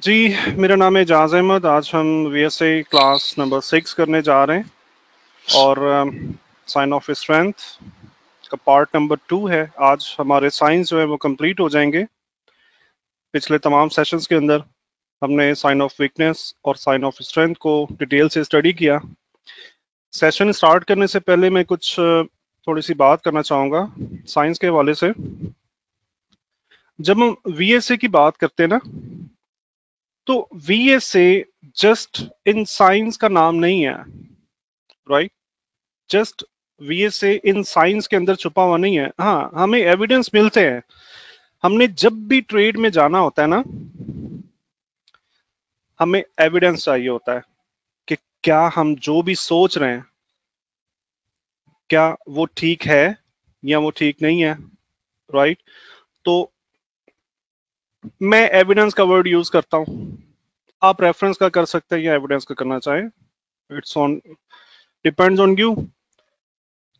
जी, मेरा नाम है एजाज अहमद। आज हम वीएसए क्लास नंबर 6 करने जा रहे हैं और साइन ऑफ स्ट्रेंथ का पार्ट नंबर 2 है। आज हमारे साइंस जो है वो कंप्लीट हो जाएंगे। पिछले तमाम सेशंस के अंदर हमने साइन ऑफ वीकनेस और साइन ऑफ स्ट्रेंथ को डिटेल से स्टडी किया। सेशन स्टार्ट करने से पहले मैं कुछ थोड़ी सी बात करना चाहूँगा साइंस के हवाले से। जब हम वीएसए की बात करते हैं ना, तो वीएसए जस्ट इन साइंस का नाम नहीं है, right? Just VSA in science के अंदर छुपा हुआ नहीं है। हाँ, हमें एविडेंस मिलते हैं। हमने जब भी ट्रेड में जाना होता है ना, हमें एविडेंस चाहिए होता है कि क्या हम जो भी सोच रहे हैं, क्या वो ठीक है या वो ठीक नहीं है, राइट? तो मैं एविडेंस का वर्ड यूज करता हूं। आप रेफरेंस का कर सकते हैं या एविडेंस का करना चाहें, it's on, depends on you.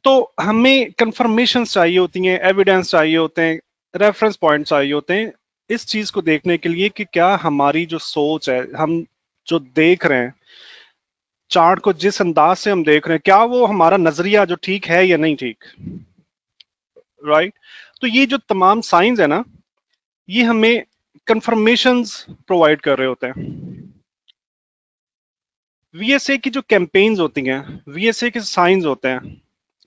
तो हमें कंफर्मेशन चाहिए होती हैं, एविडेंस चाहिए होते हैं, रेफरेंस पॉइंट चाहिए होते हैं इस चीज को देखने के लिए कि क्या हमारी जो सोच है, हम जो देख रहे हैं, चार्ट को जिस अंदाज से हम देख रहे हैं, क्या वो हमारा नजरिया जो ठीक है या नहीं ठीक, राइट? तो ये जो तमाम साइंस है ना, ये हमें कंफर्मेशंस प्रोवाइड कर रहे होते हैं। वीएसए की जो कैंपेन्स होती हैं, वीएसए के साइंस होते हैं,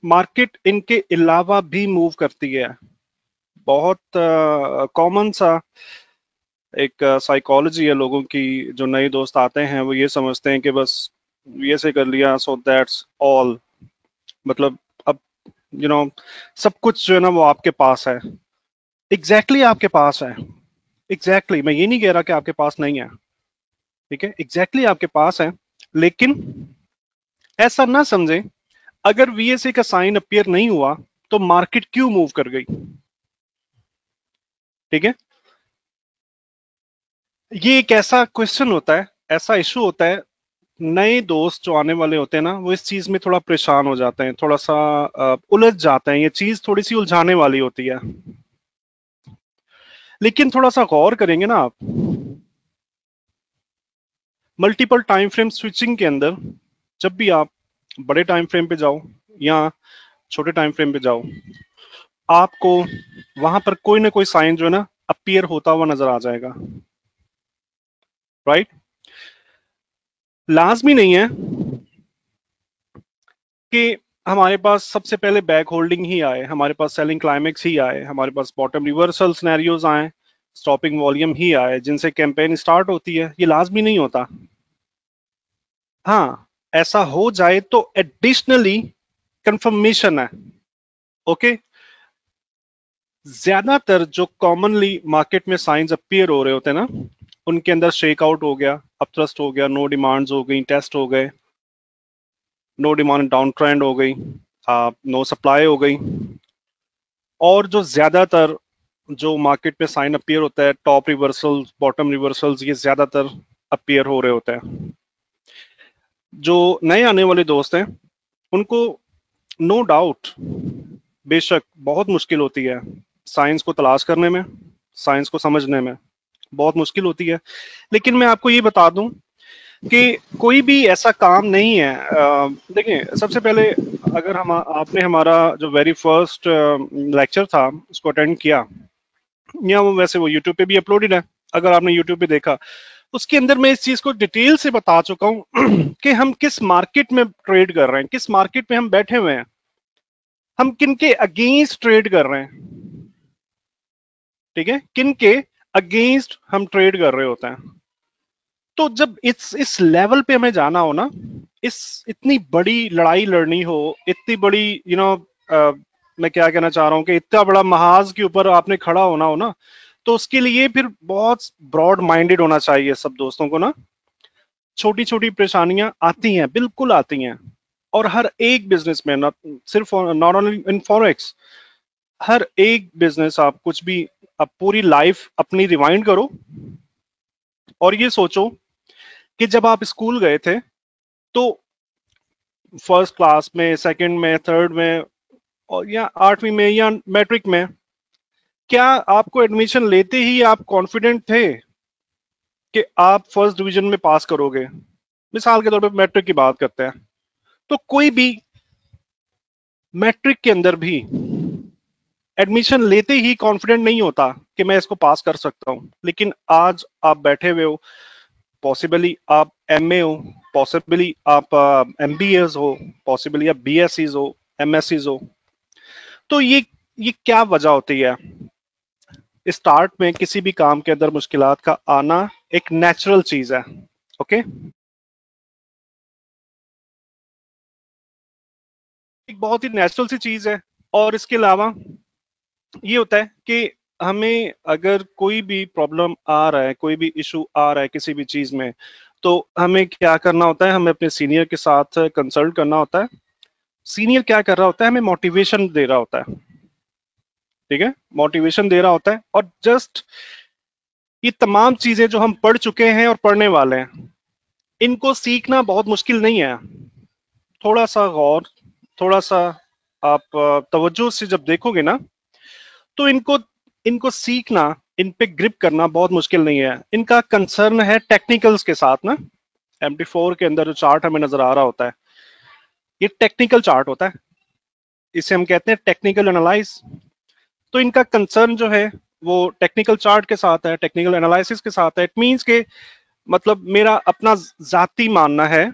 मार्केट इनके अलावा भी मूव करती है। बहुत कॉमन सा एक साइकोलॉजी है लोगों की। जो नए दोस्त आते हैं वो ये समझते हैं कि बस ये से कर लिया सो दैट्स ऑल, मतलब अब यू नो सब कुछ जो है ना वो आपके पास है। एग्जैक्टली आपके पास है। एग्जैक्टली मैं ये नहीं कह रहा कि आपके पास नहीं है, ठीक है? एग्जैक्टली आपके पास है, लेकिन ऐसा ना समझे अगर वीएसए का साइन अपीयर नहीं हुआ तो मार्केट क्यों मूव कर गई, ठीक है? ये एक ऐसा क्वेश्चन होता है, ऐसा इशू होता है। नए दोस्त जो आने वाले होते हैं ना, वो इस चीज में थोड़ा परेशान हो जाते हैं, थोड़ा सा उलझ जाते हैं। ये चीज थोड़ी सी उलझाने वाली होती है, लेकिन थोड़ा सा गौर करेंगे ना आप, मल्टीपल टाइम फ्रेम स्विचिंग के अंदर जब भी आप बड़े टाइम फ्रेम पे जाओ या छोटे टाइम फ्रेम पे जाओ, आपको वहां पर कोई ना कोई साइन जो है ना अपीयर होता हुआ नजर आ जाएगा, राइट? लाजमी नहीं है कि हमारे पास सबसे पहले बैक होल्डिंग ही आए, हमारे पास सेलिंग क्लाइमेक्स ही आए, हमारे पास बॉटम रिवर्सल सिनेरियोज आए, स्टॉपिंग वॉल्यूम ही आए जिनसे कैंपेन स्टार्ट होती है। ये लाजमी नहीं होता। हाँ, ऐसा हो जाए तो एडिशनली कंफर्मेशन है, ओके? ज्यादातर जो कॉमनली मार्केट में साइंस अपीयर हो रहे होते हैं ना, उनके अंदर शेक आउट हो गया, अपथ्रस्ट हो गया, नो डिमांड्स हो गई, टेस्ट हो गए, नो डिमांड डाउन ट्रेंड हो गई, नो सप्लाई हो गई। और जो ज्यादातर जो मार्केट पे साइन अपीयर होता है, टॉप रिवर्सल्स, बॉटम रिवर्सल्स, ये ज्यादातर अपीयर हो रहे होते हैं। जो नए आने वाले दोस्त हैं उनको नो डाउट बेशक बहुत मुश्किल होती है साइंस को तलाश करने में, साइंस को समझने में बहुत मुश्किल होती है। लेकिन मैं आपको ये बता दूं कि कोई भी ऐसा काम नहीं है। देखिए, सबसे पहले अगर हम आपने हमारा जो वेरी फर्स्ट लेक्चर था उसको अटेंड किया, या वो वैसे वो यूट्यूब पे भी अपलोडेड है, अगर आपने यूट्यूब पे देखा, उसके अंदर मैं इस चीज को डिटेल से बता चुका हूं कि हम किस मार्केट में ट्रेड कर रहे हैं, किस मार्केट में हम बैठे हुए हैं, हम किन के अगेंस्ट ट्रेड कर रहे हैं, ठीक है? किन के अगेंस्ट हम ट्रेड कर रहे होते हैं। तो जब इस लेवल पे हमें जाना हो ना, इस इतनी बड़ी लड़ाई लड़नी हो, इतनी बड़ी मैं क्या कहना चाह रहा हूं कि इतना बड़ा महाज के ऊपर आपने खड़ा होना हो ना, तो उसके लिए फिर बहुत ब्रॉड माइंडेड होना चाहिए सब दोस्तों को ना। छोटी छोटी परेशानियां आती हैं, बिल्कुल आती हैं। और हर एक बिजनेस में, सिर्फ नॉट ओनली इन फॉरेक्स, हर एक बिजनेस, आप कुछ भी, आप पूरी लाइफ अपनी रिवाइंड करो और ये सोचो कि जब आप स्कूल गए थे तो फर्स्ट क्लास में, सेकंड में, थर्ड में, और या 8वीं में या मैट्रिक में, क्या आपको एडमिशन लेते ही आप कॉन्फिडेंट थे कि आप फर्स्ट डिवीजन में पास करोगे, मिसाल के तौर पे मैट्रिक की बात करते हैं, तो कोई भी मैट्रिक के अंदर भी एडमिशन लेते ही कॉन्फिडेंट नहीं होता कि मैं इसको पास कर सकता हूं। लेकिन आज आप बैठे हुए हो, पॉसिबली आप एमए हो, पॉसिबली आप एमबीए हो, पॉसिबली आप बीएससी हो, एमएससी हो, तो ये क्या वजह होती है? स्टार्ट में किसी भी काम के अंदर मुश्किलात का आना एक नेचुरल चीज है। ओके, एक बहुत ही नेचुरल सी चीज है। और इसके अलावा ये होता है कि हमें अगर कोई भी प्रॉब्लम आ रहा है, कोई भी इशू आ रहा है किसी भी चीज में, तो हमें क्या करना होता है? हमें अपने सीनियर के साथ कंसल्ट करना होता है। सीनियर क्या कर रहा होता है? हमें मोटिवेशन दे रहा होता है। ठीक है, मोटिवेशन दे रहा होता है। और जस्ट ये तमाम चीजें जो हम पढ़ चुके हैं और पढ़ने वाले हैं, इनको सीखना बहुत मुश्किल नहीं है। थोड़ा सा गौर, थोड़ा सा आप तवज्जो से जब देखोगे ना, तो इनको इनको सीखना, इन पे ग्रिप करना बहुत मुश्किल नहीं है। इनका कंसर्न है टेक्निकल्स के साथ ना। MT4 के अंदर जो चार्ट हमें नजर आ रहा होता है, ये टेक्निकल चार्ट होता है, इसे हम कहते हैं टेक्निकल एनालाइज। तो इनका कंसर्न जो है वो टेक्निकल चार्ट के साथ है, टेक्निकल एनालिसिस के साथ है। इट मींस के मतलब मेरा अपना जाती मानना है,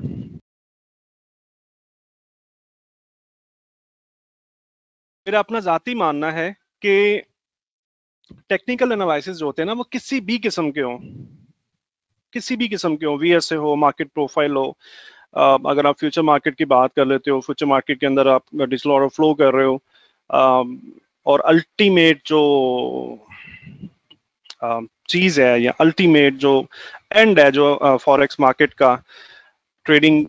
मेरा अपना जाती मानना है कि टेक्निकल एनालिसिस जो होते हैं ना, वो किसी भी किस्म के हों, किसी भी किस्म के हो, वीएसए हो, मार्केट प्रोफाइल हो, अगर आप फ्यूचर मार्केट की बात कर लेते हो, फ्यूचर मार्केट के अंदर आप डिजिटल ऑर्डर फ्लो कर रहे हो, और अल्टीमेट जो चीज है या अल्टीमेट जो एंड है जो फॉरेक्स मार्केट का, ट्रेडिंग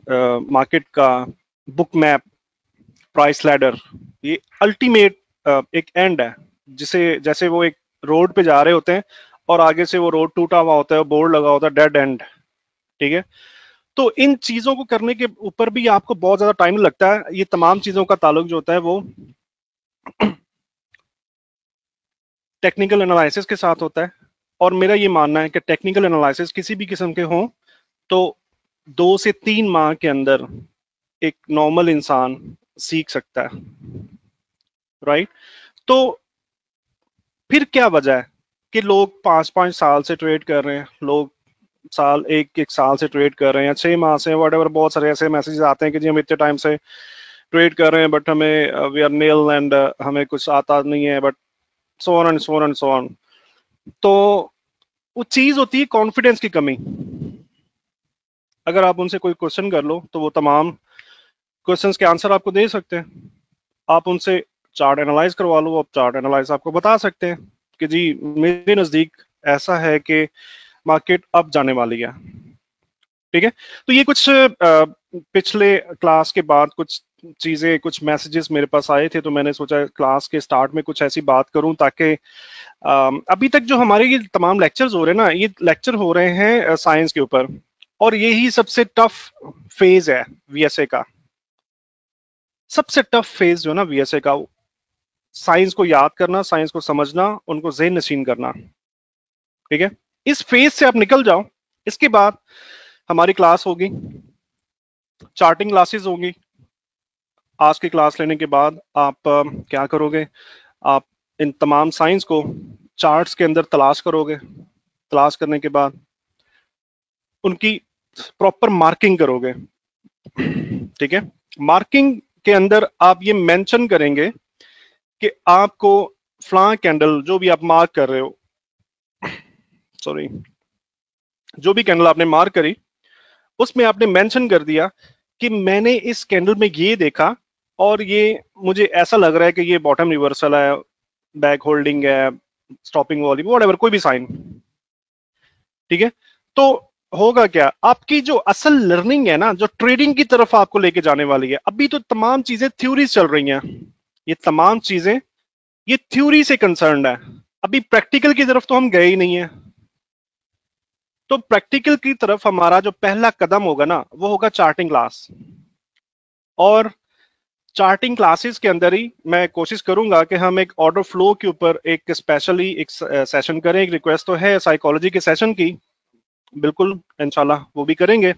मार्केट का बुक मैप, प्राइस लैडर, ये अल्टीमेट एक एंड है। जिसे जैसे वो एक रोड पे जा रहे होते हैं और आगे से वो रोड टूटा हुआ होता है, बोर्ड लगा होता है डेड एंड। ठीक है, तो इन चीजों को करने के ऊपर भी आपको बहुत ज्यादा टाइम लगता है। ये तमाम चीजों का ताल्लुक जो होता है वो टेक्निकल एनालिसिस के साथ होता है। और मेरा ये मानना है कि टेक्निकल एनालिसिस किसी भी किस्म के हों, तो 2 से 3 माह के अंदर एक नॉर्मल इंसान सीख सकता है। राइट? तो फिर क्या वजह है कि लोग 5-5 साल से ट्रेड कर रहे हैं, लोग साल एक एक साल से ट्रेड कर रहे हैं, 6 माह से, वट एवर, बहुत सारे ऐसे मैसेज आते हैं कि जी हम इतने टाइम से ट्रेड कर रहे हैं बट हमें वी आर नेल एंड हमें कुछ आता नहीं है, but so on and so on and so on. तो वो चीज होती है कॉन्फिडेंस की कमी। अगर आप उनसे कोई क्वेश्चन कर लो तो वो तमाम क्वेश्चंस के आंसर आपको दे सकते हैं। आप उनसे चार्ट एनालाइज करवा लो, आप चार्ट एनालाइज आपको बता सकते हैं कि जी मेरे नजदीक ऐसा है कि मार्केट अब जाने वाली है। ठीक है, तो ये कुछ पिछले क्लास के बाद कुछ चीजें, कुछ मैसेजेस मेरे पास आए थे, तो मैंने सोचा क्लास के स्टार्ट में कुछ ऐसी बात करूं ताकि अभी तक जो हमारे ये तमाम लेक्चर्स हो रहे हैं ना, ये लेक्चर हो रहे हैं साइंस के ऊपर, और यही सबसे टफ फेज है वीएसए का। सबसे टफ फेज जो है ना वीएसए का, साइंस को याद करना, साइंस को समझना, उनको ज़हन नशीन करना। ठीक है, इस फेज से आप निकल जाओ, इसके बाद हमारी क्लास होगी, चार्टिंग क्लासेस होंगी। आज की क्लास लेने के बाद आप क्या करोगे? आप इन तमाम साइंस को चार्ट्स के अंदर तलाश करोगे। तलाश करने के बाद उनकी प्रॉपर मार्किंग करोगे। ठीक है, मार्किंग के अंदर आप ये मेंशन करेंगे कि आपको फ्लां कैंडल जो भी आप मार्क कर रहे हो, सॉरी, जो भी कैंडल आपने मार्क करी, उसमें आपने मेंशन कर दिया कि मैंने इस कैंडल में ये देखा और ये मुझे ऐसा लग रहा है कि ये बॉटम रिवर्सल है, बैक होल्डिंग है, स्टॉपिंग वाली, व्हाटएवर, कोई भी साइन। ठीक है, तो होगा क्या? आपकी जो असल लर्निंग है ना, जो ट्रेडिंग की तरफ आपको लेके जाने वाली है, अभी तो तमाम चीजें थ्योरी चल रही हैं, ये तमाम चीजें ये थ्योरी से कंसर्न्ड है। अभी प्रैक्टिकल की तरफ तो हम गए ही नहीं है। तो प्रैक्टिकल की तरफ हमारा जो पहला कदम होगा ना, वो होगा चार्टिंग क्लास। और चार्टिंग क्लासेस के अंदर ही मैं कोशिश करूंगा कि हम एक ऑर्डर फ्लो के ऊपर एक स्पेशली एक सेशन करें। एक रिक्वेस्ट तो है साइकोलॉजी के सेशन की, बिल्कुल इंशाल्लाह वो भी करेंगे।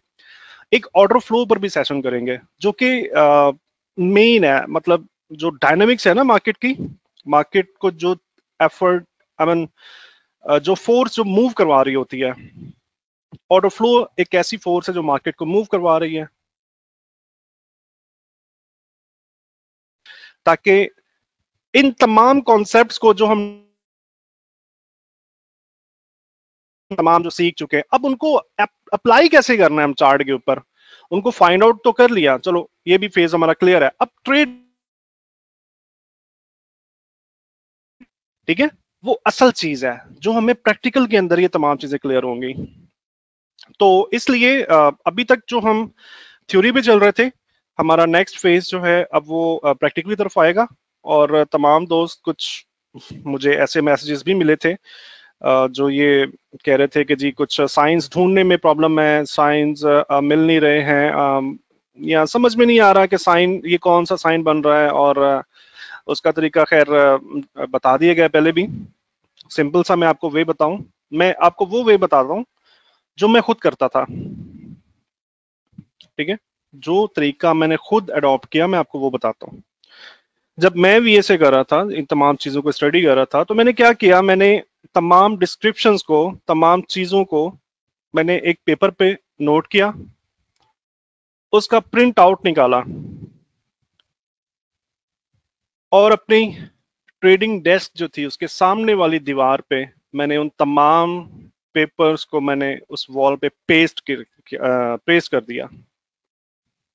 एक ऑर्डर फ्लो पर भी सेशन करेंगे जो कि मेन है, मतलब जो डायनामिक्स है ना मार्केट की, मार्केट को जो एफर्ट, आई मीन जो फोर्स जो मूव करवा रही होती है, ऑर्डर फ्लो एक ऐसी फोर्स है जो मार्केट को मूव करवा रही है, ताकि इन तमाम कॉन्सेप्ट्स को जो हम तमाम जो सीख चुके हैं, अब उनको अप्लाई कैसे करना है हम चार्ट के ऊपर, उनको फाइंड आउट तो कर लिया, चलो ये भी फेज हमारा क्लियर है, अब ट्रेड, ठीक है, वो असल चीज है जो हमें प्रैक्टिकल के अंदर ये तमाम चीजें क्लियर होंगी। तो इसलिए अभी तक जो हम थ्योरी पे चल रहे थे, हमारा नेक्स्ट फेज जो है अब वो प्रैक्टिकल की तरफ आएगा। और तमाम दोस्त, कुछ मुझे ऐसे मैसेजेस भी मिले थे जो ये कह रहे थे कि जी कुछ साइंस ढूंढने में प्रॉब्लम है, साइंस मिल नहीं रहे हैं, या समझ में नहीं आ रहा कि साइन ये कौन सा साइन बन रहा है, और उसका तरीका खैर बता दिया गया पहले भी। सिंपल सा मैं आपको वे बताऊं, मैं आपको वो वे बताता हूँ जो मैं खुद करता था, ठीक है, जो तरीका मैंने खुद अडॉप्ट किया मैं आपको वो बताता हूँ। जब मैं वीएसए कर रहा था, इन तमाम चीजों को स्टडी कर रहा था, तो मैंने क्या किया, मैंने तमाम डिस्क्रिप्शंस को, तमाम चीजों को मैंने एक पेपर पे नोट किया, उसका प्रिंट आउट निकाला, और अपनी ट्रेडिंग डेस्क जो थी उसके सामने वाली दीवार पे मैंने उन तमाम पेपर्स को मैंने उस वॉल पे पेस्ट कर दिया।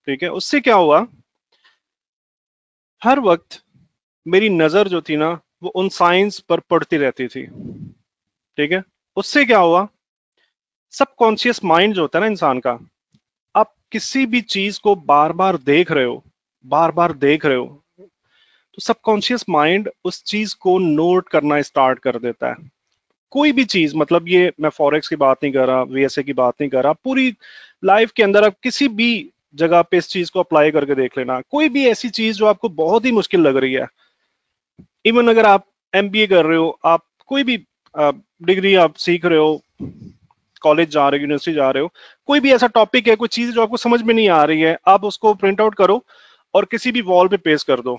ठीक है, उससे क्या हुआ, हर वक्त मेरी नजर जो थी ना वो उन साइंस पर पड़ती रहती थी। ठीक है, उससे क्या हुआ, सबकॉन्शियस माइंड जो होता है ना इंसान का, आप किसी भी चीज को बार बार देख रहे हो, बार बार देख रहे हो, तो सबकॉन्शियस माइंड उस चीज को नोट करना स्टार्ट कर देता है। कोई भी चीज, मतलब ये मैं फॉरेक्स की बात नहीं कर रहा, वीएसए की बात नहीं कर रहा, पूरी लाइफ के अंदर आप किसी भी जगह पे इस चीज को अप्लाई करके देख लेना, कोई भी ऐसी चीज जो आपको बहुत ही मुश्किल लग रही है, इवन अगर आप एमबीए कर रहे हो, आप कोई भी डिग्री आप सीख रहे हो, कॉलेज जा रहे हो, यूनिवर्सिटी जा रहे हो, कोई भी ऐसा टॉपिक है, कोई चीज जो आपको समझ में नहीं आ रही है, आप उसको प्रिंट आउट करो और किसी भी वॉल पे पेस्ट कर दो,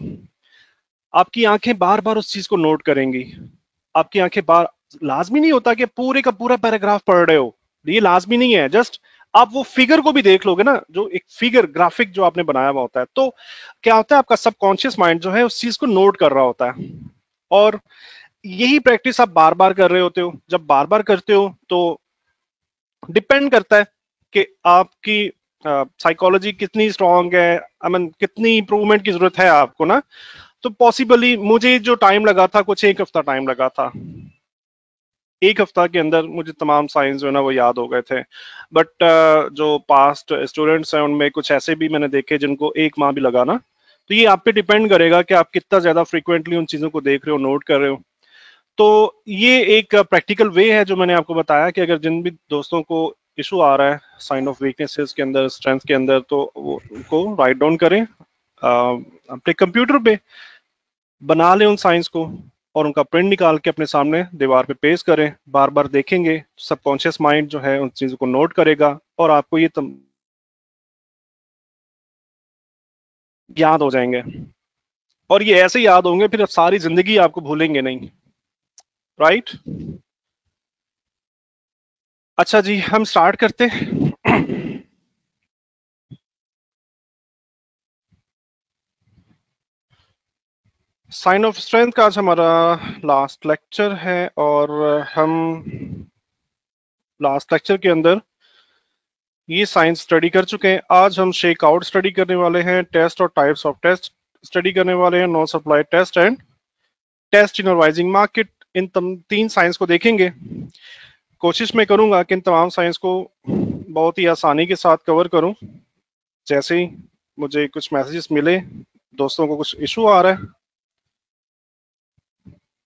आपकी आंखें बार बार उस चीज को नोट करेंगी। आपकी आंखें बार, लाजमी नहीं होता कि पूरे का पूरा पैराग्राफ पढ़ रहे हो, ये लाजमी नहीं है, जस्ट आप वो फिगर को भी देख लोगे ना, जो एक फिगर ग्राफिक जो आपने बनाया हुआ होता है, तो क्या होता है, आपका सबकॉन्शियस माइंड जो है उस चीज को नोट कर रहा होता है। और यही प्रैक्टिस आप बार बार कर रहे होते हो, जब बार बार करते हो तो डिपेंड करता है कि आपकी साइकोलॉजी कितनी स्ट्रांग है, आई मीन कितनी इंप्रूवमेंट की जरूरत है आपको ना। तो पॉसिबली मुझे जो टाइम लगा था, कुछ एक हफ्ता टाइम लगा था, एक हफ्ता के अंदर मुझे तमाम साइंस जो है ना वो याद हो गए थे। बट जो पास्ट स्टूडेंट्स हैं उनमें कुछ ऐसे भी मैंने देखे जिनको एक माह भी लगा ना। तो ये आप पे डिपेंड करेगा कि आप कितना ज्यादा फ्रिक्वेंटली उन चीजों को देख रहे हो, नोट कर रहे हो। तो ये एक प्रैक्टिकल वे है जो मैंने आपको बताया कि अगर जिन भी दोस्तों को इशू आ रहा है साइन ऑफ वीकनेसेस के अंदर, स्ट्रेंथ के अंदर, तो वो उनको राइट डाउन करें अपने कंप्यूटर पे, बना लें उन साइंस को, और उनका प्रिंट निकाल के अपने सामने दीवार पे पेस्ट करें, बार बार देखेंगे, सबकॉन्शियस माइंड जो है उन चीजों को नोट करेगा, और आपको ये याद हो जाएंगे, और ये ऐसे याद होंगे फिर सारी जिंदगी आपको भूलेंगे नहीं। राइट, अच्छा जी, हम स्टार्ट करते हैं। साइन ऑफ स्ट्रेंथ का आज हमारा लास्ट लेक्चर है, और हम लास्ट लेक्चर के अंदर ये साइंस स्टडी कर चुके हैं। आज हम शेक आउट स्टडी करने वाले हैं, टेस्ट और टाइप्स ऑफ टेस्ट स्टडी करने वाले हैं, no supply test and test in rising market. इन तीन साइंस को देखेंगे। कोशिश मैं करूंगा कि इन तमाम साइंस को बहुत ही आसानी के साथ कवर करूं। जैसे ही मुझे कुछ मैसेजेस मिले, दोस्तों को कुछ इशू आ रहा है,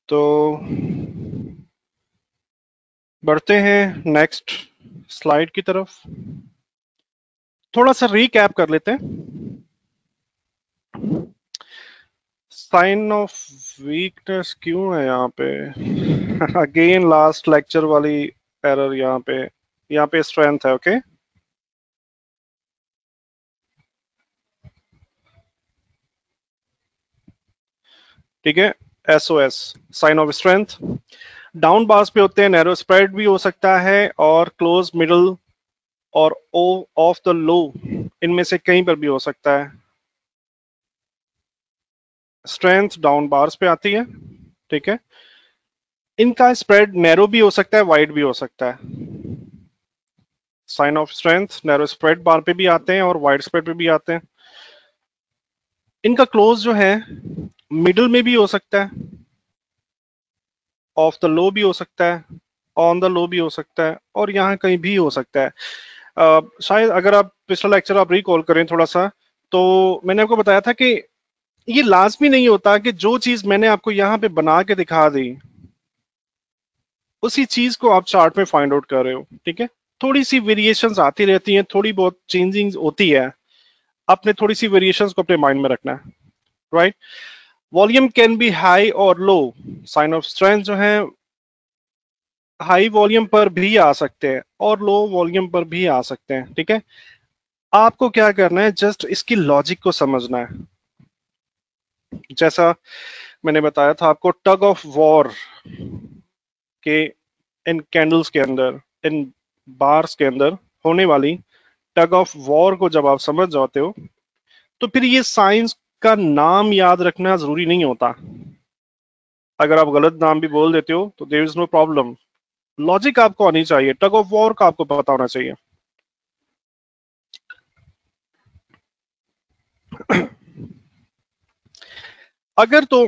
तो बढ़ते हैं नेक्स्ट स्लाइड की तरफ। थोड़ा सा रीकैप कर लेते हैं। साइन ऑफ वीकनेस क्यों है यहाँ पे? अगेन लास्ट लेक्चर वाली एरर यहाँ पे। यहाँ पे स्ट्रेंथ है। ओके, ठीक है, SOS, sign of strength. Down bars पे होते हैं नैरो स्प्रेड भी हो सकता है और क्लोज मिडल और ओ ऑफ द लो, इनमें से कहीं पर भी हो सकता है। स्ट्रेंथ डाउन बार्स पे आती है, ठीक है। इनका स्प्रेड नैरो भी हो सकता है, वाइड भी हो सकता है। Sign of strength narrow spread bar पे भी आते हैं और वाइड स्प्रेड पे भी आते हैं। इनका क्लोज जो है मिडल में भी हो सकता है, ऑफ द लो भी हो सकता है, ऑन द लो भी हो सकता है, और यहाँ कहीं भी हो सकता है। शायद अगर आप पिछला लेक्चर आप रिकॉल करें थोड़ा सा, तो मैंने आपको बताया था कि ये लाजमी नहीं होता कि जो चीज मैंने आपको यहाँ पे बना के दिखा दी उसी चीज को आप चार्ट में फाइंड आउट कर रहे हो, ठीक है। थोड़ी सी वेरिएशंस आती रहती हैं, थोड़ी बहुत चेंजिंग होती है, आपने थोड़ी सी वेरिएशंस को अपने माइंड में रखना है, right. Volume can be high और लो, साइन ऑफ स्ट्रेंथ जो है हाई वॉल्यूम पर भी आ सकते हैं और लो वॉल्यूम पर भी आ सकते हैं, ठीक है। आपको क्या करना है, जस्ट इसकी लॉजिक को समझना है। जैसा मैंने बताया था आपको, टग ऑफ वॉर के इन कैंडल्स के अंदर, इन बार्स के अंदर होने वाली टग ऑफ वॉर को जब आप समझ जाते हो तो फिर ये साइंस का नाम याद रखना जरूरी नहीं होता। अगर आप गलत नाम भी बोल देते हो तो there is no problem, logic आपको आनी चाहिए, टग ऑफ वॉर का आपको पता होना चाहिए। अगर तो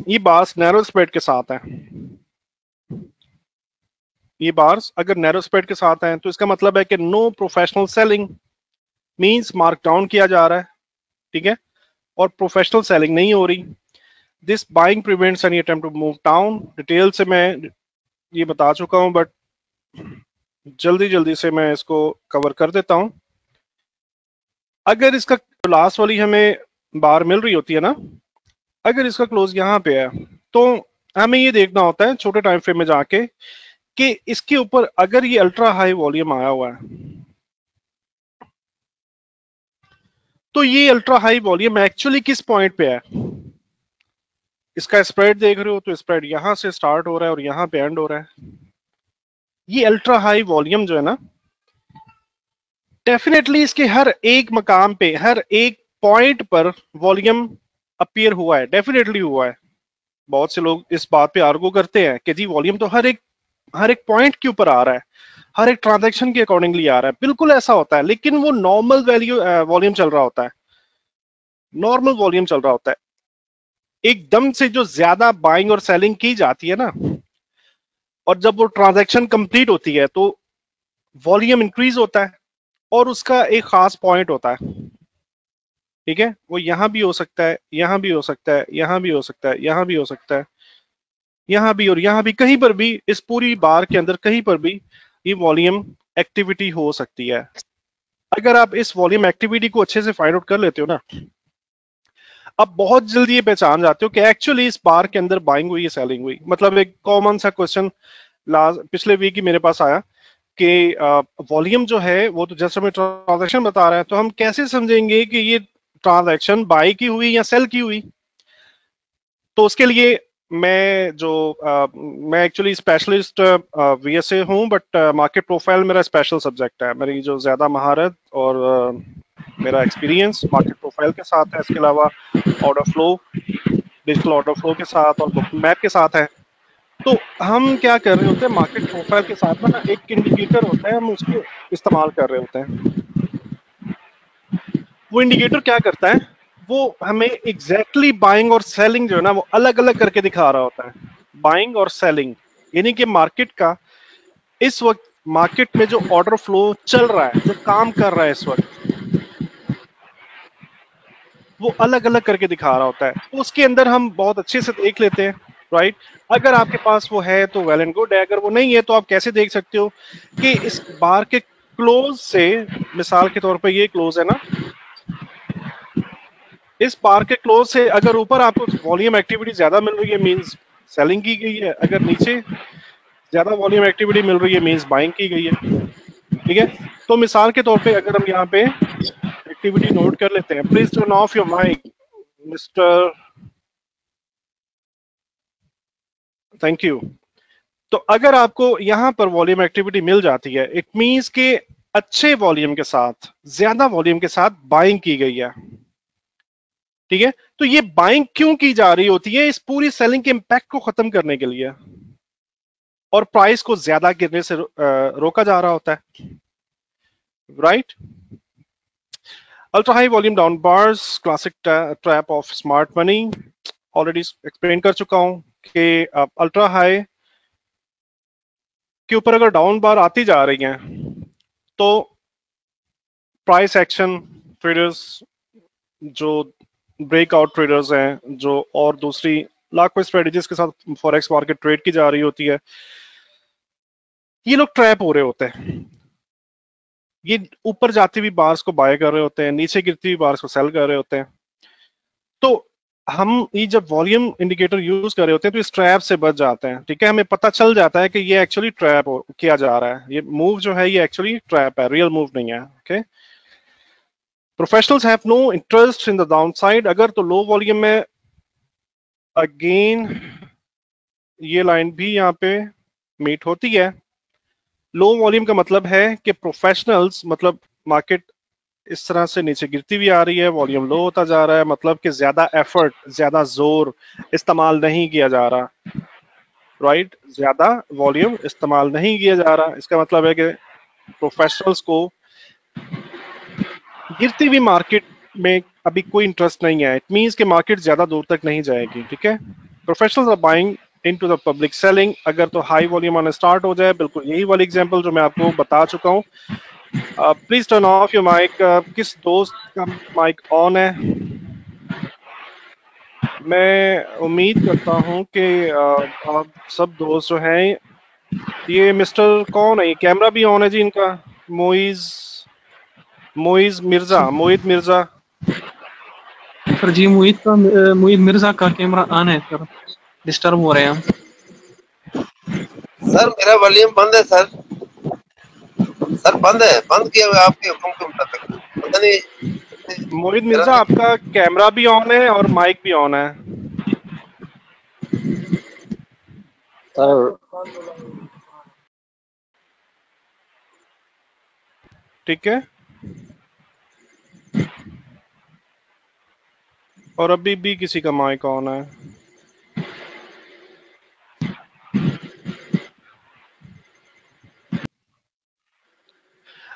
ये बार्स नैरो स्प्रेड के साथ है, ये बार्स अगर नैरो स्प्रेड के साथ हैं तो इसका मतलब है कि no professional selling, means mark down किया जा रहा है, ठीक है, और प्रोफेशनल सेलिंग नहीं हो रही। This buying prevents any attempt to move down. Detail से मैं ये बता चुका हूं, बट जल्दी जल्दी से मैं इसको कवर कर देता हूं। अगर इसका लास्ट वाली हमें बार मिल रही होती है ना, अगर इसका क्लोज यहाँ पे है तो हमें ये देखना होता है छोटे टाइम फ्रेम में जाके कि इसके ऊपर अगर ये अल्ट्रा हाई वॉल्यूम आया हुआ है तो ये अल्ट्रा हाई वॉल्यूम एक्चुअली किस पॉइंट पे है। इसका स्प्रेड देख रहे हो तो स्प्रेड यहां से स्टार्ट हो रहा है और यहां पे एंड हो रहा है। ये अल्ट्रा हाई वॉल्यूम जो है ना, डेफिनेटली इसके हर एक मकाम पे, हर एक पॉइंट पर वॉल्यूम अपीयर हुआ है, डेफिनेटली हुआ है। बहुत से लोग इस बात पे आर्गू करते हैं कि जी वॉल्यूम तो हर एक पॉइंट के ऊपर आ रहा है, हर एक ट्रांजैक्शन के अकॉर्डिंगली आ रहा है। बिल्कुल ऐसा होता है, लेकिन वो नॉर्मल वैल्यू वॉल्यूम चल रहा होता है, नॉर्मल वॉल्यूम चल रहा होता है। एकदम से जो ज्यादा बाइंग और सेलिंग की जाती है ना, और जब वो ट्रांजैक्शन कंप्लीट होती है तो वॉल्यूम इंक्रीज होता है और उसका एक खास पॉइंट होता है, ठीक है। वो यहां भी हो सकता है, यहां भी हो सकता है, यहां भी हो सकता है, यहां भी हो सकता है, यहां भी और यहां भी, कहीं पर भी इस पूरी बार के अंदर कहीं पर भी ये वॉल्यूम एक्टिविटी हो सकती है। अगर आप इस वॉल्यूम एक्टिविटी को अच्छे से फाइंड आउट कर लेते हो ना, अब बहुत जल्दी ये पहचान जाते हो कि एक्चुअली इस बार के अंदर बाइंग हुई है, सेलिंग हुई। मतलब एक कॉमन सा क्वेश्चन पिछले वीक ही मेरे पास आया कि वॉल्यूम जो है वो तो जैसे हमें ट्रांजैक्शन बता रहा है, तो हम कैसे समझेंगे कि ये ट्रांजैक्शन बाई की हुई या सेल की हुई। तो उसके लिए मैं एक्चुअली स्पेशलिस्ट वीएसए हूं, बट मार्केट प्रोफाइल मेरा स्पेशल सब्जेक्ट है। मेरी जो ज्यादा महारत और मेरा एक्सपीरियंस मार्केट प्रोफाइल के साथ है, इसके अलावा order flow, digital order flow के साथ और बुक मैप के साथ है। तो हम क्या कर रहे होते हैं, मार्केट प्रोफाइल के साथ में ना एक इंडिकेटर होता है, हम उसको इस्तेमाल कर रहे होते हैं। वो इंडिकेटर क्या करता है, वो हमें एग्जैक्टली बाइंग और सेलिंग जो है ना वो अलग अलग करके दिखा रहा होता है। बाइंग और सेलिंग यानी कि मार्केट का इस वक्त, मार्केट में जो ऑर्डर फ्लो चल रहा है, जो काम कर रहा है इस वक्त, वो अलग अलग करके दिखा रहा होता है। तो उसके अंदर हम बहुत अच्छे से देख लेते हैं, राइट। अगर आपके पास वो है तो वेल एंड गुड है, अगर वो नहीं है तो आप कैसे देख सकते हो कि इस बार के क्लोज से, मिसाल के तौर पे ये क्लोज है ना, इस बार के क्लोज से अगर ऊपर आपको वॉल्यूम एक्टिविटी ज्यादा मिल रही है मींस सेलिंग की गई है, अगर नीचे ज्यादा वॉल्यूम एक्टिविटी मिल रही है मींस बाइंग की गई है। ठीक है, तो मिसाल के तौर पे अगर हम यहाँ पे एक्टिविटी नोट कर लेते हैं, please turn off your mic mister, thank you. तो अगर आपको यहां पर वॉल्यूम एक्टिविटी मिल जाती है, इट मींस के अच्छे वॉल्यूम के साथ, ज्यादा वॉल्यूम के साथ बाइंग की गई है। ठीक है, तो ये बाइंग क्यों की जा रही होती है? इस पूरी सेलिंग के इंपैक्ट को खत्म करने के लिए, और प्राइस को ज्यादा गिरने से रोका जा रहा होता है, right? Ultra high volume down bars, classic trap of smart money, already explain कर चुका हूं कि अल्ट्रा हाई के ऊपर अगर डाउन बार आती जा रही हैं तो प्राइस एक्शन ट्रेडर्स, जो ब्रेकआउट ट्रेडर्स हैं, जो और दूसरी लाखों स्ट्रेटजीज के साथ फॉरेक्स मार्केट ट्रेड की जा रही होती है, ये लोग ट्रैप हो रहे होते हैं। ये ऊपर जाती हुई बार्स को बाय कर रहे होते हैं, नीचे गिरती हुई बार्स को सेल कर रहे होते हैं। तो हम ये जब वॉल्यूम इंडिकेटर यूज कर रहे होते हैं तो इस ट्रैप से बच जाते हैं। ठीक है, हमें पता चल जाता है कि ये एक्चुअली ट्रैप किया जा रहा है, ये मूव जो है ये एक्चुअली ट्रैप है, रियल मूव नहीं है। Okay, professionals have no interest in the downside. अगर तो लो वॉल्यूम में, अगेन ये लाइन भी यहाँ पे मीट होती है। लो वॉल्यूम का मतलब है कि प्रोफेशनल्स, मतलब मार्केट इस तरह से नीचे गिरती हुई आ रही है, वॉल्यूम लो होता जा रहा है, मतलब कि ज्यादा एफर्ट, ज्यादा जोर इस्तेमाल नहीं किया जा रहा, राइट? ज्यादा वॉल्यूम इस्तेमाल नहीं किया जा रहा, इसका मतलब है कि प्रोफेशनल्स को गिरती हुई मार्केट में अभी कोई इंटरेस्ट नहीं है। इट मींस कि मार्केट ज्यादा दूर तक नहीं जाएगी। ठीक है, professionals are buying into the public selling. अगर तो हाई वॉल्यूम आना स्टार्ट हो जाए, बिल्कुल यही वाली एग्जांपल जो मैं आपको बता चुका हूँ। Please turn off your mic. किस दोस्त का माइक ऑन है? मैं उम्मीद करता हूं कि आप सब दोस्त जो हैं, ये मिस्टर कौन है, ये कैमरा भी ऑन है जी इनका, मोइज मोइज मिर्जा, मोहित मिर्जा। सर जी, मोहित मिर्जा का कैमरा ऑन है सर, डिस्टर्ब हो रहे हैं हम। सर मेरा वॉल्यूम बंद है सर, सर बंद है, बंद किया हुआ आपके हुक्म के मुताबिक, पता नहीं मोहित मेरा मिर्जा, आपका कैमरा भी ऑन है और माइक भी ऑन है। सर। ठीक है, और अभी भी किसी का माइक ऑन है।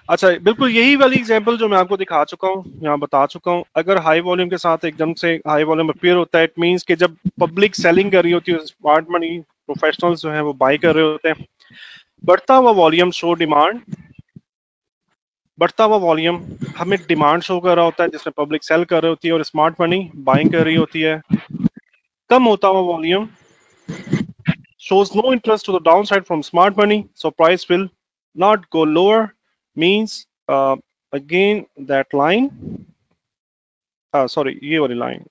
अच्छा, बिल्कुल यही वाली एग्जांपल जो मैं आपको दिखा चुका हूँ, यहाँ बता चुका हूँ। अगर हाई वॉल्यूम के साथ एकदम से हाई वॉल्यूम अपीयर होता है, इट मींस कि जब पब्लिक सेलिंग कर रही होती है, स्मार्ट मनी प्रोफेशनल्स जो है वो बाय कर रहे होते हैं। बढ़ता हुआ वॉल्यूम शो डिमांड, बढ़ता हुआ वॉल्यूम हमें डिमांड शो कर रहा होता है जिसमें पब्लिक सेल कर रही होती है और स्मार्ट मनी बाइंग कर रही होती है। कम होता हुआ volume shows no interest to the downside from smart money, so price will not go lower, means again that line, sorry ये वाली लाइन।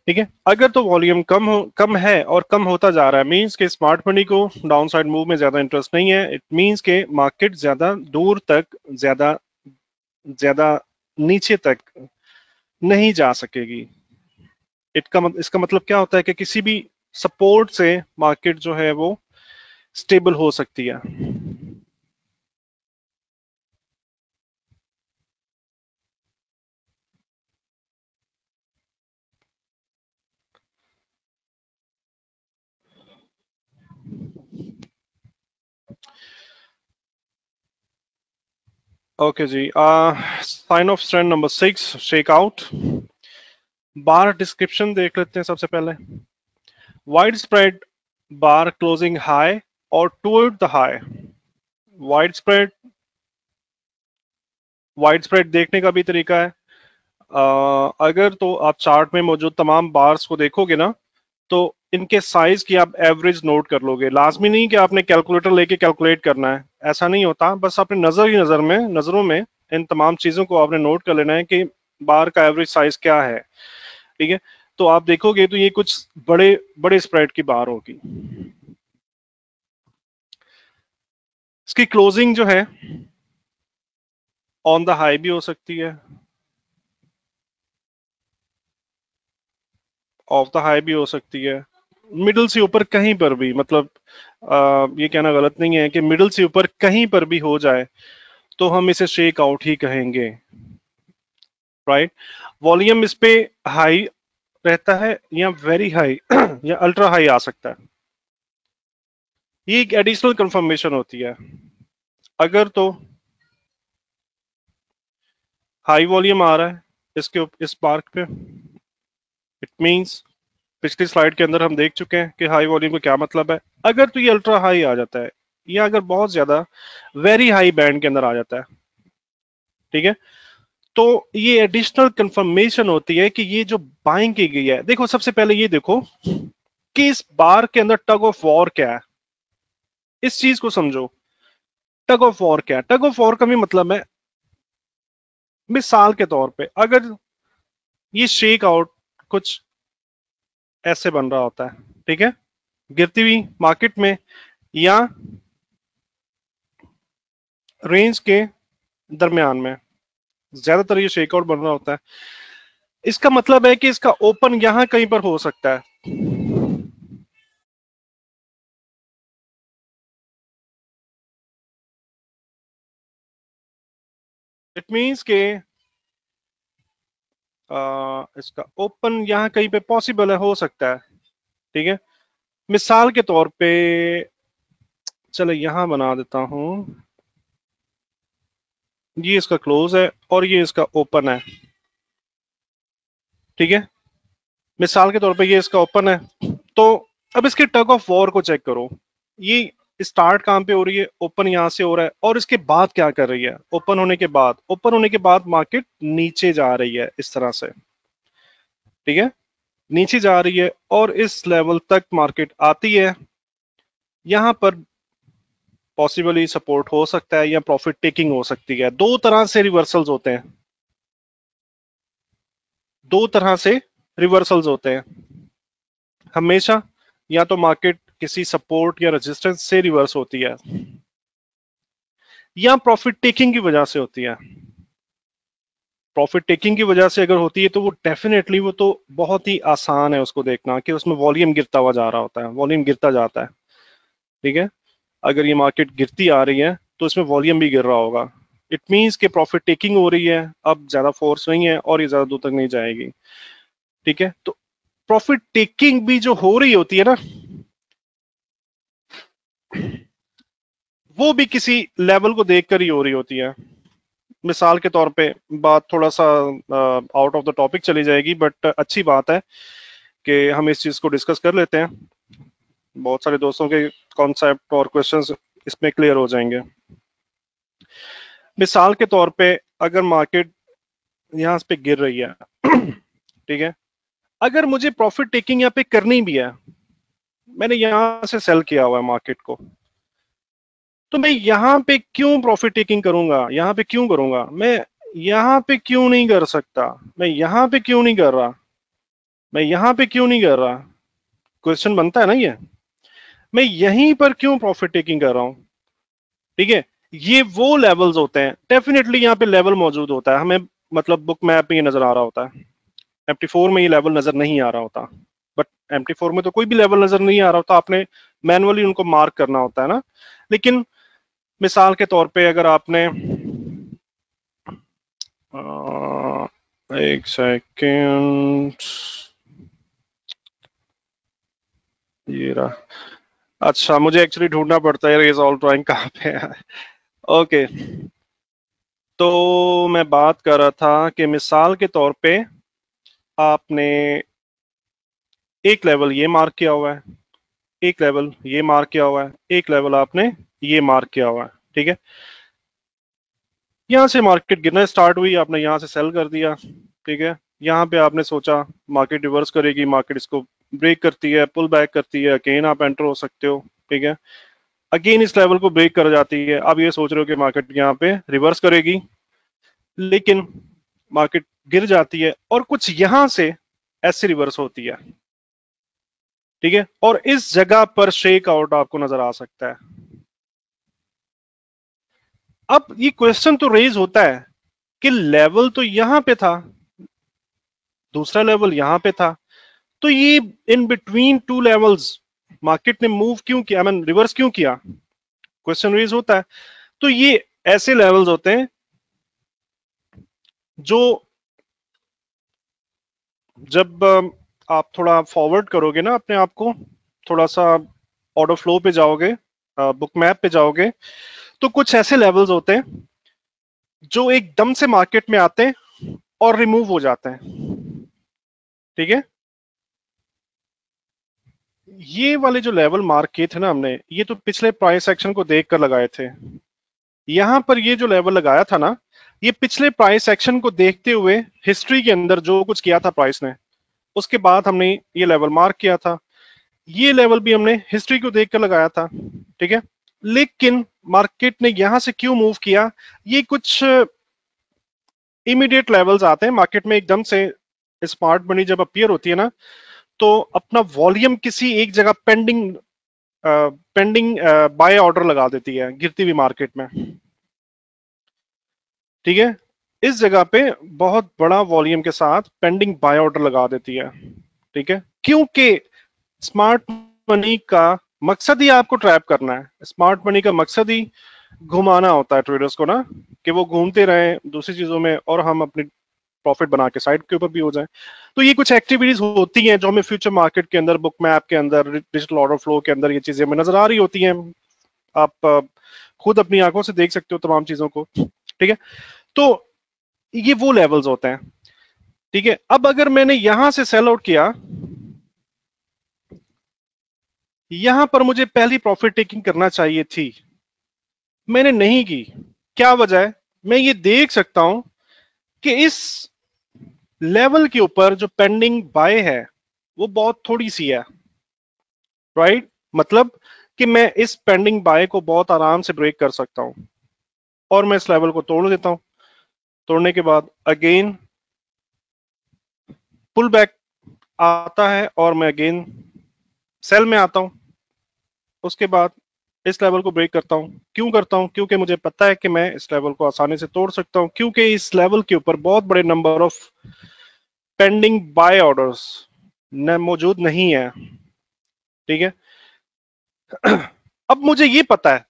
ठीक है, अगर तो वॉल्यूम कम है और कम होता जा रहा है, मींस के स्मार्ट मनी को डाउनसाइड मूव में ज्यादा इंटरेस्ट नहीं है। इट मींस के मार्केट ज्यादा दूर तक, ज्यादा ज्यादा नीचे तक नहीं जा सकेगी। इसका मतलब क्या होता है कि किसी भी सपोर्ट से मार्केट जो है वो स्टेबल हो सकती है। ओके जी, sign of strength number 6, shake out. Bar description देख लेते हैं सबसे पहले। Wide spread bar closing high और toward the high. Wide spread देखने का भी तरीका है। अगर तो आप चार्ट में मौजूद तमाम बार्स को देखोगे ना, तो इनके साइज की आप एवरेज नोट कर लोगे। लाजमी नहीं कि आपने कैलकुलेटर लेके कैलकुलेट करना है, ऐसा नहीं होता। बस अपने नजरों में इन तमाम चीजों को आपने नोट कर लेना है कि बार का एवरेज साइज क्या है। ठीक है, तो आप देखोगे तो ये कुछ बड़े बड़े स्प्रेड की बार होगी। इसकी क्लोजिंग जो है ऑन द हाई भी हो सकती है, ऑफ द हाई भी हो सकती है, मिडिल से ऊपर कहीं पर भी, मतलब ये कहना गलत नहीं है कि मिडिल से ऊपर कहीं पर भी हो जाए तो हम इसे शेक आउट ही कहेंगे, राइट। वॉल्यूम इस पे हाई रहता है या वेरी हाई या अल्ट्रा हाई आ सकता है, ये एक एडिशनल कंफर्मेशन होती है। अगर तो हाई वॉल्यूम आ रहा है इस मार्क पे, इट मींस पिछली स्लाइड के अंदर हम देख चुके हैं कि हाई वॉल्यूम का क्या मतलब है। अगर तो ये अल्ट्रा हाई आ जाता है या अगर बहुत ज्यादा वेरी हाई बैंड के अंदर आ जाता है, ठीक है, तो ये एडिशनल कंफर्मेशन होती है कि ये जो बाइंग की गई है। देखो सबसे पहले ये देखो कि इस बार के अंदर टग ऑफ वॉर क्या है, इस चीज को समझो। टग ऑफ वॉर क्या है? टग ऑफ वॉर का भी मतलब है, मिसाल के तौर पे अगर ये शेक आउट कुछ ऐसे बन रहा होता है, ठीक है, गिरती हुई मार्केट में या रेंज के दरमियान में ज्यादातर ये शेकआउट बन रहा होता है, इसका मतलब है कि इसका ओपन यहां कहीं पर हो सकता है। इट मींस के इसका ओपन यहां कहीं पे पॉसिबल है, हो सकता है, ठीक है। मिसाल के तौर पे चलो यहां बना देता हूं, ये इसका क्लोज है और ये इसका ओपन है, ठीक है। मिसाल के तौर पे ये इसका ओपन है, तो अब इसके टग ऑफ वॉर को चेक करो। ये स्टार्ट कहां पे हो रही है? ओपन यहां से हो रहा है, और इसके बाद क्या कर रही है? ओपन होने के बाद मार्केट नीचे जा रही है इस तरह से, ठीक है, नीचे जा रही है और इस लेवल तक मार्केट आती है। यहां पर पॉसिबली सपोर्ट हो सकता है या प्रॉफिट टेकिंग हो सकती है। दो तरह से रिवर्सल्स होते हैं, दो तरह से रिवर्सल्स होते हैं हमेशा। या तो मार्केट किसी सपोर्ट या रेजिस्टेंस से रिवर्स होती है या प्रॉफिट टेकिंग की वजह से होती है। प्रॉफिट टेकिंग की वजह से अगर होती है तो वो डेफिनेटली, वो तो बहुत ही आसान है उसको देखना कि उसमें वॉल्यूम गिरता हुआ जा रहा होता है, वॉल्यूम गिरता जाता है, ठीक है। अगर ये मार्केट गिरती आ रही है तो इसमें वॉल्यूम भी गिर रहा होगा, इट मींस के प्रॉफिट टेकिंग हो रही है, अब ज्यादा फोर्स नहीं है और ये ज्यादा दूर तक नहीं जाएगी, ठीक है। तो प्रॉफिट टेकिंग भी जो हो रही होती है ना, वो भी किसी लेवल को देखकर ही हो रही होती है। मिसाल के तौर पे, बात थोड़ा सा आउट ऑफ द टॉपिक चली जाएगी, बट अच्छी बात है कि हम इस चीज को डिस्कस कर लेते हैं। बहुत सारे दोस्तों के कॉन्सेप्ट और क्वेश्चंस इसमें क्लियर हो जाएंगे। मिसाल के तौर पे अगर मार्केट यहाँ पे गिर रही है ठीक है, अगर मुझे प्रॉफिट टेकिंग यहाँ पे करनी भी है, मैंने यहां से सेल किया हुआ है मार्केट को, तो मैं यहां पे क्यों प्रॉफिट टेकिंग करूंगा? यहां पे क्यों करूंगा मैं? यहां पे क्यों नहीं कर सकता? मैं यहां पे क्यों नहीं कर रहा? मैं यहां पे क्यों नहीं कर रहा? क्वेश्चन बनता है ना ये। मैं यहीं पर क्यों प्रॉफिट टेकिंग कर रहा हूं? ठीक है, ये वो लेवल्स होते हैं, डेफिनेटली यहाँ पे लेवल मौजूद होता है हमें, मतलब बुक मैप में ये नजर आ रहा होता है। MT4 में ये लेवल नजर नहीं आ रहा होता, बट MT4 में तो कोई भी लेवल नजर नहीं आ रहा होता, आपने मैनुअली उनको मार्क करना होता है ना। लेकिन मिसाल के तौर पे अगर आपने एक सेकेंड, ये रहा। अच्छा, मुझे एक्चुअली ढूंढना पड़ता है रिजॉल्व ड्राइंग कहाँ पे है। ओके, तो मैं बात कर रहा था कि मिसाल के तौर पे आपने एक लेवल ये मार्क किया हुआ है, एक लेवल ये मार्क किया हुआ है, एक लेवल आपने ये मार्क किया हुआ है, ठीक है। यहां से मार्केट गिरना स्टार्ट हुई, आपने यहां से सेल कर दिया, ठीक है। यहां पे आपने सोचा मार्केट रिवर्स करेगी, मार्केट इसको ब्रेक करती है, पुल बैक करती है, अगेन आप एंटर हो सकते हो, ठीक है। अगेन इस लेवल को ब्रेक कर जाती है, अब ये सोच रहे हो कि मार्केट यहाँ पे रिवर्स करेगी, लेकिन मार्केट गिर जाती है और कुछ यहां से ऐसे रिवर्स होती है, ठीक है। और इस जगह पर शेक आउट आपको नजर आ सकता है, अब ये क्वेश्चन तो रेज होता है कि लेवल तो यहां पे था, दूसरा लेवल यहां पे था, तो ये in between two levels market ने मूव क्यों किया, आई मीन रिवर्स क्यों किया, क्वेश्चन रेज होता है। तो ये ऐसे लेवल्स होते हैं जो जब आप थोड़ा फॉरवर्ड करोगे ना अपने आप को, थोड़ा सा ऑर्डर फ्लो पे जाओगे, बुक मैप पे जाओगे, तो कुछ ऐसे लेवल्स होते हैं जो एकदम से मार्केट में आते हैं और रिमूव हो जाते हैं। ठीक है, ये वाले जो लेवल मार्क किए थे ना हमने, ये तो पिछले प्राइस एक्शन को देखकर लगाए थे। यहां पर ये जो लेवल लगाया था ना, ये पिछले प्राइस एक्शन को देखते हुए हिस्ट्री के अंदर जो कुछ किया था प्राइस ने, उसके बाद हमने ये लेवल मार्क किया था। ये लेवल भी हमने हिस्ट्री को देखकर लगाया था। ठीक है, लेकिन मार्केट ने यहां से क्यों मूव किया, ये कुछ इमीडिएट लेवल्स आते हैं मार्केट में एकदम से। स्मार्ट मनी जब अपीयर होती है ना, तो अपना वॉल्यूम किसी एक जगह पेंडिंग बाय ऑर्डर लगा देती है गिरती हुई मार्केट में। ठीक है, इस जगह पे बहुत बड़ा वॉल्यूम के साथ पेंडिंग बाय ऑर्डर लगा देती है। ठीक है, क्योंकि स्मार्ट मनी का मकसद ही आपको ट्रैप करना है। स्मार्ट मनी का मकसद ही घुमाना होता है ट्रेडर्स को ना, कि वो घूमते रहें दूसरी चीजों में और हम अपनी प्रॉफिट बना के साइड के ऊपर भी हो जाए। तो ये कुछ एक्टिविटीज होती हैं जो हमें फ्यूचर मार्केट के अंदर, बुक मैप के अंदर, डिजिटल ऑर्डर फ्लो के अंदर ये चीजें हमें नजर आ रही होती हैं। आप खुद अपनी आंखों से देख सकते हो तमाम चीजों को। ठीक है, तो ये वो लेवल्स होते हैं। ठीक है, अब अगर मैंने यहां से सेल आउट किया, यहां पर मुझे पहली प्रॉफिट टेकिंग करना चाहिए थी, मैंने नहीं की। क्या वजह है, मैं ये देख सकता हूं कि इस लेवल के ऊपर जो पेंडिंग बाय है वो बहुत थोड़ी सी है। राइट, मतलब कि मैं इस पेंडिंग बाय को बहुत आराम से ब्रेक कर सकता हूं और मैं इस लेवल को तोड़ देता हूं। तोड़ने के बाद अगेन पुल बैक आता है और मैं अगेन सेल में आता हूं। उसके बाद इस लेवल को ब्रेक करता हूं। क्यों करता हूं, क्योंकि मुझे पता है कि मैं इस लेवल को आसानी से तोड़ सकता हूं, क्योंकि इस लेवल के ऊपर बहुत बड़े number of pending buy orders मौजूद नहीं है। ठीक है, अब मुझे ये पता है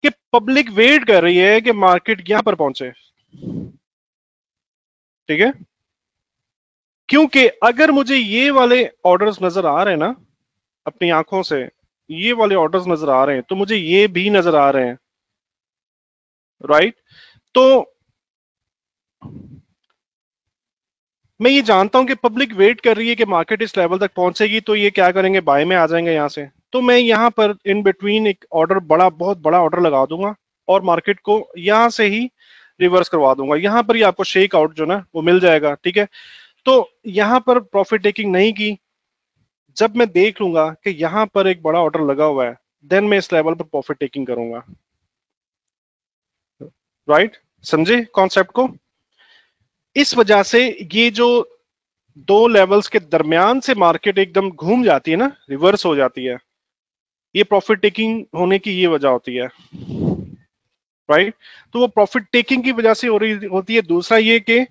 कि पब्लिक वेट कर रही है कि मार्केट यहां पर पहुंचे। ठीक है, क्योंकि अगर मुझे ये वाले ऑर्डर्स नजर आ रहे हैं ना अपनी आंखों से, ये वाले ऑर्डर्स नजर आ रहे हैं, तो मुझे ये भी नजर आ रहे हैं। राइट, तो मैं ये जानता हूं कि पब्लिक वेट कर रही है कि मार्केट इस लेवल तक पहुंचेगी, तो ये क्या करेंगे, बाय में आ जाएंगे यहां से। तो मैं यहां पर इन बिटवीन एक ऑर्डर, बहुत बड़ा ऑर्डर लगा दूंगा और मार्केट को यहां से ही रिवर्स करवा दूंगा। यहां पर ही आपको शेक आउट जो ना वो मिल जाएगा। ठीक है, तो यहां पर प्रॉफिट टेकिंग नहीं की। जब मैं देख लूंगा कि यहां पर एक बड़ा ऑर्डर लगा हुआ है, देन मैं इस लेवल पर प्रॉफिट टेकिंग करूंगा। राइट, समझे कॉन्सेप्ट को। इस वजह से ये जो दो लेवल्स के दरमियान से मार्केट एकदम घूम जाती है ना, रिवर्स हो जाती है, ये प्रॉफिट टेकिंग होने की ये वजह होती है। राइट, तो वो प्रॉफिट टेकिंग की वजह से हो रही होती है। दूसरा ये कि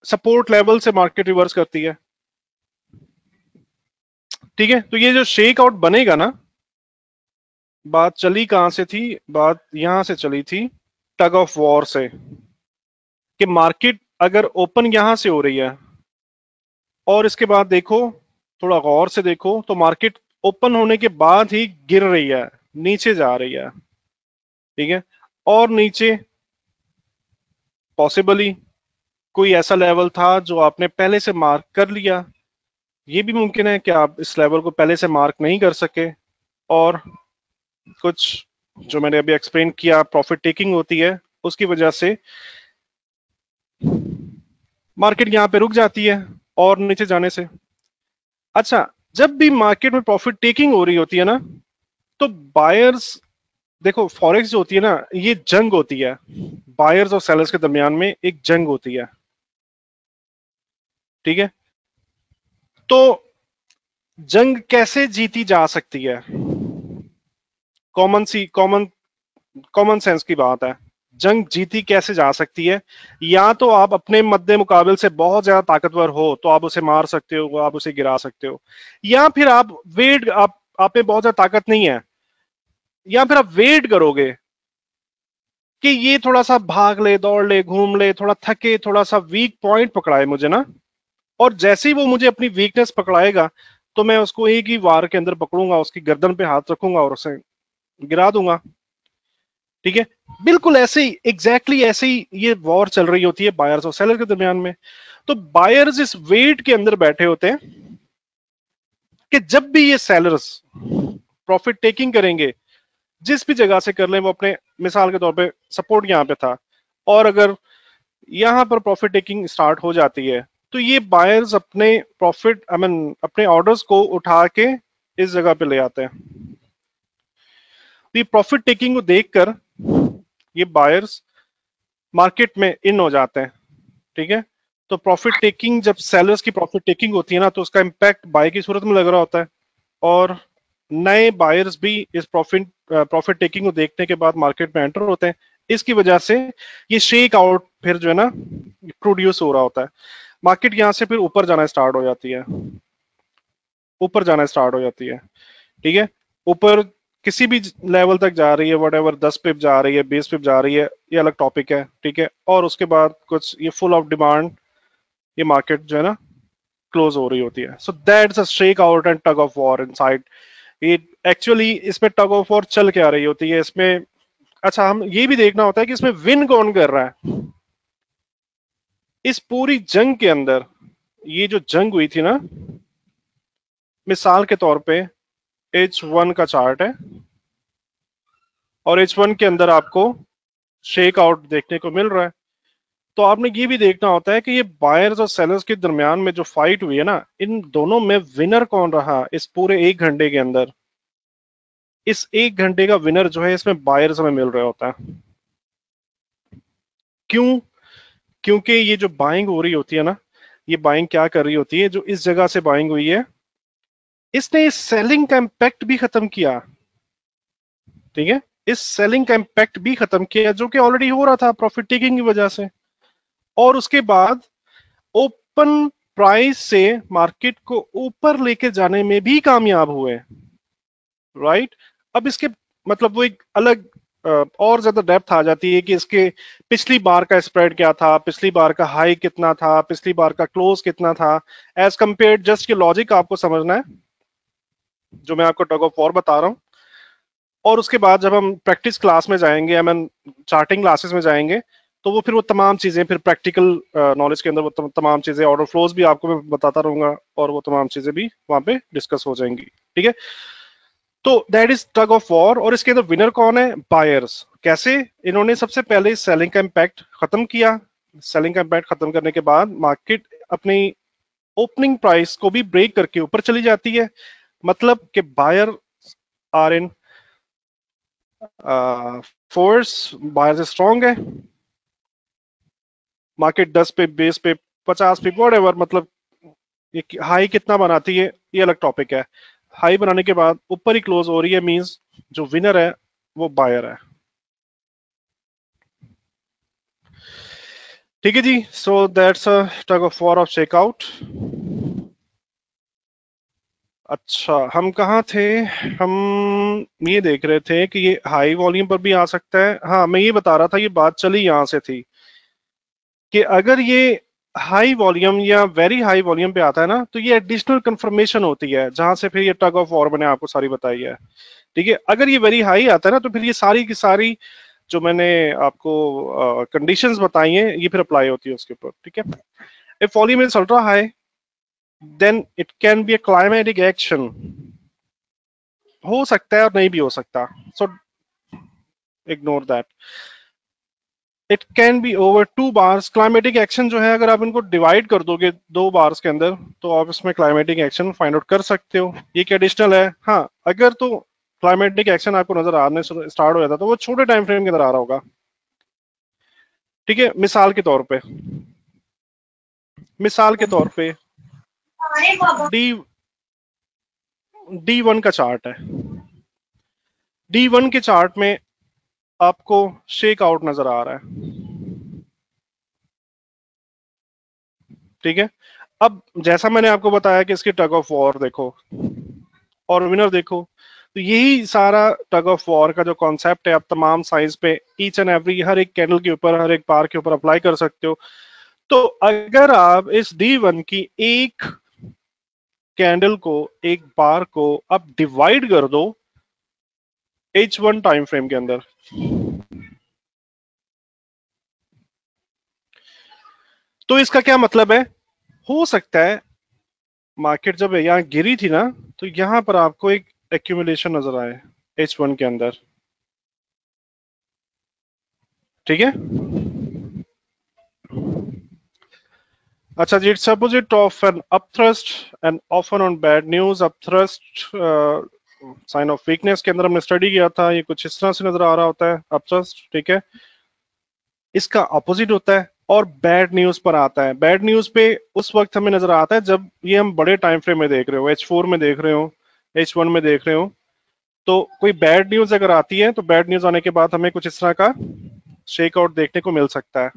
सपोर्ट लेवल से मार्केट रिवर्स करती है। ठीक है, तो ये जो शेक आउट बनेगा ना, बात चली कहां से थी, बात यहां से चली थी टग ऑफ वॉर से, कि मार्केट अगर ओपन यहां से हो रही है और इसके बाद देखो, थोड़ा गौर से देखो, तो मार्केट ओपन होने के बाद ही गिर रही है, नीचे जा रही है। ठीक है, और नीचे पॉसिबली कोई ऐसा लेवल था जो आपने पहले से मार्क कर लिया। ये भी मुमकिन है कि आप इस लेवल को पहले से मार्क नहीं कर सके और कुछ जो मैंने अभी एक्सप्लेन किया प्रॉफिट टेकिंग होती है, उसकी वजह से मार्केट यहां पे रुक जाती है और नीचे जाने से। अच्छा, जब भी मार्केट में प्रॉफिट टेकिंग हो रही होती है ना, तो बायर्स, देखो फॉरेक्स जो होती है ना, ये जंग होती है, बायर्स और सेलर्स के दरमियान में एक जंग होती है। ठीक है, तो जंग कैसे जीती जा सकती है, कॉमन कॉमन सेंस की बात है, जंग जीती कैसे जा सकती है? या तो आप अपने मद्दे मुकाबिल से बहुत ज्यादा ताकतवर हो तो आप उसे मार सकते हो, आप उसे गिरा सकते हो, या फिर आप में बहुत ज्यादा ताकत नहीं है, या फिर आप वेट करोगे कि ये थोड़ा सा भाग ले, दौड़ ले, घूम ले, थोड़ा थके, थोड़ा सा वीक पॉइंट पकड़ाए मुझे ना, और जैसे ही वो मुझे अपनी वीकनेस पकड़ाएगा तो मैं उसको एक ही वार के अंदर पकड़ूंगा, उसकी गर्दन पे हाथ रखूंगा और उसे गिरा दूंगा। ठीक है, बिल्कुल ऐसे ही, एग्जैक्टली ऐसे ही ये वॉर चल रही होती है बायर्स और सेलर के दरमियान में। तो बायर्स इस वेट के अंदर बैठे होते हैं कि जब भी ये सेलर्स प्रॉफिट टेकिंग करेंगे, जिस भी जगह से कर लें, वो अपने मिसाल के तौर पे सपोर्ट यहाँ पे था, और अगर यहां पर प्रॉफिट टेकिंग स्टार्ट हो जाती है तो ये बायर्स अपने प्रॉफिट अपने ऑर्डर्स को उठा के इस जगह पे ले आते हैं। तो ये प्रॉफिट टेकिंग को देखकर ये बायर्स मार्केट में इन हो जाते हैं। ठीक है, तो प्रॉफिट टेकिंग, जब सेलर्स की प्रॉफिट टेकिंग होती है ना, तो उसका इंपैक्ट बाय की सूरत में लग रहा होता है, और नए बायर्स भी इस प्रॉफिट टेकिंग को देखने के बाद मार्केट में एंटर होते हैं। इसकी वजह से ये शेक आउट फिर जो है ना प्रोड्यूस हो रहा होता है, मार्केट यहां से फिर ऊपर जाना स्टार्ट हो जाती है, ऊपर जाना स्टार्ट हो जाती है। ठीक है, ऊपर किसी भी लेवल तक जा रही है, वट एवर 10 पिप जा रही है, 20 पिप जा रही है, ये अलग टॉपिक है। ठीक है, और उसके बाद कुछ ये फुल ऑफ डिमांड, ये मार्केट जो है ना क्लोज हो रही होती है। सो that's a shake out and tug of war inside. ये एक्चुअली इसमें टग ऑफ वॉर चल क्या रही होती है इसमें? अच्छा, हम ये भी देखना होता है कि इसमें विन कौन कर रहा है इस पूरी जंग के अंदर। ये जो जंग हुई थी ना, मिसाल के तौर पे H1 का चार्ट है, और H1 के अंदर आपको शेक आउट देखने को मिल रहा है। तो आपने ये भी देखना होता है कि ये बायर्स और सेलर्स के दरमियान में जो फाइट हुई है ना, इन दोनों में विनर कौन रहा इस पूरे एक घंटे के अंदर? इस एक घंटे का विनर जो है इसमें बायर्स हमें मिल रहा होता है। क्यों? क्योंकि ये जो बाइंग हो रही होती है ना, ये बाइंग क्या कर रही होती है, जो इस जगह से बाइंग हुई है, इसने इस सेलिंग का इंपैक्ट भी खत्म किया। ठीक है, इस सेलिंग का इंपैक्ट भी खत्म किया जो कि ऑलरेडी हो रहा था प्रॉफिट टेकिंग की वजह से, और उसके बाद ओपन प्राइस से मार्केट को ऊपर लेके जाने में भी कामयाब हुए। राइट, अब इसके मतलब वो एक अलग और ज्यादा डेप्थ आ जाती है कि इसके पिछली बार का स्प्रेड क्या था, पिछली बार का हाई कितना था, पिछली बार का क्लोज कितना था, एज कंपेयर, जस्ट ये लॉजिक आपको समझना है जो मैं आपको टग ऑफ वॉर बता रहा हूं। और उसके बाद जब हम प्रैक्टिस क्लास में जाएंगे, चार्टिंग क्लासेस में जाएंगे, तो वो फिर वो तमाम चीजें, फिर प्रैक्टिकल नॉलेज के अंदर वो तमाम चीजें, ऑर्डर फ्लोज भी आपको मैं बताता रहूंगा, और वो तमाम चीजें भी वहां पे डिस्कस हो जाएंगी। ठीक है, तो that is tug of war, और इसके अंदर विनर कौन है? बायर्स। कैसे? इन्होंने सबसे पहले सेलिंग का इम्पैक्ट खत्म किया। सेलिंग का इम्पैक्ट खत्म करने के बाद मार्केट अपनी ओपनिंग प्राइस को भी ब्रेक करके ऊपर चली जाती है, मतलब कि buyer are in force, buyer strong है। मार्केट 10 पे, 20 पे, 50 पे, व्हाटएवर, मतलब ये हाई कितना बनाती है ये अलग टॉपिक है। हाई बनाने के बाद ऊपर ही क्लोज हो रही है, मींस जो विनर है वो बायर है। ठीक है जी, so that's a tug of war of checkout. अच्छा, हम कहाँ थे? हम ये देख रहे थे कि ये हाई वॉल्यूम पर भी आ सकता है। हाँ, मैं ये बता रहा था, ये बात चली यहां से थी कि अगर ये हाई वॉल्यूम या वेरी हाई वॉल्यूम पे आता है ना, तो ये एडिशनल कंफर्मेशन होती है जहां से फिर ये टग ऑफ वॉर मैंने आपको सारी बताई है। ठीक है, अगर ये वेरी हाई आता है ना, तो फिर ये सारी की सारी जो मैंने आपको कंडीशंस बताई हैं ये फिर अप्लाई होती है उसके ऊपर। ठीक है, if volume is ultra high then it can be a climatic action. हो सकता है और नहीं भी हो सकता, so ignore that. It can be over 2 bars. Climatic action जो है, अगर आप इनको डिवाइड कर दोगे 2 बार्स के अंदर, तो आप इसमें क्लाइमेटिक एक्शन फाइंड आउट कर सकते हो। ये क्या एडिशनल है? हाँ, अगर तो क्लाइमेटिक एक्शन आपको नजर आने स्टार्ट हो जाता तो वो छोटे टाइम फ्रेम के अंदर आ रहा होगा। ठीक है, मिसाल के तौर पे, मिसाल के तौर पे डी D1 का चार्ट है। D1 के चार्ट में आपको शेक आउट नजर आ रहा है, ठीक है। अब जैसा मैंने आपको बताया कि इसकी टग ऑफ वॉर देखो और विनर देखो, तो यही सारा टग ऑफ वॉर का जो कॉन्सेप्ट है आप तमाम साइज पे ईच एंड एवरी हर एक कैंडल के ऊपर, हर एक बार के ऊपर अप्लाई कर सकते हो। तो अगर आप इस D1 की एक कैंडल को, एक बार को आप डिवाइड कर दो H1 टाइम फ्रेम के अंदर, तो इसका क्या मतलब है, हो सकता है मार्केट जब यहाँ गिरी थी ना, तो यहां पर आपको एक एक्यूमुलेशन नजर आए H1 के अंदर, ठीक है। अच्छा जी, it's opposite of an upthrust and often on bad news. Upthrust sign of weakness के अंदर हमने स्टडी किया था, ये कुछ इस तरह से नजर आ रहा होता है अपथ्रस्ट, ठीक है। इसका अपोजिट होता है और बैड न्यूज पर आता है। बैड न्यूज पे उस वक्त हमें नजर आता है जब ये हम बड़े टाइम फ्रेम में देख रहे हो, H4 में देख रहे हो, H1 में देख रहे हो। तो कोई बैड न्यूज अगर आती है तो बैड न्यूज आने के बाद हमें कुछ इस तरह का शेक आउट देखने को मिल सकता है,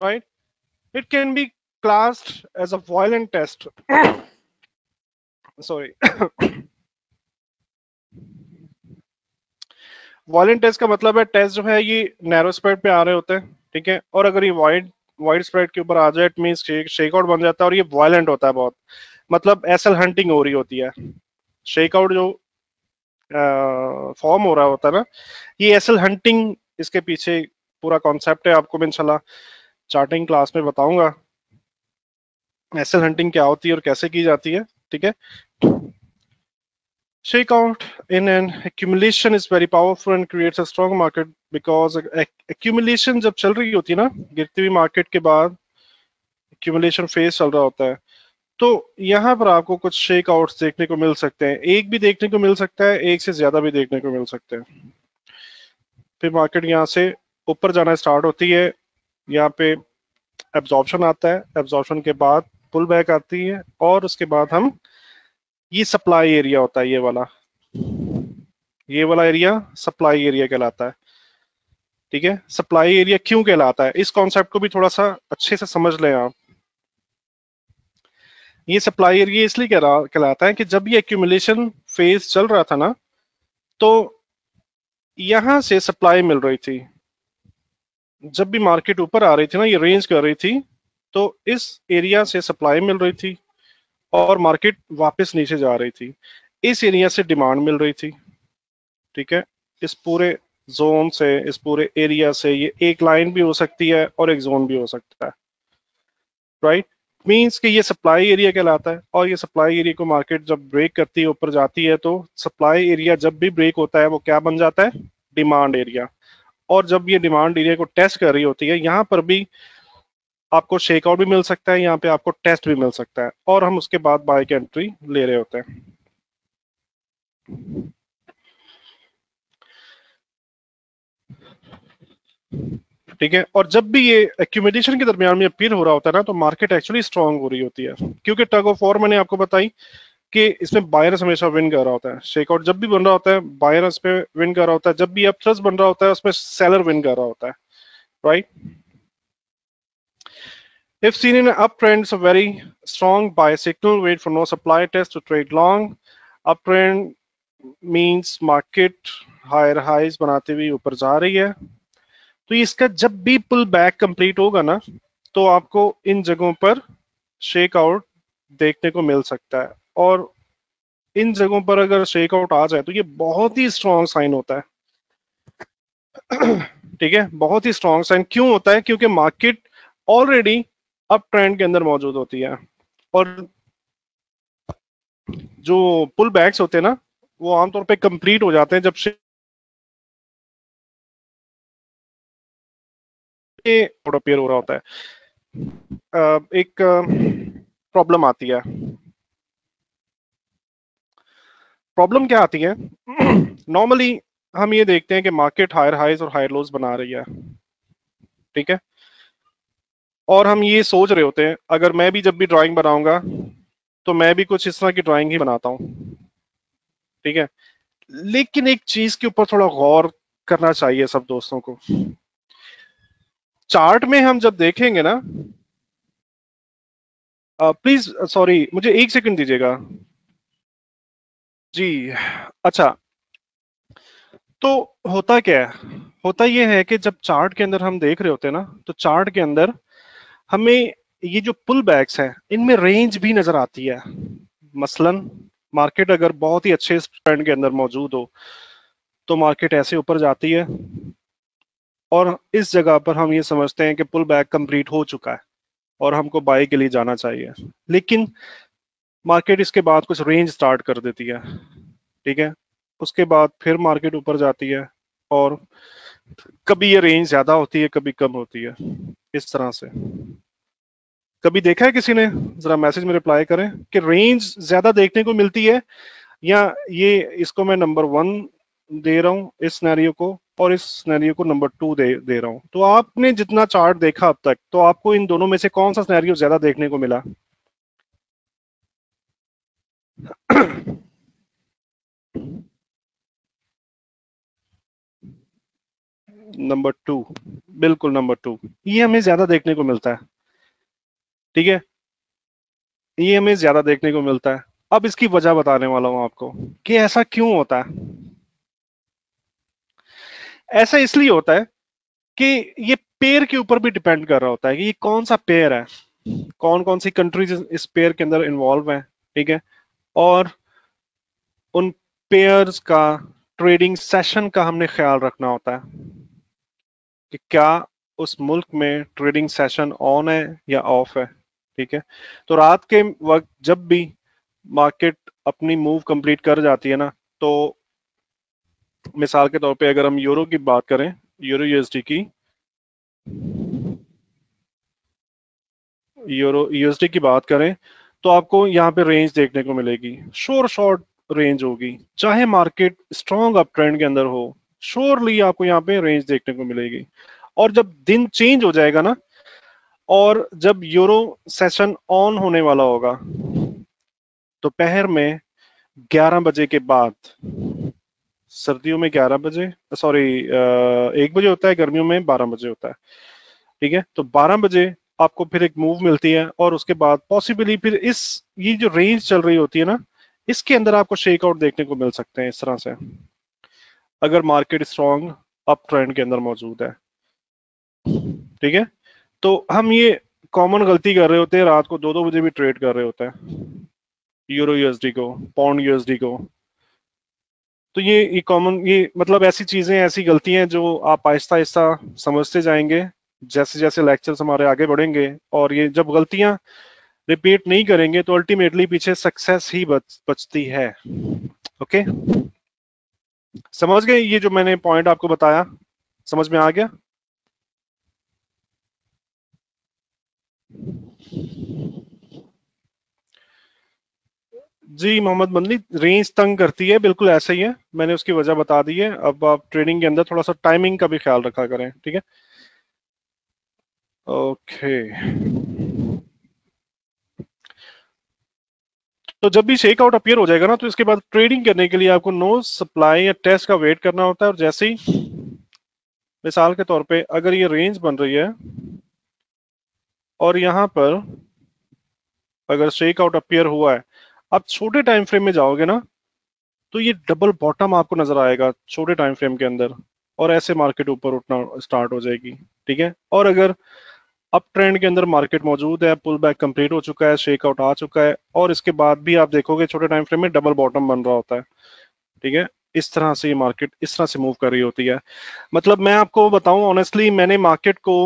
right. It can be classed as a violent test. Sorry, violent test का मतलब है टेस्ट जो है ये नैरो स्प्रेड पे आ रहे होते हैं, ठीक है। और अगर ये वाइड वाइड स्प्रेड के ऊपर आ जाए इट मीन शेक आउट बन जाता है और ये वायलेंट होता है बहुत, मतलब एसएल हंटिंग हो रही होती है। शेक आउट जो फॉर्म हो रहा होता है ना, ये एसएल हंटिंग, इसके पीछे पूरा कॉन्सेप्ट है। आपको मैं इंशाल्लाह चार्टिंग क्लास में बताऊंगा एसएल हंटिंग क्या होती है और कैसे की जाती है, ठीक है। Shakeout in an accumulation is very powerful and creates a strong market because accumulation जब चल रही होती है ना, गिरती हुई मार्केट के बाद accumulation फेज चल रहा होता है, तो यहाँ पर आपको कुछ शेक आउट्स देखने को मिल सकते हैं। एक भी देखने को मिल सकता है, एक से ज्यादा भी देखने को मिल सकते हैं। फिर मार्केट यहाँ से ऊपर जाना स्टार्ट होती है, यहाँ पे एब्जॉर्प्शन आता है, एब्जॉर्प्शन के बाद पुल बैक आती है और उसके बाद हम, ये सप्लाई एरिया होता है, ये वाला एरिया सप्लाई एरिया कहलाता है, ठीक है। सप्लाई एरिया क्यों कहलाता है, इस कॉन्सेप्ट को भी थोड़ा सा अच्छे से समझ लें आप। ये सप्लाई एरिया इसलिए कहलाता है कि जब ये एक्यूमुलेशन फेज चल रहा था ना, तो यहां से सप्लाई मिल रही थी। जब भी मार्केट ऊपर आ रही थी ना, ये रेंज कर रही थी, तो इस एरिया से सप्लाई मिल रही थी और मार्केट वापस नीचे जा रही थी। इस एरिया से डिमांड मिल रही थी, ठीक है। इस पूरे जोन से, इस पूरे एरिया से, ये एक लाइन भी हो सकती है और एक जोन भी हो सकता है, राइट। मींस कि ये सप्लाई एरिया कहलाता है और ये सप्लाई एरिया को मार्केट जब ब्रेक करती है, ऊपर जाती है, तो सप्लाई एरिया जब भी ब्रेक होता है वो क्या बन जाता है, डिमांड एरिया। और जब ये डिमांड एरिया को टेस्ट कर रही होती है, यहाँ पर भी आपको शेकआउट भी मिल सकता है, यहाँ पे आपको टेस्ट भी मिल सकता है और हम उसके बाद बाय की एंट्री ले रहे होते हैं। ठीक है। और जब भी ये एक्यूमुलेशन के दरमियान में अपीयर हो रहा होता है ना, तो मार्केट एक्चुअली स्ट्रांग हो रही होती है, क्योंकि टग ऑफ वॉर मैंने आपको बताई कि इसमें बायर्स हमेशा विन कर रहा होता है। शेकआउट जब भी बन रहा होता है बायर्स पे विन कर रहा होता है, जब भी अपथ्रस्ट बन रहा होता है उसमें सेलर विन कर रहा होता है, right. If seen in an uptrend, it's a very strong buy signal. Wait for no supply test to trade long. Uptrend means market higher highs बनाते हुए ऊपर जा रही है। तो इसका जब भी पुल बैक कंप्लीट होगा ना, तो आपको इन जगहों पर शेक आउट देखने को मिल सकता है। और इन जगहों पर अगर शेक आउट आ जाए तो ये बहुत ही स्ट्रॉन्ग साइन होता है, ठीक है। बहुत ही स्ट्रॉन्ग साइन क्यों होता है, क्योंकि मार्केट ऑलरेडी अप ट्रेंड के अंदर मौजूद होती है और जो पुल बैक्स होते हैं ना, वो आमतौर पे कंप्लीट हो जाते हैं जब अपीयर हो रहा होता है। एक प्रॉब्लम आती है। प्रॉब्लम क्या आती है, नॉर्मली हम ये देखते हैं कि मार्केट हायर हाइज और हायर लोज बना रही है, ठीक है। और हम ये सोच रहे होते हैं, अगर मैं भी जब भी ड्राइंग बनाऊंगा तो मैं भी कुछ इस तरह की ड्राइंग ही बनाता हूँ, ठीक है। लेकिन एक चीज के ऊपर थोड़ा गौर करना चाहिए सब दोस्तों को। चार्ट में हम जब देखेंगे ना, प्लीज सॉरी मुझे 1 सेकंड दीजिएगा जी। अच्छा, तो होता क्या है, होता यह है कि जब चार्ट के अंदर हम देख रहे होते हैं ना, तो चार्ट के अंदर हमें ये जो पुल बैक्स हैं इनमें रेंज भी नजर आती है। मसलन मार्केट अगर बहुत ही अच्छे ट्रेंड के अंदर मौजूद हो तो मार्केट ऐसे ऊपर जाती है और इस जगह पर हम ये समझते हैं कि पुल बैक कंप्लीट हो चुका है और हमको बाई के लिए जाना चाहिए। लेकिन मार्केट इसके बाद कुछ रेंज स्टार्ट कर देती है, ठीक है। उसके बाद फिर मार्केट ऊपर जाती है और कभी ये रेंज ज्यादा होती है कभी कम होती है, इस तरह से। कभी देखा है किसी ने? जरा मैसेज में रिप्लाई करें कि रेंज ज्यादा देखने को मिलती है, या ये इसको मैं नंबर 1 दे रहा हूं इस सिनेरियो को और इस सिनेरियो को नंबर 2 दे रहा हूं। तो आपने जितना चार्ट देखा अब तक, तो आपको इन दोनों में से कौन सा सिनेरियो ज्यादा देखने को मिला? नंबर 2, बिल्कुल नंबर 2, ये हमें ज्यादा देखने को मिलता है, ठीक है। ये हमें ज्यादा देखने को मिलता है। अब इसकी वजह बताने वाला हूं आपको कि ऐसा क्यों होता है। ऐसा इसलिए होता है कि ये पेयर के ऊपर भी डिपेंड कर रहा होता है कि ये कौन सा पेयर है, कौन कौन सी कंट्रीज इस पेयर के अंदर इन्वॉल्व है, ठीक है। और उन पेयर्स का ट्रेडिंग सेशन का हमने ख्याल रखना होता है कि क्या उस मुल्क में ट्रेडिंग सेशन ऑन है या ऑफ है, ठीक है। तो रात के वक्त जब भी मार्केट अपनी मूव कंप्लीट कर जाती है ना, तो मिसाल के तौर पे अगर हम यूरो की बात करें, यूरो यूएसडी की, यूरो यूएसडी की बात करें, तो आपको यहाँ पे रेंज देखने को मिलेगी, श्योर शॉर्ट रेंज होगी। चाहे मार्केट स्ट्रॉन्ग अप ट्रेंड के अंदर हो, श्योरली आपको यहाँ पे रेंज देखने को मिलेगी। और जब दिन चेंज हो जाएगा ना, और जब यूरो सेशन ऑन होने वाला होगा दोपहर में 11 बजे के बाद, सर्दियों में 11 बजे, सॉरी 1 बजे होता है, गर्मियों में 12 बजे होता है, ठीक है। तो 12 बजे आपको फिर एक मूव मिलती है और उसके बाद पॉसिबली फिर इस ये जो रेंज चल रही होती है ना, इसके अंदर आपको शेक आउट देखने को मिल सकते हैं इस तरह से, अगर मार्केट स्ट्रॉन्ग अप ट्रेंड के अंदर मौजूद है, ठीक है। तो हम ये कॉमन गलती कर रहे होते हैं, रात को 2-2 बजे भी ट्रेड कर रहे होते हैं यूरो यूएसडी को, पाउंड यूएसडी को। तो ये कॉमन, ये मतलब ऐसी चीजें, ऐसी गलतियां जो आप आहिस्ता आहिस्ता समझते जाएंगे जैसे जैसे लेक्चर्स हमारे आगे बढ़ेंगे, और ये जब गलतियां रिपीट नहीं करेंगे तो अल्टीमेटली पीछे सक्सेस ही बचती है। ओके, समझ गए ये जो मैंने पॉइंट आपको बताया? समझ में आ गया? जी मोहम्मद मदनी, रेंज तंग करती है, बिल्कुल ऐसा ही है, मैंने उसकी वजह बता दी है। अब आप ट्रेडिंग के अंदर थोड़ा सा टाइमिंग का भी ख्याल रखा करें, ठीक है। ओके, तो जब भी शेक आउट अपीयर हो जाएगा ना, तो इसके बाद ट्रेडिंग करने के लिए आपको नो सप्लाई या टेस्ट का वेट करना होता है। और जैसे ही मिसाल के तौर पे अगर ये रेंज बन रही है और यहाँ पर अगर शेक आउट अपीयर हुआ है, आप छोटे टाइम फ्रेम में जाओगे ना, तो ये डबल बॉटम आपको नजर आएगा छोटे टाइम फ्रेम के अंदर, और ऐसे मार्केट ऊपर उठना स्टार्ट हो जाएगी, ठीक है। और अगर अप ट्रेंड के अंदर मार्केट मौजूद है, पुल बैक कंप्लीट हो चुका है, शेक आउट आ चुका है, और इसके बाद भी आप देखोगे छोटे टाइम फ्रेम में डबल बॉटम बन रहा होता है, ठीक है। इस तरह से ये मार्केट इस तरह से मूव कर रही होती है। मतलब मैं आपको बताऊं ऑनेस्टली, मैंने मार्केट को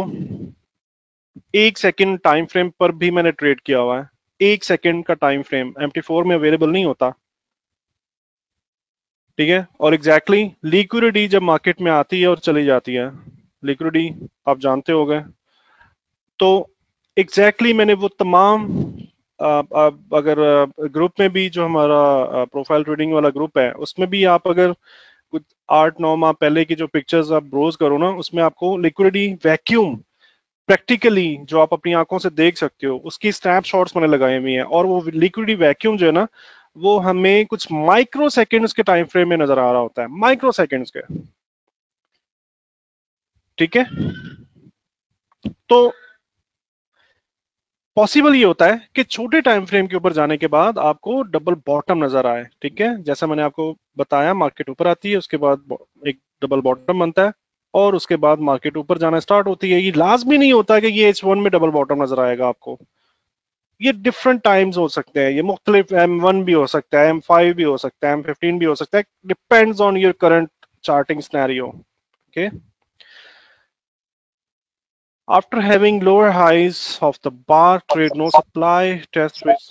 1 सेकेंड टाइम फ्रेम पर भी मैंने ट्रेड किया हुआ है। 1 सेकेंड का टाइम फ्रेम MT4 में अवेलेबल नहीं होता, ठीक है। और एग्जैक्टली लिक्विडिटी जब मार्केट में आती है और चली जाती है, लिक्विडिटी आप जानते हो गए, तो एग्जैक्टली मैंने वो तमाम अगर ग्रुप में भी जो हमारा प्रोफाइल ट्रेडिंग वाला ग्रुप है, उसमें भी आप अगर कुछ 8-9 माह पहले की जो पिक्चर्स आप ब्रोज करो ना, उसमें आपको लिक्विडिटी वैक्यूम प्रैक्टिकली जो आप अपनी आंखों से देख सकते हो उसकी स्नैपशॉट्स मैंने लगाई हुई हैं, और वो लिक्विडी वैक्यूम जो है ना वो हमें कुछ माइक्रो सेकेंड्स के टाइम फ्रेम में नजर आ रहा होता है, माइक्रो सेकेंड्स के। ठीक है, तो पॉसिबल ये होता है कि छोटे टाइम फ्रेम के ऊपर जाने के बाद आपको डबल बॉटम नजर आए। ठीक है, जैसा मैंने आपको बताया, मार्केट ऊपर आती है, उसके बाद एक डबल बॉटम बनता है, और उसके बाद मार्केट ऊपर जाना स्टार्ट होती है। ये लाजमी नहीं होता कि ये H1 में डबल बॉटम नजर आएगा आपको, ये डिफरेंट टाइम्स हो सकते हैं, ये मुख्तलिफ M1 भी हो सकता है, M5 भी हो सकता है, M15 भी हो सकता है, depends on your current charting scenario. Okay, after having lower highs of the bar trade no supply test with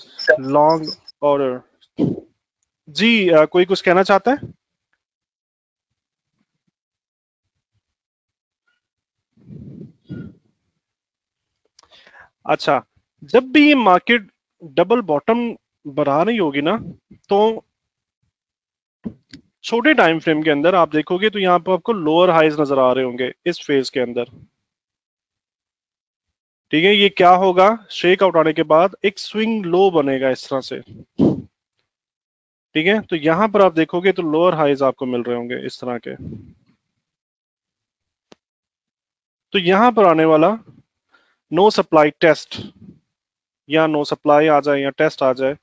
long order। जी कोई कुछ कहना चाहता है? अच्छा, जब भी ये मार्केट डबल बॉटम बना रही होगी ना, तो छोटे टाइम फ्रेम के अंदर आप देखोगे तो यहाँ पर आपको लोअर हाइज नजर आ रहे होंगे इस फेज के अंदर। ठीक है, ये क्या होगा, शेक आउट आने के बाद एक स्विंग लो बनेगा इस तरह से। ठीक है, तो यहां पर आप देखोगे तो लोअर हाइज आपको मिल रहे होंगे इस तरह के। तो यहां पर आने वाला नो सप्लाई टेस्ट, या नो सप्लाई आ जाए या टेस्ट आ जाए,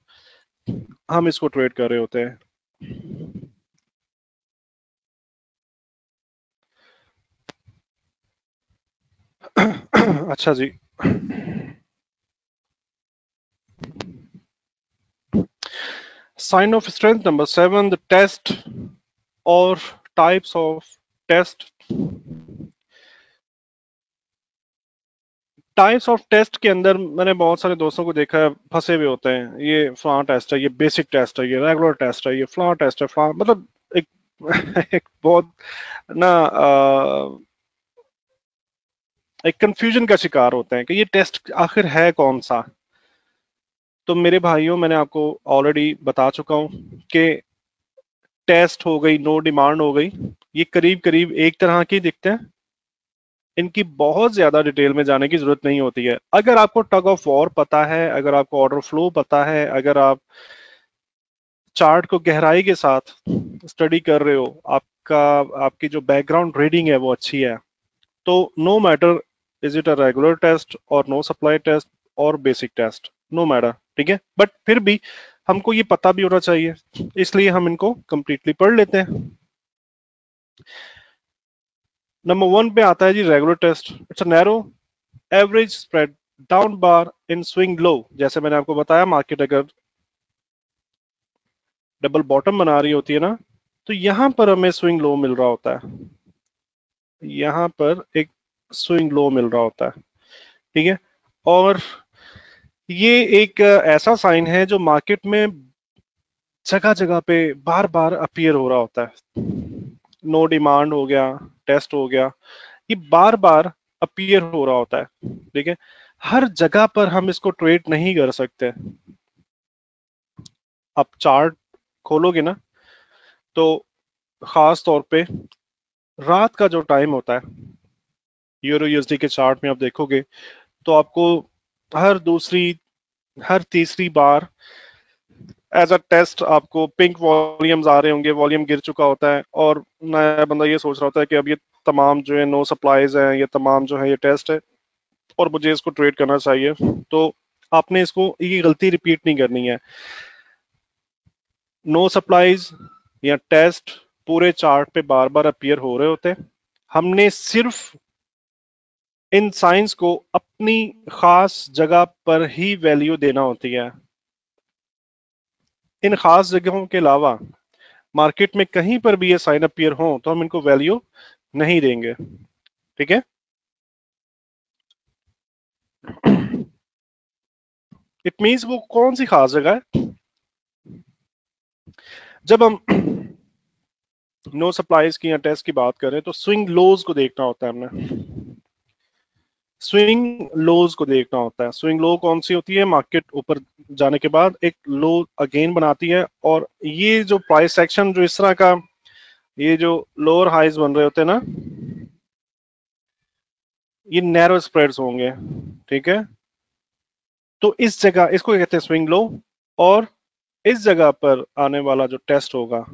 हम इसको ट्रेड कर रहे होते हैं। अच्छा जी, sign of strength number 7, the test और types of test. Types of test के अंदर मैंने बहुत सारे दोस्तों को देखा है फंसे हुए होते हैं, ये फ्लां टेस्ट है, ये बेसिक टेस्ट है, ये रेगुलर टेस्ट है, ये फ्लां टेस्ट है, फ्लां मतलब एक एक बहुत ना एक कंफ्यूजन का शिकार होते हैं कि ये टेस्ट आखिर है कौन सा। तो मेरे भाइयों, मैंने आपको ऑलरेडी बता चुका हूं कि टेस्ट हो गई, नो डिमांड हो गई, ये करीब करीब एक तरह के दिखते हैं, इनकी बहुत ज्यादा डिटेल में जाने की जरूरत नहीं होती है। अगर आपको टग ऑफ वॉर पता है, अगर आपको ऑर्डर फ्लो पता है, अगर आप चार्ट को गहराई के साथ स्टडी कर रहे हो, आपका आपकी जो बैकग्राउंड रीडिंग है वो अच्छी है, तो no matter is it a regular test और नो सप्लाई टेस्ट और बेसिक टेस्ट, नो मैटर। ठीक है, बट फिर भी हमको ये पता भी होना चाहिए, इसलिए हम इनको कंप्लीटली पढ़ लेते हैं। नंबर 1 पे आता है जी regular test. It's a narrow average spread down bar in swing low. जैसे मैंने आपको बताया, मार्केट अगर डबल बॉटम बना रही होती है ना, तो यहां पर हमें स्विंग लो मिल रहा होता है, यहां पर एक स्विंग लो मिल रहा होता है। ठीक है, और ये एक ऐसा साइन है जो मार्केट में जगह जगह पे बार बार अपीयर हो रहा होता है। नो डिमांड हो गया, टेस्ट हो गया, ये बार बार अपीयर हो रहा होता है। ठीक है, हर जगह पर हम इसको ट्रेड नहीं कर सकते। आप चार्ट खोलोगे ना, तो खास तौर पे रात का जो टाइम होता है, यूरो यूएसडी के चार्ट में आप देखोगे तो आपको हर दूसरी हर तीसरी बार एज अ टेस्ट आपको पिंक वॉल्यूम्स आ रहे होंगे, वॉल्यूम गिर चुका होता है, और नया बंदा ये सोच रहा होता है कि अब ये तमाम जो है नो सप्लाईज हैं, ये तमाम जो है ये टेस्ट है और मुझे इसको ट्रेड करना चाहिए। तो आपने इसको ये गलती रिपीट नहीं करनी है। नो सप्लाईज या टेस्ट पूरे चार्ट पे बार बार अपीयर हो रहे होते हैं, हमने सिर्फ इन साइंस को अपनी खास जगह पर ही वैल्यू देना होती है। इन खास जगहों के अलावा मार्केट में कहीं पर भी ये साइन अपीयर हो तो हम इनको वैल्यू नहीं देंगे। ठीक है, इट मींस वो कौन सी खास जगह है, जब हम नो सप्लाईज की या टेस्ट की बात करें तो स्विंग लोज को देखना होता है हमने, स्विंग लोज को देखना होता है। स्विंग लो कौन सी होती है, मार्केट ऊपर जाने के बाद एक लो अगेन बनाती है, और ये जो प्राइस सेक्शन जो इस तरह का, ये जो लोअर हाइज बन रहे होते हैं ना, ये नैरो स्प्रेड्स होंगे, ठीक है। तो इस जगह इसको कहते हैं स्विंग लो, और इस जगह पर आने वाला जो टेस्ट होगा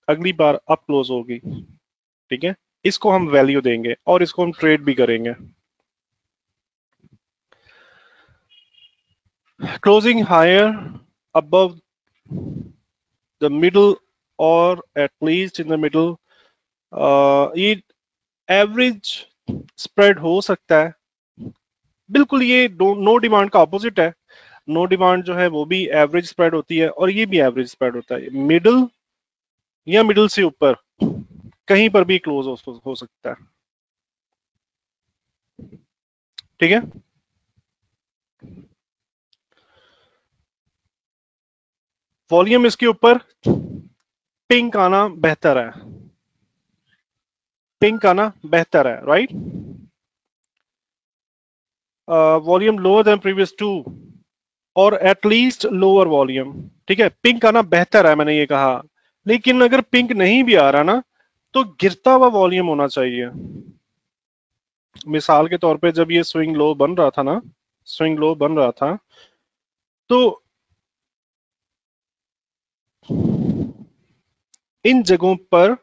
अगली बार अप क्लोज होगी, ठीक है। इसको हम वैल्यू देंगे और इसको हम ट्रेड भी करेंगे। Closing higher above the middle or at least in the middle, ये एवरेज स्प्रेड हो सकता है। बिल्कुल ये नो डिमांड का ऑपोजिट है। नो डिमांड जो है वो भी एवरेज स्प्रेड होती है और ये भी एवरेज स्प्रेड होता है। मिडिल या मिडिल से ऊपर कहीं पर भी क्लोज हो सकता है, ठीक है। वॉल्यूम इसके ऊपर पिंक आना बेहतर है, पिंक आना बेहतर है, right. Volume lower than previous two और एटलीस्ट लोअर वॉल्यूम, ठीक है। पिंक आना बेहतर है मैंने ये कहा, लेकिन अगर पिंक नहीं भी आ रहा ना तो गिरता हुआ वॉल्यूम होना चाहिए। मिसाल के तौर पे जब ये स्विंग लो बन रहा था ना, स्विंग लो बन रहा था, तो इन जगहों पर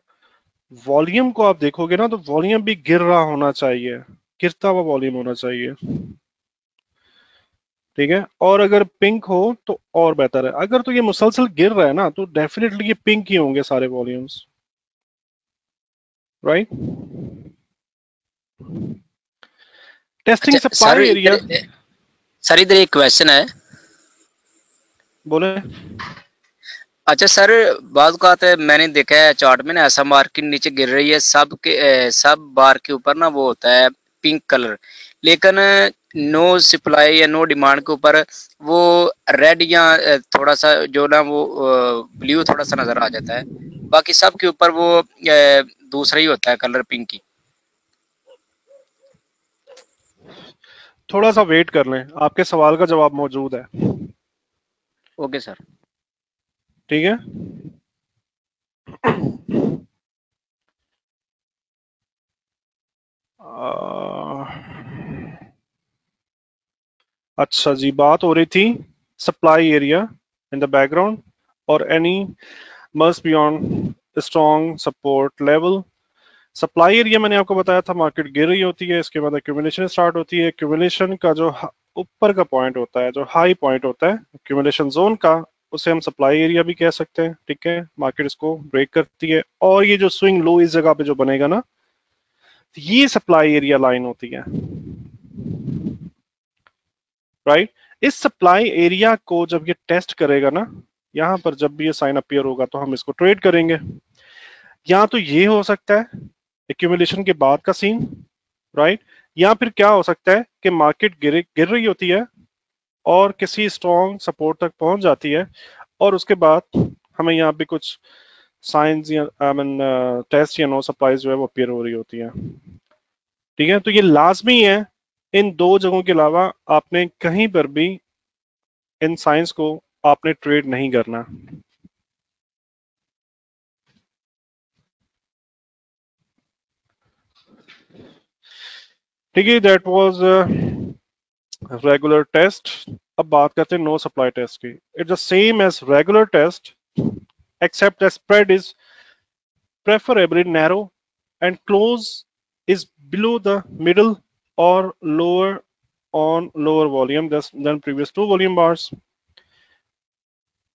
वॉल्यूम को आप देखोगे ना तो वॉल्यूम भी गिर रहा होना चाहिए, गिरता हुआ वॉल्यूम होना चाहिए, ठीक है। और अगर पिंक हो तो और बेहतर है। अगर तो ये मुसलसल गिर रहा है ना तो डेफिनेटली ये पिंक ही होंगे सारे वॉल्यूम्स, राइट। टेस्टिंग अच्छा सप्लाई एरिया, सर इधर एक क्वेश्चन है। बोले। अच्छा सर, बात बात है, मैंने देखा है चार्ट में ना ऐसा मार्केट नीचे गिर रही है, सब बार के ऊपर ना वो होता है पिंक कलर, लेकिन नो सप्लाई या नो डिमांड के ऊपर वो रेड या थोड़ा सा जो ना वो ब्लू थोड़ा सा नजर आ जाता है। बाकी सब के ऊपर वो दूसरा ही होता है कलर पिंक ही। थोड़ा सा वेट कर लें, आपके सवाल का जवाब मौजूद है, ओके सर। ठीक है। अच्छा जी, बात हो रही थी supply area in the background और any must be on strong support level. Supply area मैंने आपको बताया था मार्केट गिर रही होती है, इसके बाद एक्यूमुलेशन स्टार्ट होती है। एक्यूमुलेशन का जो ऊपर का पॉइंट होता है, जो हाई पॉइंट होता है एक्यूमुलेशन जोन का, उसे हम सप्लाई एरिया भी कह सकते हैं, ठीक है। मार्केट इसको ब्रेक करती है और ये जो स्विंग लो इस जगह पे जो बनेगा ना, ये सप्लाई एरिया लाइन होती है, राइट। इस सप्लाई एरिया को जब ये टेस्ट करेगा ना, यहां पर जब भी ये साइन अपीयर होगा तो हम इसको ट्रेड करेंगे। या तो ये हो सकता है एक्यूमुलेशन के बाद का सीन, राइट। या फिर क्या हो सकता है कि मार्केट गिर रही होती है और किसी स्ट्रॉन्ग सपोर्ट तक पहुंच जाती है और उसके बाद हमें यहाँ पे कुछ साइंस या आई मीन टेस्ट या नो सप्लाईज जो है वो अपीयर हो रही होती है, ठीक है। तो ये लाजमी है, इन दो जगहों के अलावा आपने कहीं पर भी इन साइंस को आपने ट्रेड नहीं करना, ठीक है। That was regular test. अब बात करते हैं नो सप्लाई टेस्ट की। It's the same as regular test except the spread is preferably narrow and close is below the middle or lower on lower volume than previous two volume bars.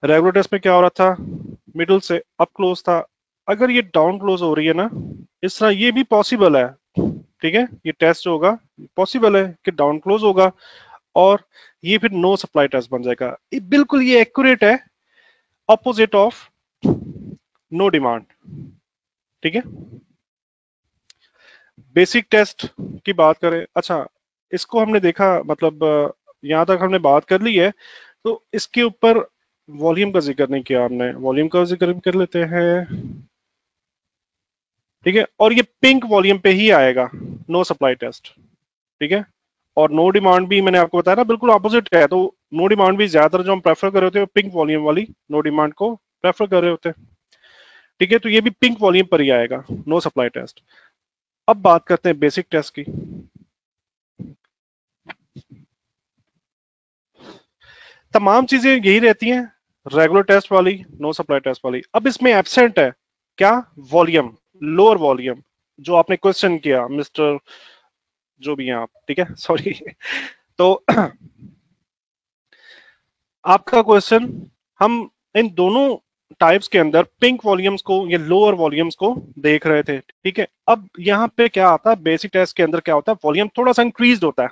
Regular test में क्या हो रहा था, middle से up close था। अगर ये down close हो रही है ना इस तरह, ये भी पॉसिबल है, ठीक है। ये टेस्ट होगा, पॉसिबल है कि डाउन क्लोज होगा और ये फिर नो सप्लाई टेस्ट बन जाएगा। बिल्कुल ये एक्यूरेट है, ऑपोजिट ऑफ नो डिमांड, ठीक है। बेसिक टेस्ट की बात करें, अच्छा इसको हमने देखा, मतलब यहां तक हमने बात कर ली है, तो इसके ऊपर वॉल्यूम का जिक्र नहीं किया हमने, वॉल्यूम का जिक्र कर लेते हैं, ठीक है। और ये पिंक वॉल्यूम पे ही आएगा नो सप्लाई टेस्ट, ठीक है। और नो डिमांड भी मैंने आपको बताया ना बिल्कुल ऑपोजिट है, तो नो डिमांड भी ज्यादातर जो हम प्रेफर कर रहे होते हैं पिंक वॉल्यूम वाली नो डिमांड को प्रेफर कर रहे होते हैं, ठीक है। तो ये भी पिंक वॉल्यूम पर ही आएगा नो सप्लाई टेस्ट। अब बात करते हैं बेसिक टेस्ट की। तमाम चीजें यही रहती हैं, रेगुलर टेस्ट वाली, नो सप्लाई टेस्ट वाली। अब इसमें एब्सेंट है क्या? वॉल्यूम, लोअर वॉल्यूम, जो आपने क्वेश्चन किया मिस्टर जो भी हैं आप, ठीक है, सॉरी। तो आपका क्वेश्चन, हम इन दोनों टाइप्स के अंदर पिंक वॉल्यूम्स को या लोअर वॉल्यूम्स को देख रहे थे, ठीक है। अब यहाँ पे क्या आता है, बेसिक टेस्ट के अंदर क्या होता है, वॉल्यूम थोड़ा सा इंक्रीज होता है।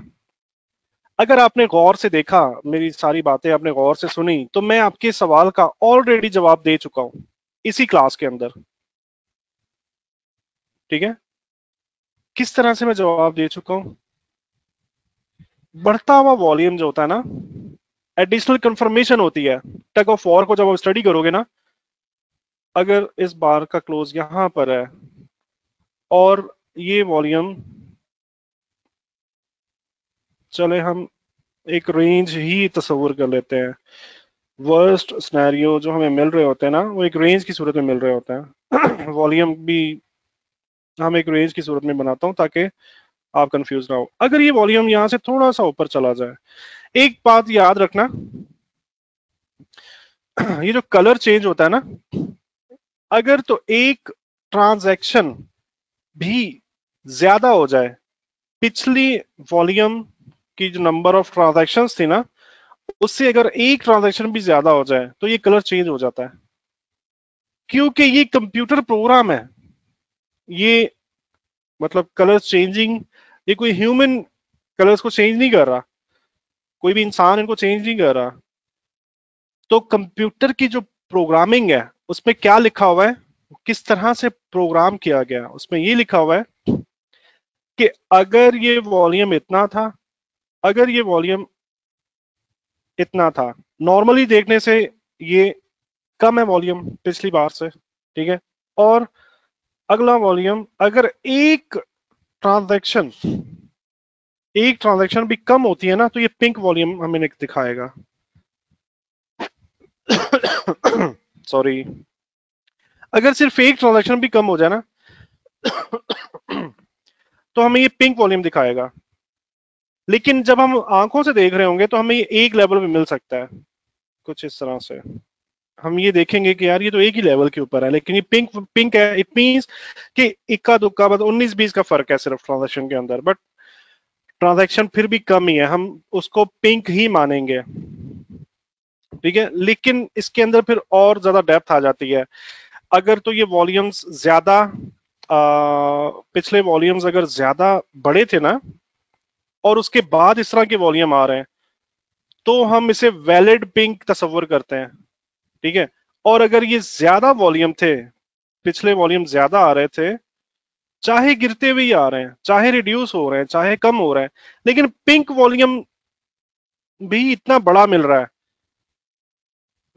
अगर आपने गौर से देखा, मेरी सारी बातें आपने गौर से सुनी, तो मैं आपके सवाल का ऑलरेडी जवाब दे चुका हूं इसी क्लास के अंदर, ठीक है। किस तरह से मैं जवाब दे चुका हूं? बढ़ता हुआ वॉल्यूम जो होता है ना, एडिशनल कंफर्मेशन होती है। टग ऑफ वॉर को जब आप स्टडी करोगे ना, अगर इस बार का क्लोज यहां पर है और ये वॉल्यूम, चले हम एक रेंज ही तस्वुर कर लेते हैं। वर्स्ट सिनेरियो जो हमें मिल रहे होते हैं ना, वो एक रेंज की सूरत में मिल रहे होते हैं। वॉल्यूम भी हम एक रेंज की सूरत में बनाता हूं ताकि आप कंफ्यूज ना हो। अगर ये वॉल्यूम यहां से थोड़ा सा ऊपर चला जाए, एक बात याद रखना, ये जो कलर चेंज होता है ना, अगर तो एक ट्रांजैक्शन भी ज्यादा हो जाए, पिछली वॉल्यूम की जो नंबर ऑफ ट्रांजैक्शंस थी ना, उससे अगर एक ट्रांजैक्शन भी ज्यादा हो जाए तो ये कलर चेंज हो जाता है, क्योंकि ये कंप्यूटर प्रोग्राम है। ये मतलब कलर चेंजिंग, ये कोई ह्यूमन कलर्स को चेंज नहीं कर रहा, कोई भी इंसान इनको चेंज नहीं कर रहा। तो कंप्यूटर की जो प्रोग्रामिंग है उसमें क्या लिखा हुआ है, किस तरह से प्रोग्राम किया गया, उसमें ये लिखा हुआ है कि अगर ये वॉल्यूम इतना था, अगर ये वॉल्यूम इतना था, नॉर्मली देखने से ये कम है वॉल्यूम पिछली बार से, ठीक है। और अगला वॉल्यूम, अगर एक ट्रांजैक्शन भी कम होती है ना, तो ये पिंक वॉल्यूम हमें दिखाएगा। सॉरी, अगर सिर्फ एक ट्रांजैक्शन भी कम हो जाए ना, तो हमें ये पिंक वॉल्यूम दिखाएगा। लेकिन जब हम आंखों से देख रहे होंगे तो हमें ये एक लेवल पे मिल सकता है, कुछ इस तरह से हम ये देखेंगे कि यार ये तो एक ही लेवल के ऊपर है, लेकिन ये पिंक पिंक है। इट मींस कि इक्का दुक्का, मतलब 19-20 का फर्क है सिर्फ ट्रांजैक्शन के अंदर, बट ट्रांजैक्शन फिर भी कम ही है, हम उसको पिंक ही मानेंगे, ठीक है। लेकिन इसके अंदर फिर और ज्यादा डेप्थ आ जाती है। अगर तो ये वॉल्यूम्स ज्यादा, पिछले वॉल्यूम्स अगर ज्यादा बड़े थे ना, और उसके बाद इस तरह के वॉल्यूम आ रहे हैं, तो हम इसे वैलिड पिंक तस्वर करते हैं, ठीक है। और अगर ये ज्यादा वॉल्यूम थे, पिछले वॉल्यूम ज्यादा आ रहे थे, चाहे गिरते हुए ही आ रहे हैं, चाहे रिड्यूस हो रहे हैं, चाहे कम हो रहे हैं, लेकिन पिंक वॉल्यूम भी इतना बड़ा मिल रहा है,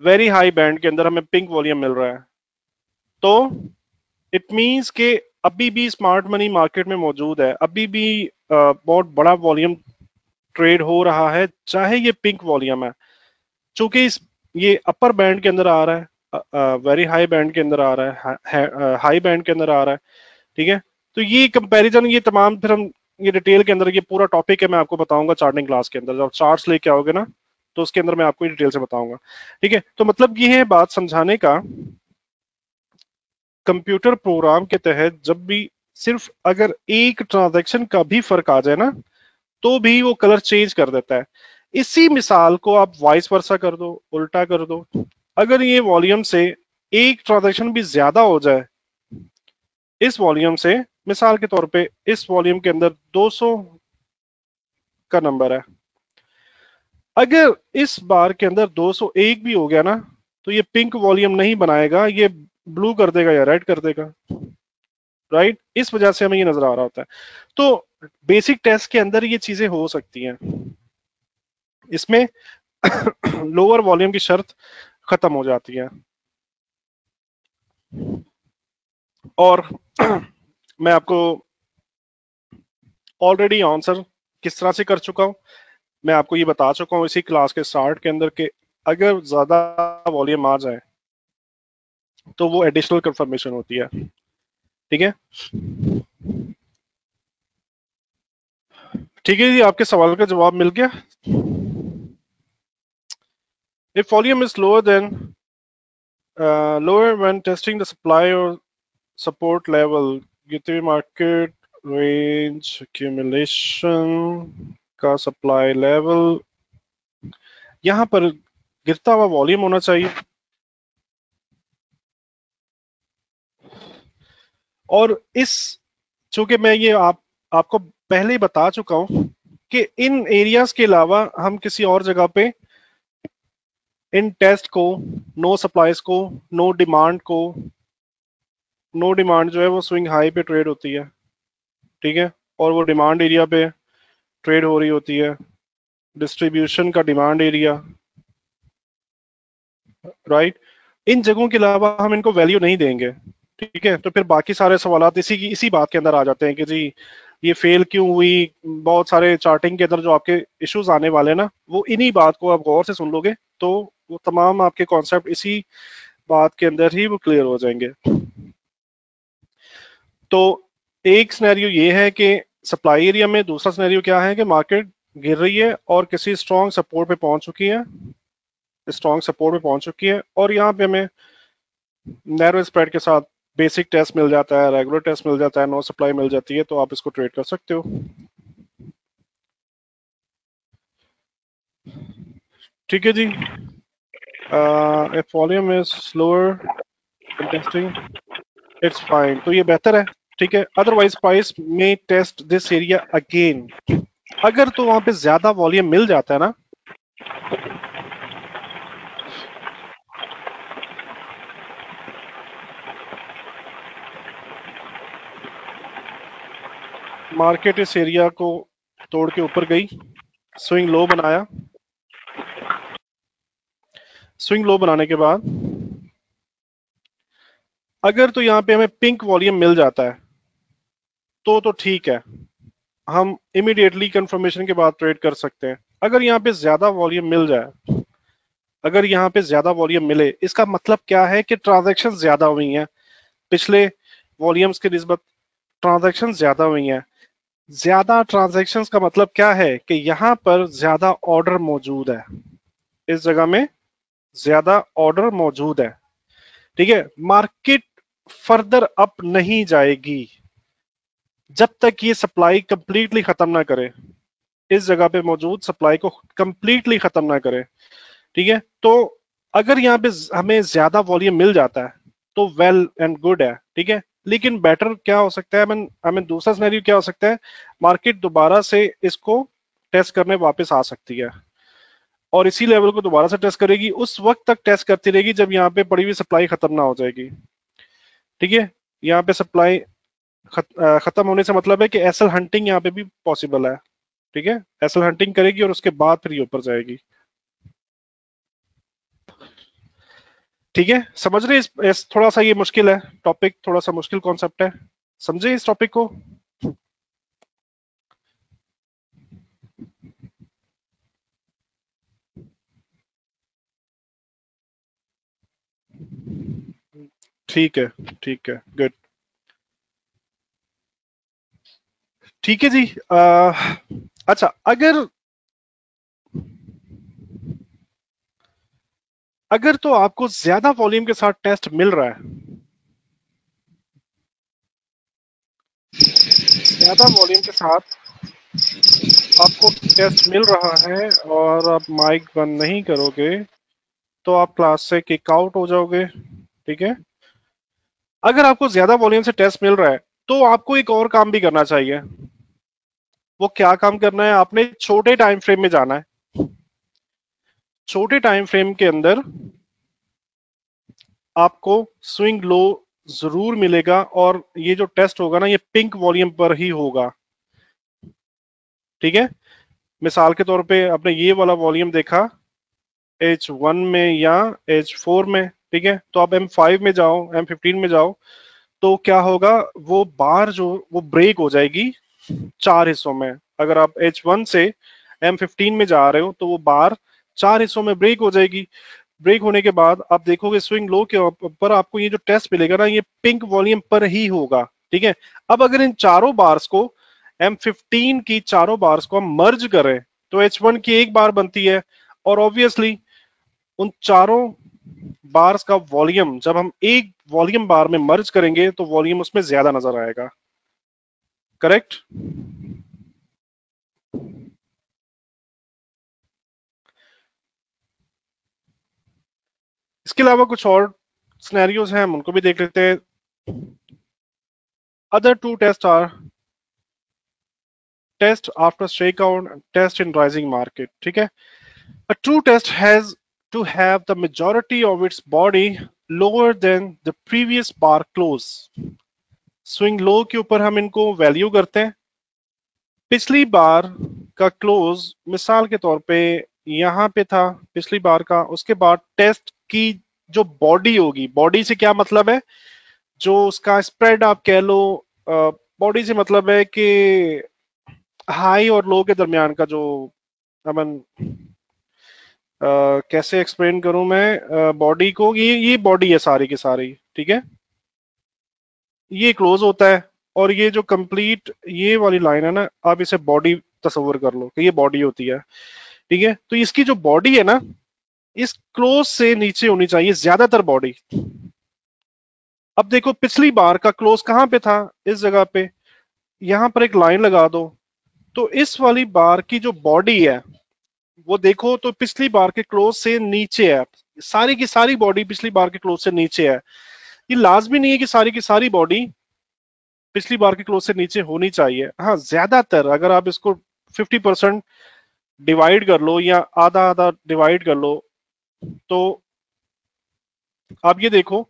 वेरी हाई बैंड के अंदर हमें पिंक वॉल्यूम मिल रहा है, तो इट मींस के अभी भी स्मार्ट मनी मार्केट में मौजूद है, अभी भी बहुत बड़ा वॉल्यूम ट्रेड हो रहा है, चाहे ये पिंक वॉल्यूम है। चूंकि इस ये अपर बैंड के अंदर आ रहा है, वेरी हाई बैंड के अंदर आ रहा है, हाई बैंड के अंदर आ रहा है, ठीक है। तो ये कंपैरिजन, ये तमाम फिर हम ये डिटेल के अंदर, ये पूरा टॉपिक है, मैं आपको बताऊंगा चार्टिंग क्लास के अंदर, जब चार्ट्स लेके आओगे ना, तो उसके अंदर मैं आपको डिटेल से बताऊंगा, ठीक है। तो मतलब ये है बात समझाने का, कंप्यूटर प्रोग्राम के तहत जब भी सिर्फ अगर एक ट्रांजैक्शन का भी फर्क आ जाए ना, तो भी वो कलर चेंज कर देता है। इसी मिसाल को आप वाइस वर्सा कर दो, उल्टा कर दो। अगर ये वॉल्यूम से एक ट्रांजैक्शन भी ज्यादा हो जाए, इस वॉल्यूम से, मिसाल के तौर पे इस वॉल्यूम के अंदर 200 का नंबर है, अगर इस बार के अंदर 201 भी हो गया ना, तो ये पिंक वॉल्यूम नहीं बनाएगा, ये ब्लू कर देगा या रेड कर देगा, राइट। इस वजह से हमें ये नजर आ रहा होता है। तो बेसिक टेस्ट के अंदर ये चीजें हो सकती हैं, इसमें लोअर वॉल्यूम की शर्त खत्म हो जाती है। और मैं आपको ऑलरेडी आंसर किस तरह से कर चुका हूं, मैं आपको ये बता चुका हूं इसी क्लास के स्टार्ट के अंदर कि अगर ज्यादा वॉल्यूम आ जाए तो वो एडिशनल कंफर्मेशन होती है, ठीक है। ठीक है जी, आपके सवाल का जवाब मिल गया। If volume is lower than lower when testing the supply or support level, गिरते market range accumulation का supply level, यहाँ पर गिरता हुआ वॉल्यूम होना चाहिए। और इस चूंकि मैं ये आपको पहले ही बता चुका हूं कि इन एरियाज के अलावा हम किसी और जगह पे इन टेस्ट को, नो सप्लाईज को, नो डिमांड को, नो डिमांड जो है वो स्विंग हाई पे ट्रेड होती है, ठीक है, और वो डिमांड एरिया पे ट्रेड हो रही होती है, डिस्ट्रीब्यूशन का डिमांड एरिया, राइट। इन जगहों के अलावा हम इनको वैल्यू नहीं देंगे, ठीक है। तो फिर बाकी सारे सवालात इसी बात के अंदर आ जाते हैं कि जी ये फेल क्यों हुई। बहुत सारे चार्टिंग के अंदर जो आपके इश्यूज आने वाले हैं ना, वो इन्हीं बात को आप गौर से सुन लोगे तो वो तमाम आपके कॉन्सेप्ट इसी बात के अंदर ही वो क्लियर हो जाएंगे। तो एक सिनेरियो ये है कि सप्लाई एरिया में, दूसरा सिनेरियो क्या है कि मार्केट गिर रही है और किसी स्ट्रॉन्ग सपोर्ट पे पहुंच चुकी है, स्ट्रॉन्ग सपोर्ट पे पहुंच चुकी है, और यहाँ पे हमें नैरो स्प्रेड के साथ बेसिक टेस्ट मिल जाता है, रेगुलर टेस्ट मिल जाता है, नो सप्लाई मिल जाती है, तो आप इसको ट्रेड कर सकते हो। ठीक है जी। If volume is slower testing it's fine, तो ये बेहतर है, ठीक है। अदरवाइज प्राइस में टेस्ट दिस एरिया अगेन। अगर तो वहां पे ज्यादा वॉल्यूम मिल जाता है ना, मार्केट इस एरिया को तोड़ के ऊपर गई, स्विंग लो बनाया, स्विंग लो बनाने के बाद अगर तो यहाँ पे हमें पिंक वॉल्यूम मिल जाता है तो ठीक है, हम इमीडिएटली कंफर्मेशन के बाद ट्रेड कर सकते हैं। अगर यहाँ पे ज्यादा वॉल्यूम मिल जाए, अगर यहाँ पे ज्यादा वॉल्यूम मिले, इसका मतलब क्या है कि ट्रांजैक्शन ज्यादा हुई हैं, पिछले वॉल्यूम्स के निस्बत ट्रांजैक्शन ज्यादा हुई हैं। ज्यादा ट्रांजैक्शंस का मतलब क्या है कि यहाँ पर ज्यादा ऑर्डर मौजूद है, इस जगह में ज्यादा ऑर्डर मौजूद है, ठीक है। मार्केट फर्दर अप नहीं जाएगी जब तक ये सप्लाई कंप्लीटली खत्म ना करे, इस जगह पे मौजूद सप्लाई को कंप्लीटली खत्म ना करे, ठीक है। तो अगर यहाँ पे हमें ज्यादा वॉल्यूम मिल जाता है तो वेल एंड गुड है, ठीक है। लेकिन बेटर क्या हो सकता है, हमें दूसरा सिनेरियो क्या हो सकता है, मार्केट दोबारा से इसको टेस्ट करने वापस आ सकती है और इसी लेवल को दोबारा से टेस्ट करेगी, उस वक्त तक टेस्ट करती रहेगी जब यहाँ पे पड़ी हुई सप्लाई खत्म ना हो जाएगी, ठीक है। यहाँ पे सप्लाई खत्म होने से मतलब है कि एसएल हंटिंग यहाँ पे भी पॉसिबल है, ठीक है। एसएल हंटिंग करेगी और उसके बाद फिर ये ऊपर जाएगी, ठीक है। समझ रहे इस थोड़ा सा ये मुश्किल है टॉपिक, थोड़ा सा मुश्किल कॉन्सेप्ट है, समझे इस टॉपिक को। ठीक है, ठीक है, गुड, ठीक है जी। अच्छा, अगर तो आपको ज्यादा वॉल्यूम के साथ टेस्ट मिल रहा है, ज्यादा वॉल्यूम के साथ आपको टेस्ट मिल रहा है और आप माइक बंद नहीं करोगे तो आप क्लास से किक आउट हो जाओगे, ठीक है। अगर आपको ज्यादा वॉल्यूम से टेस्ट मिल रहा है तो आपको एक और काम भी करना चाहिए। वो क्या काम करना है, आपने छोटे टाइम फ्रेम में जाना है। छोटे टाइम फ्रेम के अंदर आपको स्विंग लो जरूर मिलेगा और ये जो टेस्ट होगा ना, ये पिंक वॉल्यूम पर ही होगा, ठीक है। मिसाल के तौर पे आपने ये वाला वॉल्यूम देखा H1 में या H4 में, ठीक है। तो आप M5 में जाओ, M15 में जाओ, तो क्या होगा, वो बार जो वो ब्रेक हो जाएगी 4 हिस्सों में। अगर आप H1 से M15 में जा रहे हो तो वो बार 4 हिस्सों में ब्रेक हो जाएगी। ब्रेक होने के बाद आप देखोगे स्विंग लो के ऊपर आपको ये जो टेस्ट मिलेगा ना, ये पिंक वॉल्यूम पर ही होगा, ठीक है। अब अगर इन चारों बार्स को, M15 की चारों बार्स को हम मर्ज करें तो H1 की एक बार बनती है और ऑब्वियसली उन चारों बार्स का वॉल्यूम जब हम एक वॉल्यूम बार में मर्ज करेंगे तो वॉल्यूम उसमें ज्यादा नजर आएगा, करेक्ट? इसके अलावा कुछ और सिनेरियोज हैं, हम उनको भी देख लेते हैं। Other to test are test after shakeout, test in rising market, ठीक है। A true test has to have the majority of its body lower than the previous bar close. Swing low के ऊपर हम इनको वैल्यू करते हैं। पिछली बार का क्लोज मिसाल के तौर पे यहां पे था पिछली बार का, उसके बाद टेस्ट की जो बॉडी होगी, बॉडी से क्या मतलब है, जो उसका स्प्रेड आप कह लो, बॉडी से मतलब है कि हाई और लो के दरमियान का जो अपन कैसे एक्सप्लेन करूं मैं बॉडी को, ये बॉडी है सारी की सारी, ठीक है। ये क्लोज होता है और ये जो कंप्लीट ये वाली लाइन है ना, आप इसे बॉडी तस्वर कर लो कि ये बॉडी होती है, ठीक है। तो इसकी जो बॉडी है ना, इस क्लोज से नीचे होनी चाहिए ज्यादातर बॉडी। अब देखो पिछली बार का क्लोज कहां पे था, इस जगह पे, यहां पर एक लाइन लगा दो, तो इस वाली बार की जो बॉडी है वो देखो तो पिछली बार के क्लोज से नीचे है, सारी की सारी बॉडी पिछली बार के क्लोज से नीचे है। ये लाजमी नहीं है कि सारी की सारी बॉडी पिछली बार के क्लोज से नीचे होनी चाहिए, हाँ ज्यादातर अगर आप इसको 50% डिवाइड कर लो या आधा आधा डिवाइड कर लो, तो आप ये देखो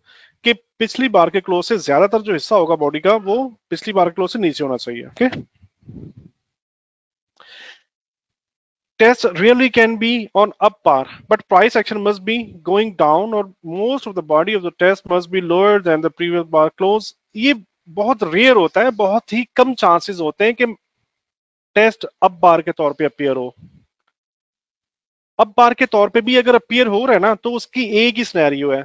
कि पिछली बार के क्लोज से ज्यादातर जो हिस्सा होगा बॉडी का वो पिछली बार के क्लोज से नीचे होना चाहिए, okay. Test really can be on up bar, but price action must be going down or most of the body of the test must be lower than the previous bar close. ये बहुत rare होता है, बहुत ही कम chances होते हैं कि test up बार के तौर पे अपीयर हो। अप बार के तौर पे भी अगर अपीयर हो रहा है ना, तो उसकी एक ही सिनेरियो है।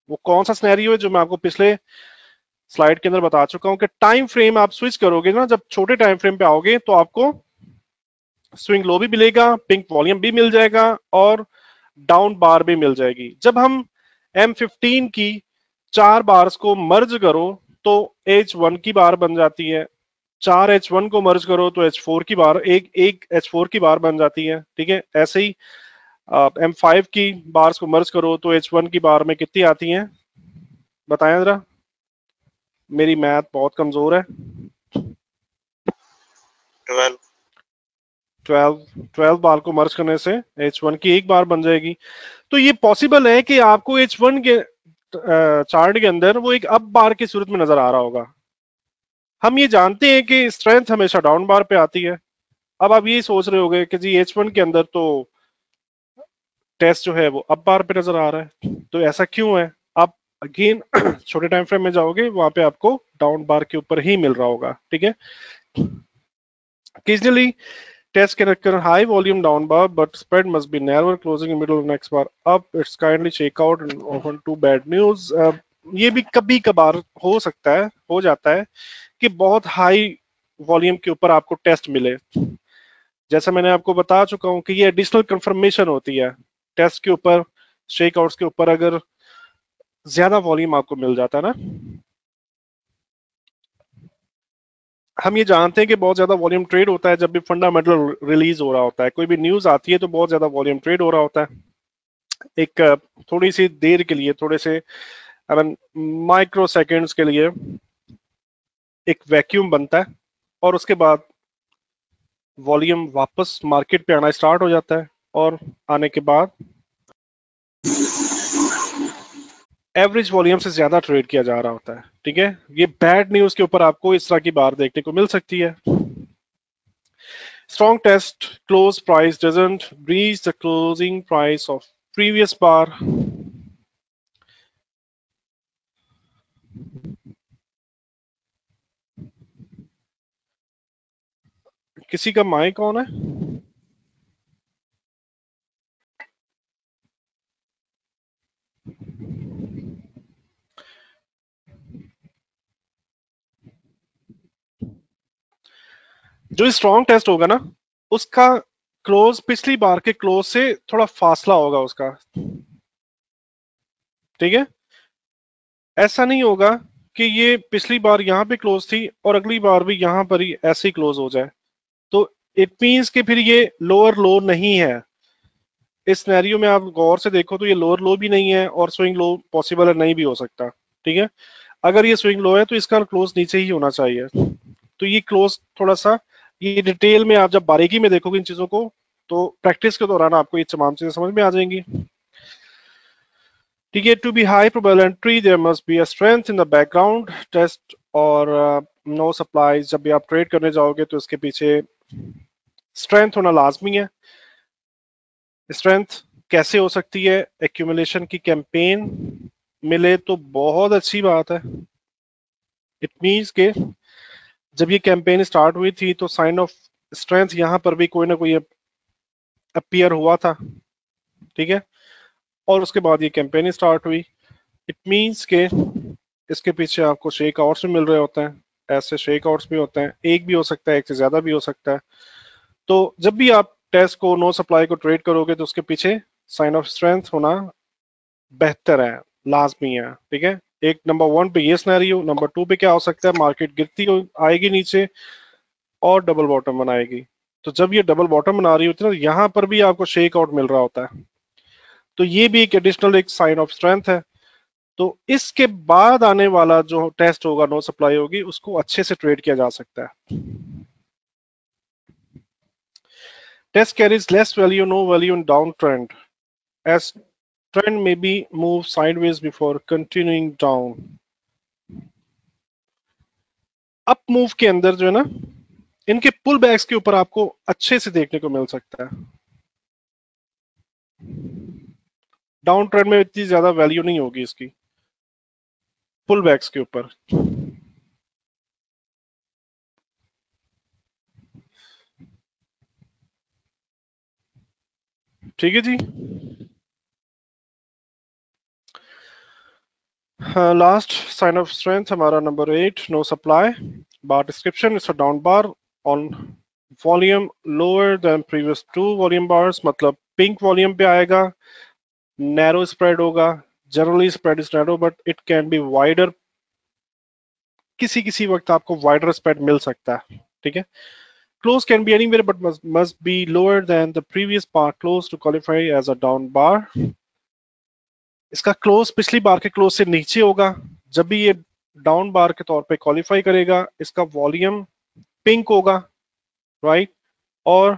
वो कौन सा सिनेरियो है जो मैं आपको पिछले स्लाइड के अंदर बता चुका हूं कि टाइम फ्रेम आप स्विच करोगे ना, जब छोटे टाइम फ्रेम पे आओगे तो आपको स्विंग लो भी मिलेगा, पिंक वॉल्यूम भी मिल जाएगा और डाउन बार भी मिल जाएगी। जब हम M15 की 4 बार्स को मर्ज करो तो H1 की बार बन जाती है, 4 H1 को मर्ज करो तो H4 की बार, एक H4 की बार बन जाती है, ठीक है। ऐसे ही M5 की बार्स को मर्ज करो तो H1 की बार में कितनी आती हैं, बताएं जरा, मेरी मैथ बहुत कमजोर है। 12 बार को मर्ज करने से H1 की एक बार बन जाएगी। तो ये पॉसिबल है कि आपको H1 के चार्ट के अंदर वो एक अप बार की सूरत में नजर आ रहा होगा। हम ये जानते हैं कि स्ट्रेंथ हमेशा डाउन बार पे आती है। अब आप ये सोच रहे होंगे कि जी H1 के अंदर तो टेस्ट जो है वो अप बार पे नजर आ रहा है, तो ऐसा क्यों है? आप अगेन छोटे टाइम फ्रेम में जाओगे, वहां पे आपको डाउन बार के ऊपर ही मिल रहा होगा, ठीक है। Occasionally test can occur high volume down bar, but spread must be narrower, closing in middle of next bar up. It's kindly check out and often too bad news. ये भी कभी कभार हो सकता है, हो जाता है कि बहुत हाई वॉल्यूम के ऊपर आपको टेस्ट मिले। जैसा मैंने आपको बता चुका हूं कि ये एडिशनल कंफर्मेशन होती है टेस्ट के ऊपर, शेकआउट्स के ऊपर अगर ज्यादा वॉल्यूम आपको मिल जाता है ना। हम ये जानते हैं कि बहुत ज्यादा वॉल्यूम ट्रेड होता है जब भी फंडामेंटल रिलीज हो रहा होता है, कोई भी न्यूज आती है तो बहुत ज्यादा वॉल्यूम ट्रेड हो रहा होता है। एक थोड़ी सी देर के लिए, थोड़े से माइक्रो सेकेंड्स के लिए एक वैक्यूम बनता है और उसके बाद वॉल्यूम वापस मार्केट पे आना स्टार्ट हो जाता है और आने के बाद एवरेज वॉल्यूम से ज्यादा ट्रेड किया जा रहा होता है, ठीक है। ये बैड न्यूज के ऊपर आपको इस तरह की बार देखने को मिल सकती है। Strong test close price doesn't breach the closing price of previous bar. किसी का माइक ऑन है? जो स्ट्रॉन्ग टेस्ट होगा ना, उसका क्लोज पिछली बार के क्लोज से थोड़ा फासला होगा उसका, ठीक है। ऐसा नहीं होगा कि ये पिछली बार यहाँ पे क्लोज थी और अगली बार भी यहाँ पर ही ऐसे ही क्लोज हो जाए, तो इट मीन्स कि फिर ये लोअर लो नहीं है। इस सिनेरियो में आप गौर से देखो तो ये लोअर लो भी नहीं है और स्विंग लो पॉसिबल है नहीं भी हो सकता, ठीक है। अगर ये स्विंग लो है तो इसका क्लोज नीचे ही होना चाहिए। तो ये क्लोज थोड़ा सा, ये डिटेल में आप जब बारीकी में देखोगे इन चीजों को तो प्रैक्टिस के दौरान आपको ये तमाम चीजें समझ में आ जाएंगी, ठीक है। To be high probability there must be a strength in the background test और नो सप्लाईज। जब भी आप ट्रेड करने जाओगे तो इसके पीछे स्ट्रेंथ होना लाजमी है। स्ट्रेंथ कैसे हो सकती है? एक्यूमुलेशन की कैंपेन मिले तो बहुत अच्छी बात है। इट मीन्स के जब ये कैंपेन स्टार्ट हुई थी तो साइन ऑफ स्ट्रेंथ यहाँ पर भी कोई ना कोई अपीयर हुआ था, ठीक है। और उसके बाद ये कैंपेन स्टार्ट हुई। इट मीन्स के इसके पीछे आपको शेक आउट्स भी मिल रहे होते हैं, ऐसे शेक आउट्स भी होते हैं, एक भी हो सकता है, एक से ज्यादा भी हो सकता है। तो जब भी आप टेस्ट को नो सप्लाई को ट्रेड करोगे तो उसके पीछे साइन ऑफ स्ट्रेंथ होना बेहतर है, लाजमी है, ठीक है। एक नंबर 1 पे ये सिनेरियो, नंबर 2 पे क्या हो सकता है, मार्केट गिरती आएगी नीचे और डबल बॉटम बनाएगी। तो जब ये डबल बॉटम बना रही होती है ना, यहाँ पर भी आपको शेक आउट मिल रहा होता है, तो ये भी एक एडिशनल एक साइन ऑफ स्ट्रेंथ है। तो इसके बाद आने वाला जो टेस्ट होगा, नो सप्लाई होगी, उसको अच्छे से ट्रेड किया जा सकता है। Test carries less value, no value in down trend as trend may be move sideways before continuing down। Up move के अंदर जो है ना, इनके पुल बैक्स के ऊपर आपको अच्छे से देखने को मिल सकता है। डाउन ट्रेंड में इतनी ज्यादा वैल्यू नहीं होगी इसकी, पुल बैक्स के ऊपर। ठीक है जी। लास्ट साइन ऑफ स्ट्रेंथ हमारा नंबर 8, no supply. Bar description, it's a down bar on volume lower than previous 2 volume bars, मतलब पिंक वॉल्यूम पे आएगा, नैरो स्प्रेड होगा। Generally spread is narrow but it can be wider, किसी किसी वक्त आपको वाइडर स्प्रेड मिल सकता है, ठीक है। Close can be anywhere but must be lower than the previous bar close to qualify as a down bar। इसका क्लोज पिछली बार के क्लोज से नीचे होगा जब भी ये डाउन बार के तौर पे क्वालिफाई करेगा। इसका वॉल्यूम पिंक होगा, राइट, और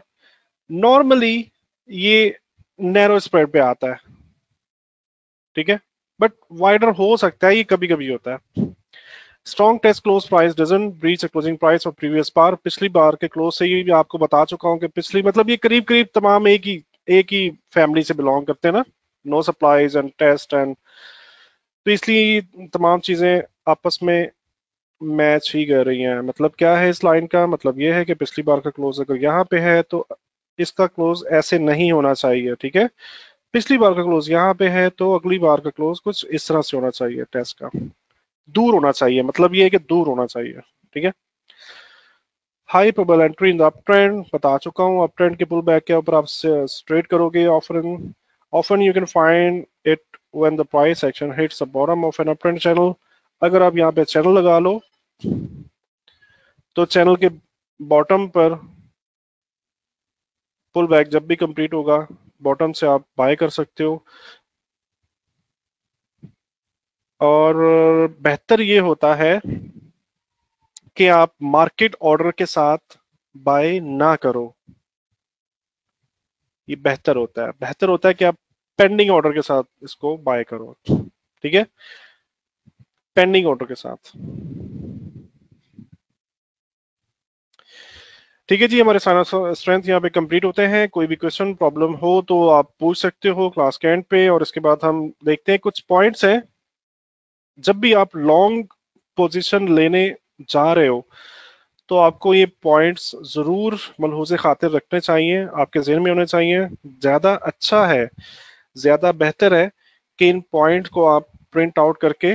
नॉर्मली ये नैरो स्प्रेड पे आता है, ठीक है, बट वाइडर हो सकता है, ये कभी कभी होता है। Strong test close price doesn't breach closing price of previous bar. पिछली बार के क्लोज से ही आपको बता चुका हूं कि पिछली, मतलब ये करीब करीब तमाम एक ही फैमिली से बिलोंग करते हैं ना, no supplies and test and, तो इसलिए तमाम चीजें आपस में मैच ही कर रही हैं। मतलब क्या है इस लाइन का मतलब, ये है कि पिछली बार का क्लोज अगर यहाँ पे है तो इसका क्लोज ऐसे नहीं होना चाहिए, ठीक है। पिछली बार का क्लोज यहाँ पे है तो अगली बार का क्लोज कुछ इस तरह से होना चाहिए, टेस्ट का दूर होना चाहिए, मतलब ये है कि दूर होना चाहिए, ठीक है। High probable entry in the up trend, बता चुका हूँ, अप ट्रेंड के पुल बैक के ऊपर आप स्ट्रेट करोगे। Often you can find it when the price action hits the bottom of an up trend channel. अगर आप यहाँ पे चैनल लगा लो तो चैनल के बॉटम पर पुल बैक जब भी कंप्लीट होगा, बॉटम से आप बाय कर सकते हो। और बेहतर ये होता है कि आप मार्केट ऑर्डर के साथ बाय ना करो, ये बेहतर होता है। बेहतर होता है कि आप पेंडिंग ऑर्डर के साथ इसको बाय करो, ठीक है, पेंडिंग ऑर्डर के साथ। ठीक है जी, हमारे सारा स्ट्रेंथ यहाँ पे कंप्लीट होते हैं। कोई भी क्वेश्चन प्रॉब्लम हो तो आप पूछ सकते हो क्लास के एंड पे, और इसके बाद हम देखते हैं कुछ पॉइंट्स हैं। जब भी आप लॉन्ग पोजीशन लेने जा रहे हो तो आपको ये पॉइंट्स जरूर मलहूज़े खातिर रखने चाहिए, आपके जहन में होने चाहिए। ज्यादा अच्छा है, ज्यादा बेहतर है कि इन पॉइंट को आप प्रिंट आउट करके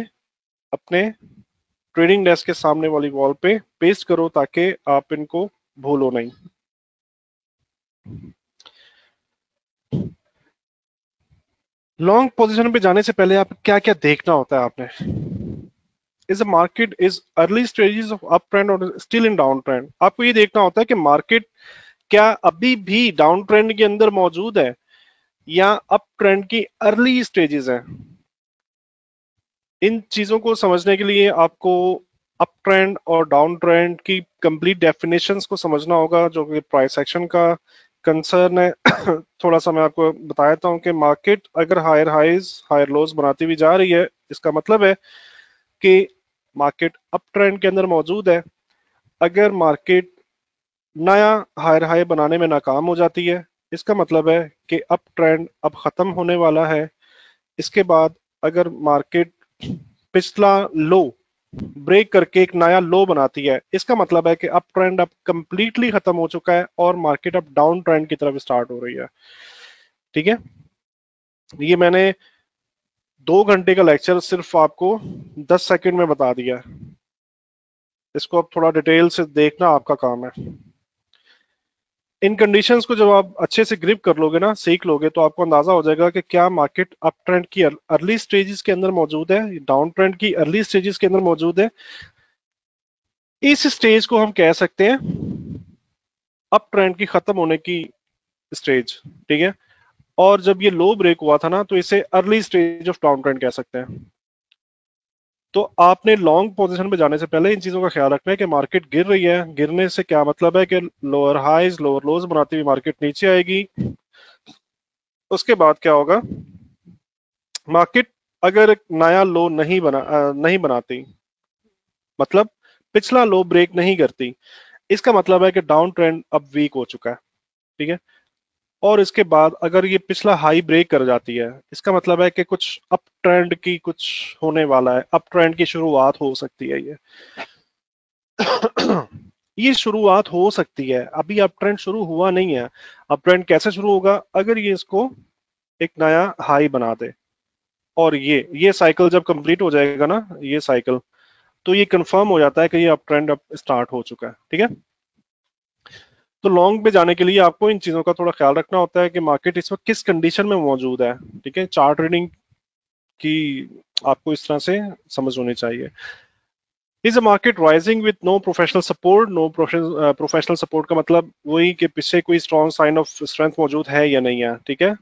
अपने ट्रेडिंग डेस्क के सामने वाली वॉल पे पेस्ट करो ताकि आप इनको भूलो नहीं। लॉन्ग पोजीशन पे जाने से पहले आप क्या क्या देखना होता है आपने? Is the market is early stages of up trend और स्टिल इन डाउन ट्रेंड? आपको ये देखना होता है कि मार्केट क्या अभी भी डाउन ट्रेंड के अंदर मौजूद है या अप ट्रेंड की अर्ली स्टेजेस है। इन चीजों को समझने के लिए आपको अप ट्रेंड और डाउन ट्रेंड की कंप्लीट डेफिनेशंस को समझना होगा, जो कि प्राइस एक्शन का कंसर्न है। थोड़ा सा मैं आपको बता देता हूँ कि मार्केट अगर हायर हाइज हायर लोज बनाती हुई जा रही है, इसका मतलब है कि मार्केट अप ट्रेंड के अंदर मौजूद है। अगर मार्केट नया हायर हाई बनाने में नाकाम हो जाती है, इसका मतलब है कि अप ट्रेंड अब खत्म होने वाला है। इसके बाद अगर मार्केट पिछला लो ब्रेक करके एक नया लो बनाती है, इसका मतलब है कि अप ट्रेंड अब कंप्लीटली खत्म हो चुका है और मार्केट अब डाउन ट्रेंड की तरफ स्टार्ट हो रही है। ठीक है, ये मैंने 2 घंटे का लेक्चर सिर्फ आपको 10 सेकंड में बता दिया है। इसको अब थोड़ा डिटेल से देखना आपका काम है। इन कंडीशंस को जब आप अच्छे से ग्रिप कर लोगे ना, सीख लोगे, तो आपको अंदाजा हो जाएगा कि क्या मार्केट अप ट्रेंड की अर्ली स्टेजेस के अंदर मौजूद है, डाउन ट्रेंड की अर्ली स्टेजेस के अंदर मौजूद है। इस स्टेज को हम कह सकते हैं अप ट्रेंड की खत्म होने की स्टेज। ठीक है, और जब ये लो ब्रेक हुआ था ना, तो इसे early stage of down trend कह सकते हैं। तो आपने लॉन्ग पोजीशन पे जाने से पहले इन चीजों का ख्याल रखना है कि मार्केट गिर रही है। गिरने से क्या मतलब है कि लोअर हाइज लोअर लोज बनाती हुई मार्केट नीचे आएगी। उसके बाद क्या होगा, मार्केट अगर एक नया लो नहीं बनाती, मतलब पिछला लो ब्रेक नहीं करती, इसका मतलब है कि डाउन ट्रेंड अब वीक हो चुका है। ठीक है, और इसके बाद अगर ये पिछला हाई ब्रेक कर जाती है, इसका मतलब है कि कुछ अप ट्रेंड की कुछ होने वाला है, अप ट्रेंड की शुरुआत हो सकती है। ये शुरुआत हो सकती है, अभी अप ट्रेंड शुरू हुआ नहीं है। अप ट्रेंड कैसे शुरू होगा, अगर ये इसको एक नया हाई बना दे और ये साइकिल जब कंप्लीट हो जाएगा ना, ये साइकिल, तो ये कंफर्म हो जाता है कि ये अप ट्रेंड अब स्टार्ट हो चुका है। ठीक है, तो लॉन्ग पे जाने के लिए आपको इन चीजों का थोड़ा ख्याल रखना होता है कि मार्केट इस वक्त किस कंडीशन में मौजूद है। ठीक है, चार्ट रीडिंग की आपको इस तरह से समझ होनी चाहिए। Is a market rising with no professional support? No professional support का मतलब वही कि पीछे कोई स्ट्रॉन्ग साइन ऑफ स्ट्रेंथ मौजूद है या नहीं है। ठीक है,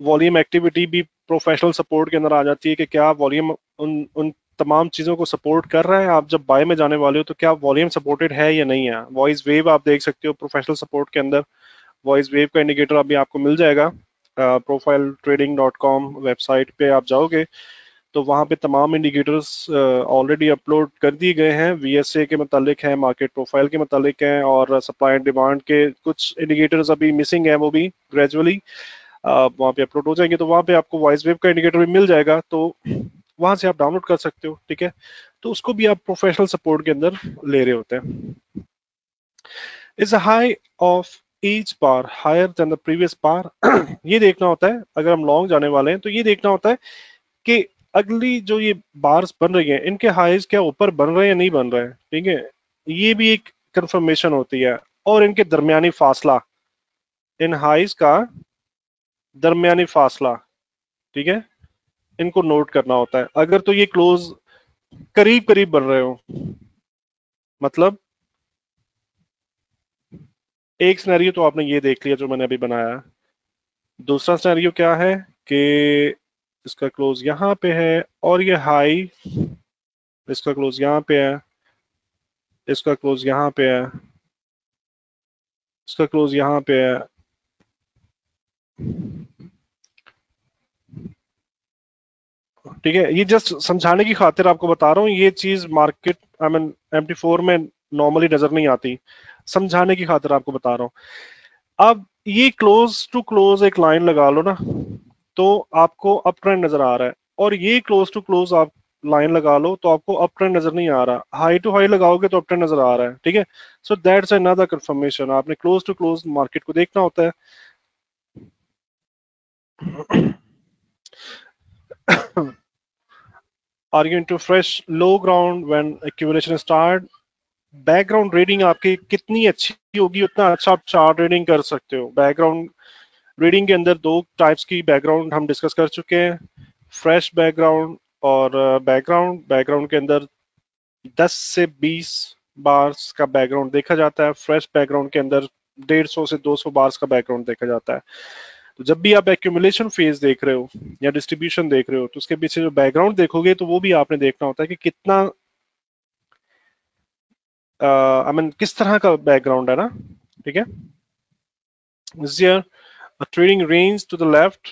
वॉल्यूम एक्टिविटी भी प्रोफेशनल सपोर्ट के अंदर आ जाती है कि क्या वॉल्यूम उन उन तमाम चीजों को सपोर्ट कर रहा है। आप जब बाय में जाने वाले हो तो क्या वॉल्यूम सपोर्टेड है या नहीं है। वॉइस वेव आप देख सकते हो प्रोफेशनल सपोर्ट के अंदर। वॉइस वेव का इंडिकेटर अभी आपको मिल जाएगा। profiletrading.com वेबसाइट पे आप जाओगे तो वहां पे तमाम इंडिकेटर्स ऑलरेडी अपलोड कर दिए गए हैं। वीएसए के मुतालिक है, मार्केट प्रोफाइल के मुतालिक हैं, और सप्लाई एंड डिमांड के कुछ इंडिकेटर्स अभी मिसिंग है, वो भी ग्रेजुअली वहाँ पे अपलोड हो जाएंगे। तो वहाँ पे आपको वॉइस वेव का इंडिकेटर भी मिल जाएगा, तो वहां से आप डाउनलोड कर सकते हो। ठीक है, तो उसको भी आप प्रोफेशनल सपोर्ट के अंदर ले रहे होते हैं। Is high of each bar higher than the previous bar? ये देखना होता है, अगर हम लॉन्ग जाने वाले हैं तो ये देखना होता है कि अगली जो ये बार्स बन रही हैं, इनके हाइज क्या ऊपर बन रहे हैं या नहीं बन रहे हैं। ठीक है, ये भी एक कंफर्मेशन होती है। और इनके दरमियानी फासला, इन हाइज का दरमियानी फासला, ठीक है, इनको नोट करना होता है। अगर तो ये क्लोज करीब करीब बन रहे हो, मतलब एक सिनेरियो तो आपने ये देख लिया जो मैंने अभी बनाया। दूसरा सिनेरियो क्या है कि इसका क्लोज यहाँ पे है और ये हाई, इसका क्लोज यहाँ पे है, इसका क्लोज यहाँ पे है, इसका क्लोज यहाँ पे है। ठीक है, ये जस्ट समझाने की खातिर आपको बता रहा हूँ। ये चीज मार्केट आई मीन MT4 में नॉर्मली नजर नहीं आती, समझाने की खातिर आपको बता रहा हूँ। अब ये क्लोज टू क्लोज एक लाइन लगा लो ना, तो आपको अप ट्रेंड नजर आ रहा है, और ये क्लोज टू क्लोज आप लाइन लगा लो तो आपको अप ट्रेंड नजर नहीं आ रहा। हाई टू हाई लगाओगे तो अप ट्रेंड नजर आ रहा है। ठीक है, सो दैट्स अनदर कंफर्मेशन। आपने क्लोज टू क्लोज मार्केट को देखना होता है। Are you into fresh low ground when accumulation start? Background reading आपकी कितनी अच्छी होगी, उतना अच्छा आप चार्ट रीडिंग कर सकते हो। बैकग्राउंड रीडिंग के अंदर दो टाइप्स की बैकग्राउंड हम डिस्कस कर चुके हैं, फ्रेश बैकग्राउंड और बैकग्राउंड के अंदर 10 से 20 बार्स का बैकग्राउंड देखा जाता है। फ्रेश बैकग्राउंड के अंदर 150 से 200 बार्स का बैकग्राउंड देखा जाता है। तो जब भी आप एक्यूमुलेशन फेज देख रहे हो या डिस्ट्रीब्यूशन देख रहे हो तो उसके पीछे जो बैकग्राउंड देखोगे तो वो भी आपने देखना होता है कि कितना किस तरह का बैकग्राउंड है ना, ठीक है। Trading range to the left,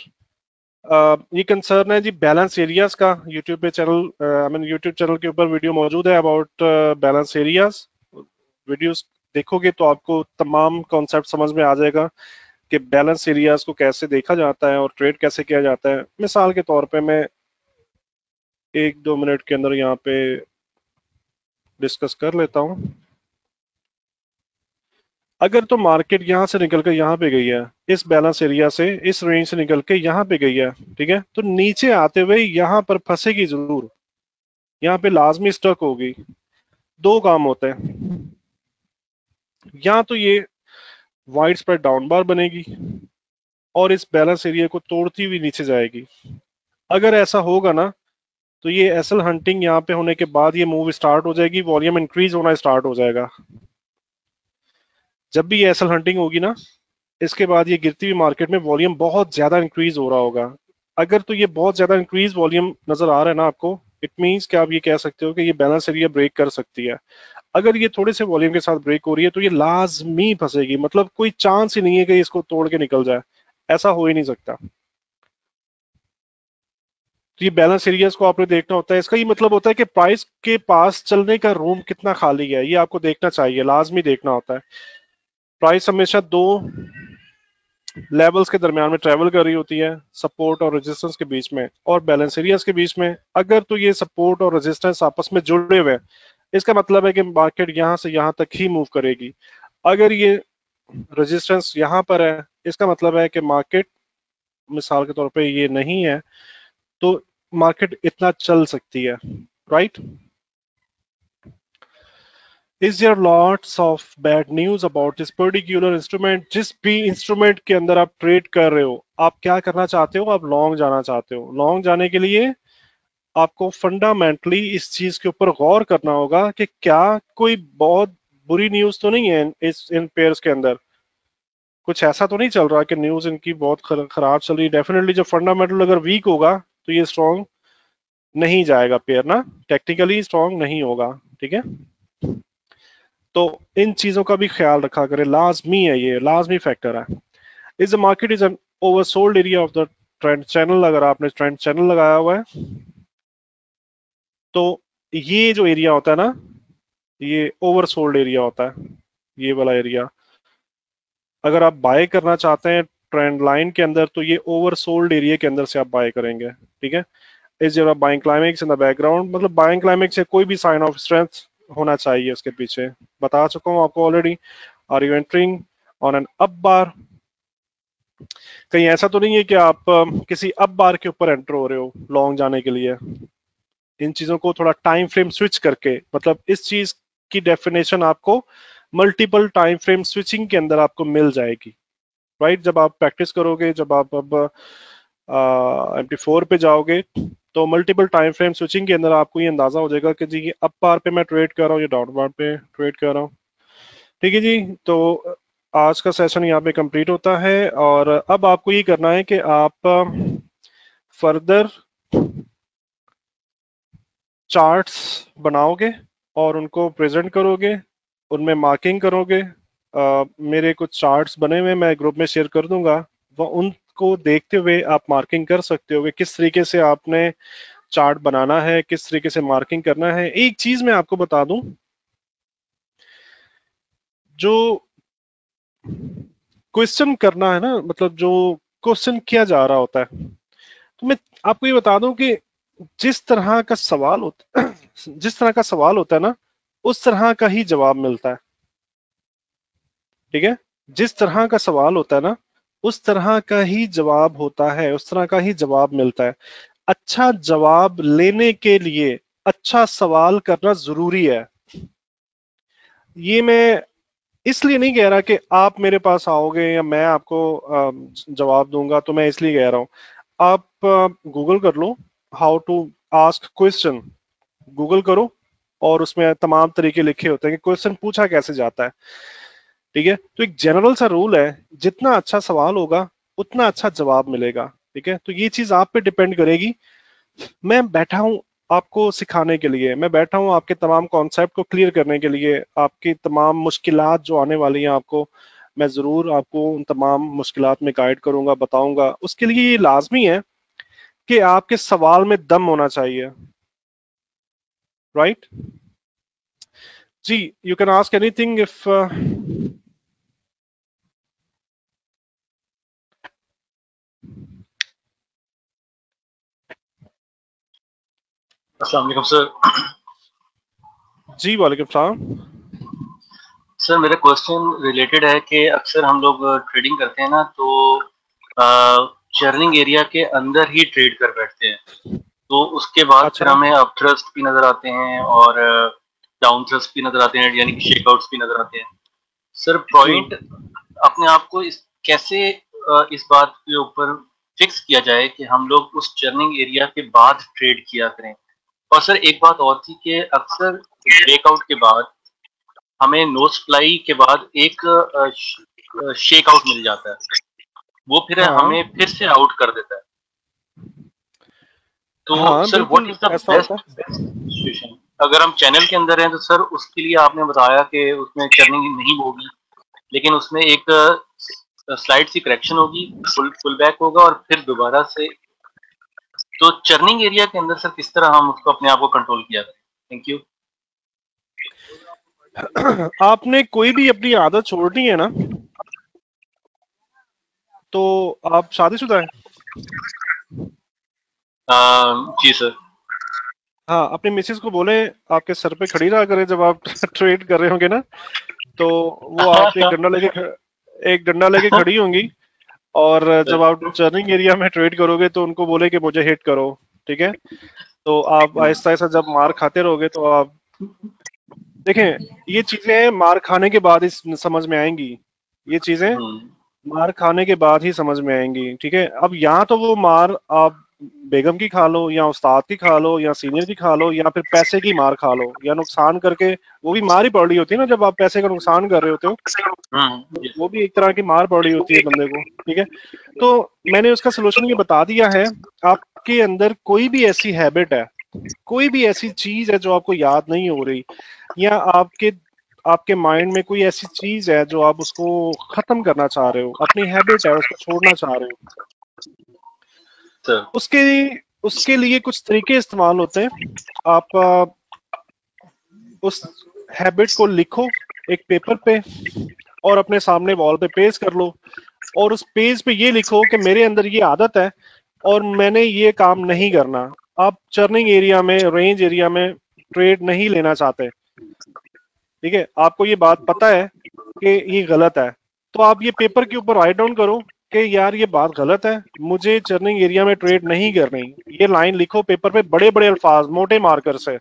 ये कंसर्न है जी बैलेंस एरियाज का। यूट्यूब पे चैनल यूट्यूब चैनल के ऊपर वीडियो मौजूद है अबाउट बैलेंस एरियाज। वीडियोस देखोगे तो आपको तमाम कॉन्सेप्ट समझ में आ जाएगा कि बैलेंस एरियाज को कैसे देखा जाता है और ट्रेड कैसे किया जाता है। मिसाल के तौर पे मैं 1-2 मिनट के अंदर यहाँ पे डिस्कस कर लेता हूँ। अगर तो मार्केट यहाँ से निकल कर यहाँ पे गई है, इस बैलेंस एरिया से, इस रेंज से निकल के यहाँ पे गई है, ठीक है, तो नीचे आते हुए यहाँ पर फंसेगी जरूर, यहाँ पे लाजमी स्टक होगी। दो काम होते हैं, या तो ये वाइड स्प्रेड डाउन बार बनेगी और इस बैलेंस एरिया को तोड़ती हुई नीचे जाएगी। अगर ऐसा होगा ना तो ये एसएल हंटिंग यहाँ पे होने के बाद ये मूव स्टार्ट हो जाएगी, वॉल्यूम इंक्रीज होना स्टार्ट हो जाएगा। जब भी ये एसएल हंटिंग होगी ना, इसके बाद ये गिरती हुई मार्केट में वॉल्यूम बहुत ज्यादा इंक्रीज हो रहा होगा। अगर तो ये बहुत ज्यादा इंक्रीज वॉल्यूम नजर आ रहा है ना आपको, इट मींस कि आप ये कह सकते हो कि ये बैलेंस एरिया ब्रेक कर सकती है। अगर ये थोड़े से वॉल्यूम के साथ ब्रेक हो रही है तो ये लाजमी फंसेगी, मतलब कोई चांस ही नहीं है कि इसको तोड़ के निकल जाए, ऐसा हो ही नहीं सकता। तो ये बैलेंस एरियाज को आपने देखना होता है। इसका ये मतलब होता है कि प्राइस के पास चलने का रूम कितना खाली है, ये आपको देखना चाहिए, लाजमी देखना होता है। प्राइस हमेशा दो लेवल्स के दरमियान में ट्रेवल कर रही होती है, सपोर्ट और रेजिस्टेंस के बीच में और बैलेंस एरियाज के बीच में। अगर तो ये सपोर्ट और रेजिस्टेंस आपस में जुड़े हुए हैं, इसका मतलब है कि मार्केट यहां से यहां तक ही मूव करेगी। अगर ये रेजिस्टेंस यहां पर है, इसका मतलब है कि मार्केट, मिसाल के तौर पे ये नहीं है, तो मार्केट इतना चल सकती है, right. Is there lots of bad news about this particular instrument? जिस भी इंस्ट्रूमेंट के अंदर आप ट्रेड कर रहे हो, आप क्या करना चाहते हो, आप लॉन्ग जाना चाहते हो। लॉन्ग जाने के लिए आपको फंडामेंटली इस चीज के ऊपर गौर करना होगा कि क्या कोई बहुत बुरी न्यूज तो नहीं है इन पेयर्स के अंदर, कुछ ऐसा तो नहीं चल रहा कि न्यूज इनकी बहुत खराब चल रही है। डेफिनेटली जब फंडामेंटल अगर वीक होगा तो ये स्ट्रॉन्ग नहीं जाएगा पेयर ना, टेक्निकली स्ट्रॉन्ग नहीं होगा, ठीक है। तो इन चीजों का भी ख्याल रखा करें, लाजमी है, ये लाजमी फैक्टर है। Is the market is an oversold area of the trend channel? अगर आपने ट्रेंड चैनल लगाया हुआ है तो ये जो एरिया होता है ना, ये ओवरसोल्ड एरिया होता है, ये वाला एरिया। अगर आप बाय करना चाहते हैं ट्रेंड लाइन के अंदर तो ये ओवरसोल्ड एरिया के अंदर से आप बाय करेंगे, ठीक है। इस जगह buying climax in the background, मतलब बाइंग क्लाइमेक्स से कोई भी साइन ऑफ स्ट्रेंथ होना चाहिए उसके पीछे, बता चुका हूं आपको already. Are you entering on an up bar? कहीं ऐसा तो नहीं है कि आप किसी अप बार के ऊपर एंटर हो रहे हो लॉन्ग जाने के लिए। इन चीजों को थोड़ा टाइम फ्रेम स्विच करके, मतलब इस चीज की डेफिनेशन आपको मल्टीपल टाइम फ्रेम स्विचिंग के अंदर आपको मिल जाएगी, राइट। जब आप प्रैक्टिस करोगे, जब आप अब MT4 पे जाओगे तो मल्टीपल टाइम फ्रेम स्विचिंग के अंदर आपको ये अंदाजा हो जाएगा कि जी ये अप बार पे मैं ट्रेड कर रहा हूँ, ये डाउन बार पे ट्रेड कर रहा हूँ, ठीक है जी। तो आज का सेशन यहाँ पे कंप्लीट होता है और अब आपको ये करना है कि आप फर्दर चार्ट्स बनाओगे और उनको प्रेजेंट करोगे, उनमें मार्किंग करोगे। मेरे कुछ चार्ट्स बने हुए मैं ग्रुप में शेयर कर दूंगा, वो उनको देखते हुए आप मार्किंग कर सकते हो कि किस तरीके से आपने चार्ट बनाना है, किस तरीके से मार्किंग करना है। एक चीज मैं आपको बता दूं, जो क्वेश्चन करना है ना, मतलब जो क्वेश्चन किया जा रहा होता है, तो मैं आपको ये बता दूं कि जिस तरह का सवाल होता जिस तरह का सवाल होता है ना, उस तरह का ही जवाब मिलता है, ठीक है। जिस तरह का सवाल होता है ना, उस तरह का ही जवाब होता है, उस तरह का ही जवाब मिलता है। अच्छा जवाब लेने के लिए अच्छा सवाल करना जरूरी है। ये मैं इसलिए नहीं कह रहा कि आप मेरे पास आओगे या मैं आपको जवाब दूंगा, तो मैं इसलिए कह रहा हूँ आप गूगल कर लो how to ask question, Google करो और उसमें तमाम तरीके लिखे होते हैं कि क्वेश्चन पूछा कैसे जाता है। ठीक है, तो एक जनरल सा रूल है, जितना अच्छा सवाल होगा उतना अच्छा जवाब मिलेगा। ठीक है, तो ये चीज आप पे डिपेंड करेगी। मैं बैठा हूँ आपको सिखाने के लिए, मैं बैठा हूँ आपके तमाम कॉन्सेप्ट को क्लियर करने के लिए, आपकी तमाम मुश्किलात जो आने वाली हैं आपको, मैं जरूर आपको उन तमाम मुश्किलात में गाइड करूंगा, बताऊंगा। उसके लिए ये लाजमी है कि आपके सवाल में दम होना चाहिए। राइट जी, you can ask anything if अस्सलाम वालेकुम सर। जी वालेकुम सलाम। सर मेरा क्वेश्चन रिलेटेड है कि अक्सर हम लोग ट्रेडिंग करते हैं ना, तो चर्निंग एरिया के अंदर ही ट्रेड कर बैठते हैं, तो उसके बाद फिर अच्छा, हमें अप थ्रस्ट भी नजर आते हैं और डाउन थ्रस्ट भी नजर आते हैं, यानी कि शेकआउट्स भी नजर आते हैं। सर जी पॉइंट अपने आप को कैसे इस बात के ऊपर फिक्स किया जाए कि हम लोग उस चर्निंग एरिया के बाद ट्रेड किया करें। और सर एक बात और थी कि अक्सर ब्रेकआउट के बाद हमें नो सप्लाई के बाद एक शेक आउट मिल जाता है, वो फिर हाँ हमें फिर से आउट कर देता है। तो हाँ, सर व्हाट बिल्कुल इज द ऐसा होता बेस्ट है। Best situation? अगर हम चैनल के अंदर हैं तो सर उसके लिए आपने बताया कि उसमें चर्निंग नहीं होगी, लेकिन उसमें एक स्लाइड सी करेक्शन होगी, फुल बैक होगा और फिर दोबारा से। तो चर्निंग एरिया के अंदर सर किस तरह हम उसको अपने आप को कंट्रोल किया करें? Thank you. आपने कोई भी अपनी आदत छोड़नी है ना, तो आप शादीशुदा हैं? जी सर। हाँ, अपनी मिसेज को बोले आपके सर पे खड़ी रहा करें जब आप ट्रेड कर रहे होंगे ना, तो वो आप एक डंडा लेके खड़ी होंगी, और जब आप चर्निंग एरिया में ट्रेड करोगे तो उनको बोले कि मुझे हिट करो। ठीक है, तो आप आहिस्ता आहिस्ता जब मार खाते रहोगे तो आप देखें, ये चीजें मार खाने के बाद ही समझ में आएंगी। ये चीजें मार खाने के बाद ही समझ में आएंगी। ठीक है, अब यहाँ तो वो मार आप बेगम की खा लो या उस्ताद की खा लो या सीनियर की खा लो या फिर पैसे की मार खा लो या नुकसान करके, वो भी मार ही पड़ रही होती है ना जब आप पैसे का नुकसान कर रहे होते हो, जी वो भी एक तरह की मार पड़ रही होती है बंदे को। ठीक है, तो मैंने उसका सोल्यूशन ये बता दिया है। आपके अंदर कोई भी ऐसी हैबिट है, कोई भी ऐसी चीज है जो आपको याद नहीं हो रही, या आपके आपके माइंड में कोई ऐसी चीज है जो आप उसको खत्म करना चाह रहे हो, अपनी हैबिट है उसको छोड़ना चाह रहे हो, सर। उसके उसके लिए कुछ तरीके इस्तेमाल होते हैं। आप उस हैबिट को लिखो एक पेपर पे और अपने सामने वॉल पे पेस्ट कर लो, और उस पेज पे ये लिखो कि मेरे अंदर ये आदत है और मैंने ये काम नहीं करना। आप चर्निंग एरिया में, रेंज एरिया में ट्रेड नहीं लेना चाहते। ठीक है, आपको ये बात पता है कि ये गलत है, तो आप ये पेपर के ऊपर राइट डाउन करो कि यार ये बात गलत है, मुझे चर्निंग एरिया में ट्रेड नहीं करनी। ये लाइन लिखो पेपर पे बड़े बड़े अल्फाज, मोटे मार्कर से,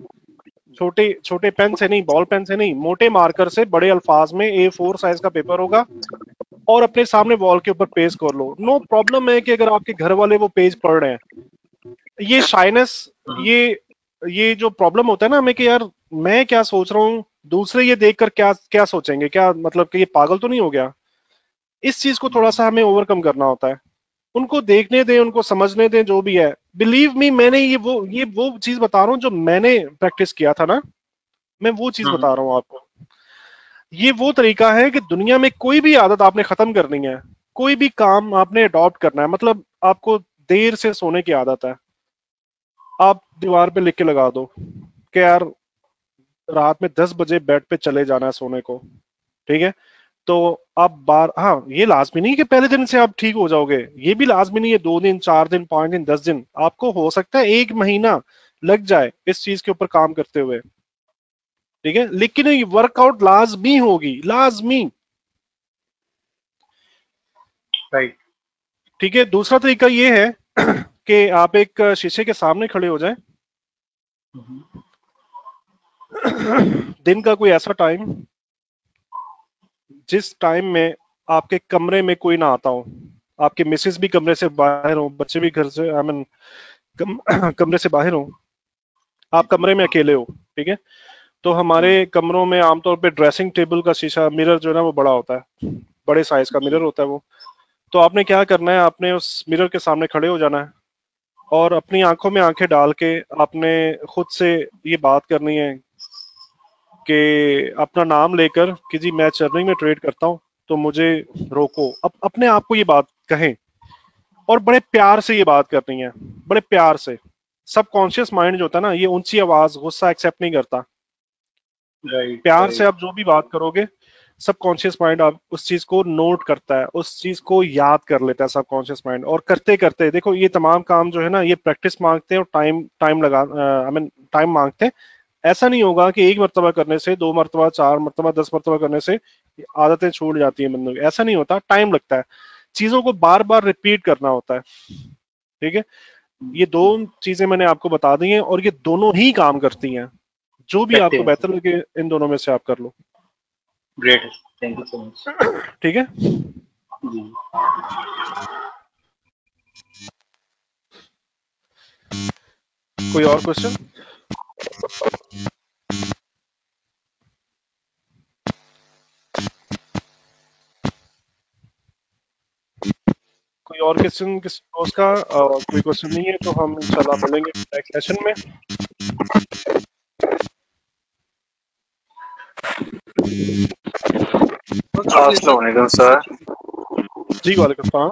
छोटे छोटे पेन से नहीं, बॉल पेन से नहीं, मोटे मार्कर से बड़े अल्फाज में, A4 साइज का पेपर होगा, और अपने सामने वॉल के ऊपर पेस्ट कर लो। नो प्रॉब्लम है कि अगर आपके घर वाले वो पेज पढ़ रहे हैं। ये शाइनेस, ये जो प्रॉब्लम होता है ना हमें कि यार मैं क्या सोच रहा हूँ, दूसरे ये देखकर क्या क्या सोचेंगे, क्या मतलब कि ये पागल तो नहीं हो गया, इस चीज को थोड़ा सा हमें ओवरकम करना होता है। उनको देखने दें, उनको समझने दें, जो भी है। बिलीव मी, मैंने ये वो चीज बता रहा हूँ जो मैंने प्रैक्टिस किया था ना, मैं वो चीज बता रहा हूँ आपको। ये वो तरीका है कि दुनिया में कोई भी आदत आपने खत्म करनी है, कोई भी काम आपने अडॉप्ट करना है, मतलब आपको देर से सोने की आदत है, आप दीवार पे लिख के लगा दो कि यार रात में 10 बजे बेड पे चले जाना है सोने को। ठीक है, तो आप बार, हाँ ये लाजमी नहीं कि पहले दिन से आप ठीक हो जाओगे, ये भी लाजमी नहीं है 2 दिन, 4 दिन, 5 दिन, 10 दिन, आपको हो सकता है 1 महीना लग जाए इस चीज के ऊपर काम करते हुए। ठीक है, लेकिन ये वर्कआउट लाजमी होगी, लाजमी। राइट। ठीक है, दूसरा तरीका ये है कि आप एक शीशे के सामने खड़े हो जाएं, दिन का कोई ऐसा टाइम जिस टाइम में आपके कमरे में कोई ना आता हो, आपके मिसेस भी कमरे से बाहर हो, बच्चे भी घर से आई मीन कमरे से बाहर हो, आप कमरे में अकेले हो, ठीक है, तो हमारे कमरों में आमतौर पे ड्रेसिंग टेबल का शीशा मिरर जो है ना वो बड़ा होता है, बड़े साइज का मिरर होता है वो। तो आपने क्या करना है, आपने उस मिरर के सामने खड़े हो जाना है और अपनी आंखों में आंखें डाल के आपने खुद से ये बात करनी है कि अपना नाम लेकर कि जी मैं चर्निंग में ट्रेड करता हूँ तो मुझे रोको। अपने आप को ये बात कहें और बड़े प्यार से ये बात करनी है, बड़े प्यार से। सबकॉन्शियस माइंड जो होता है ना, ये ऊंची आवाज गुस्सा एक्सेप्ट नहीं करता। प्यार से आप जो भी बात करोगे, सबकॉन्शियस माइंड आप उस चीज को नोट करता है, उस चीज को याद कर लेता है सबकॉन्शियस माइंड। और करते करते देखो, ये तमाम काम जो है ना, ये प्रैक्टिस मांगते हैं और टाइम लगा आई मीन टाइम मांगते हैं। ऐसा नहीं होगा कि एक मरतबा करने से, 2 मरतबा, 4 मरतबा, 10 मरतबा करने से आदतें छूट जाती है बंदों की। ऐसा नहीं होता, टाइम लगता है, चीजों को बार बार रिपीट करना होता है, ठीक है। ये दो चीजें मैंने आपको बता दी हैं और ये दोनों ही काम करती हैं। जो भी आपको बेहतर लगे इन दोनों में से आप कर लो। Great, thank you so much. ठीक है जी, कोई और क्वेश्चन? कोई और क्वेश्चन किसी दोस्त का? कोई क्वेश्चन नहीं है तो हम इंशाल्लाह मिलेंगे नेक्स्ट सेशन में। अस्सलाम वालेकुम सर। जी वालेकुम सलाम।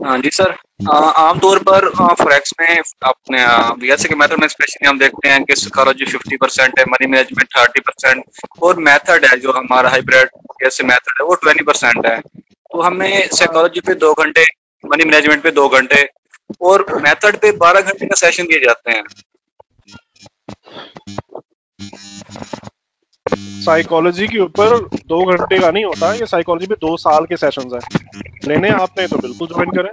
हाँ जी सर, आमतौर पर फॉरेक्स में अपने जैसे कि मेथड में स्पेशली हम देखते हैं कि साइकोलॉजी 50% है, मनी मैनेजमेंट 30% और मेथड है जो हमारा हाइब्रिड जैसे मेथड है वो 20% है। तो हमें साइकोलॉजी पे 2 घंटे, मनी मैनेजमेंट पे 2 घंटे और मेथड पे 12 घंटे का सेशन दिए जाते हैं। साइकोलॉजी के ऊपर 2 घंटे का नहीं होता, ये साइकोलॉजी पे 2 साल के सेशंस हैं। लेने आपने तो बिल्कुल ज्वाइन करें।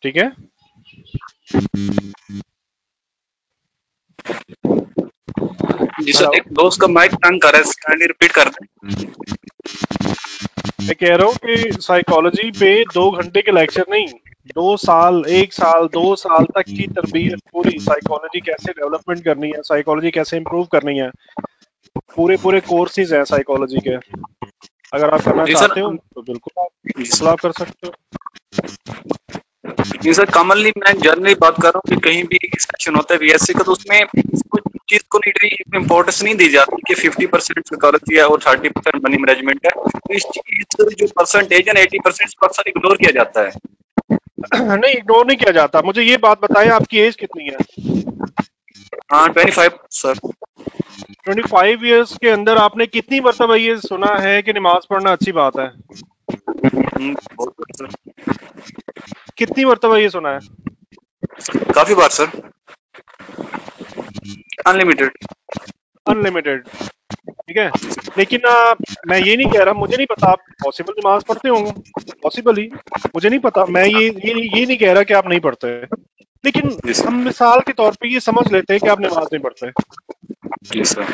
ठीक है, जी सर, एक दोस्त का माइक तंग कर रहा है, काइंडली रिपीट कर दें। मैं कह रहा हूँ कि साइकोलॉजी पे 2 घंटे के लेक्चर नहीं, 2 साल, 1 साल, 2 साल तक की तरबियत पूरी, साइकोलॉजी कैसे डेवलपमेंट करनी है, साइकोलॉजी कैसे इम्प्रूव करनी है, पूरे कोर्सेज हैं साइकोलॉजी के। अगर आप करना चाहते हो तो बिल्कुल आप कर सकते हो। जी सर, कॉमनली मैं जनरली बात कर रहा हूँ कि कहीं भी सेक्शन होता है बीएससी का तो उसमें कुछ चीज को इम्पोर्टेंस नहीं दी जाती कि 50% साइकोलॉजी है और 30% मनी मैनेजमेंट है। तो इस चीज जो परसेंटेज है 80% अक्सर इग्नोर किया जाता है। नहीं, इग्नोर नहीं किया जाता। मुझे ये बात बताएं, आपकी एज कितनी है? हाँ 25 सर। 25 इयर्स के अंदर आपने कितनी मरतबा ये सुना है कि नमाज पढ़ना अच्छी बात है? बहुत सर। कितनी मरतबा ये सुना है? काफी बार सर। अनलिमिटेड, ठीक है। लेकिन मैं ये नहीं कह रहा, मुझे नहीं पता आप पॉसिबल नमाज पढ़ते होंगे, पॉसिबल ही, मुझे नहीं पता। मैं ये नहीं कह रहा कि आप नहीं पढ़ते, लेकिन हम मिसाल के तौर पे ये समझ लेते हैं कि आप नमाज नहीं पढ़ते। जी सर।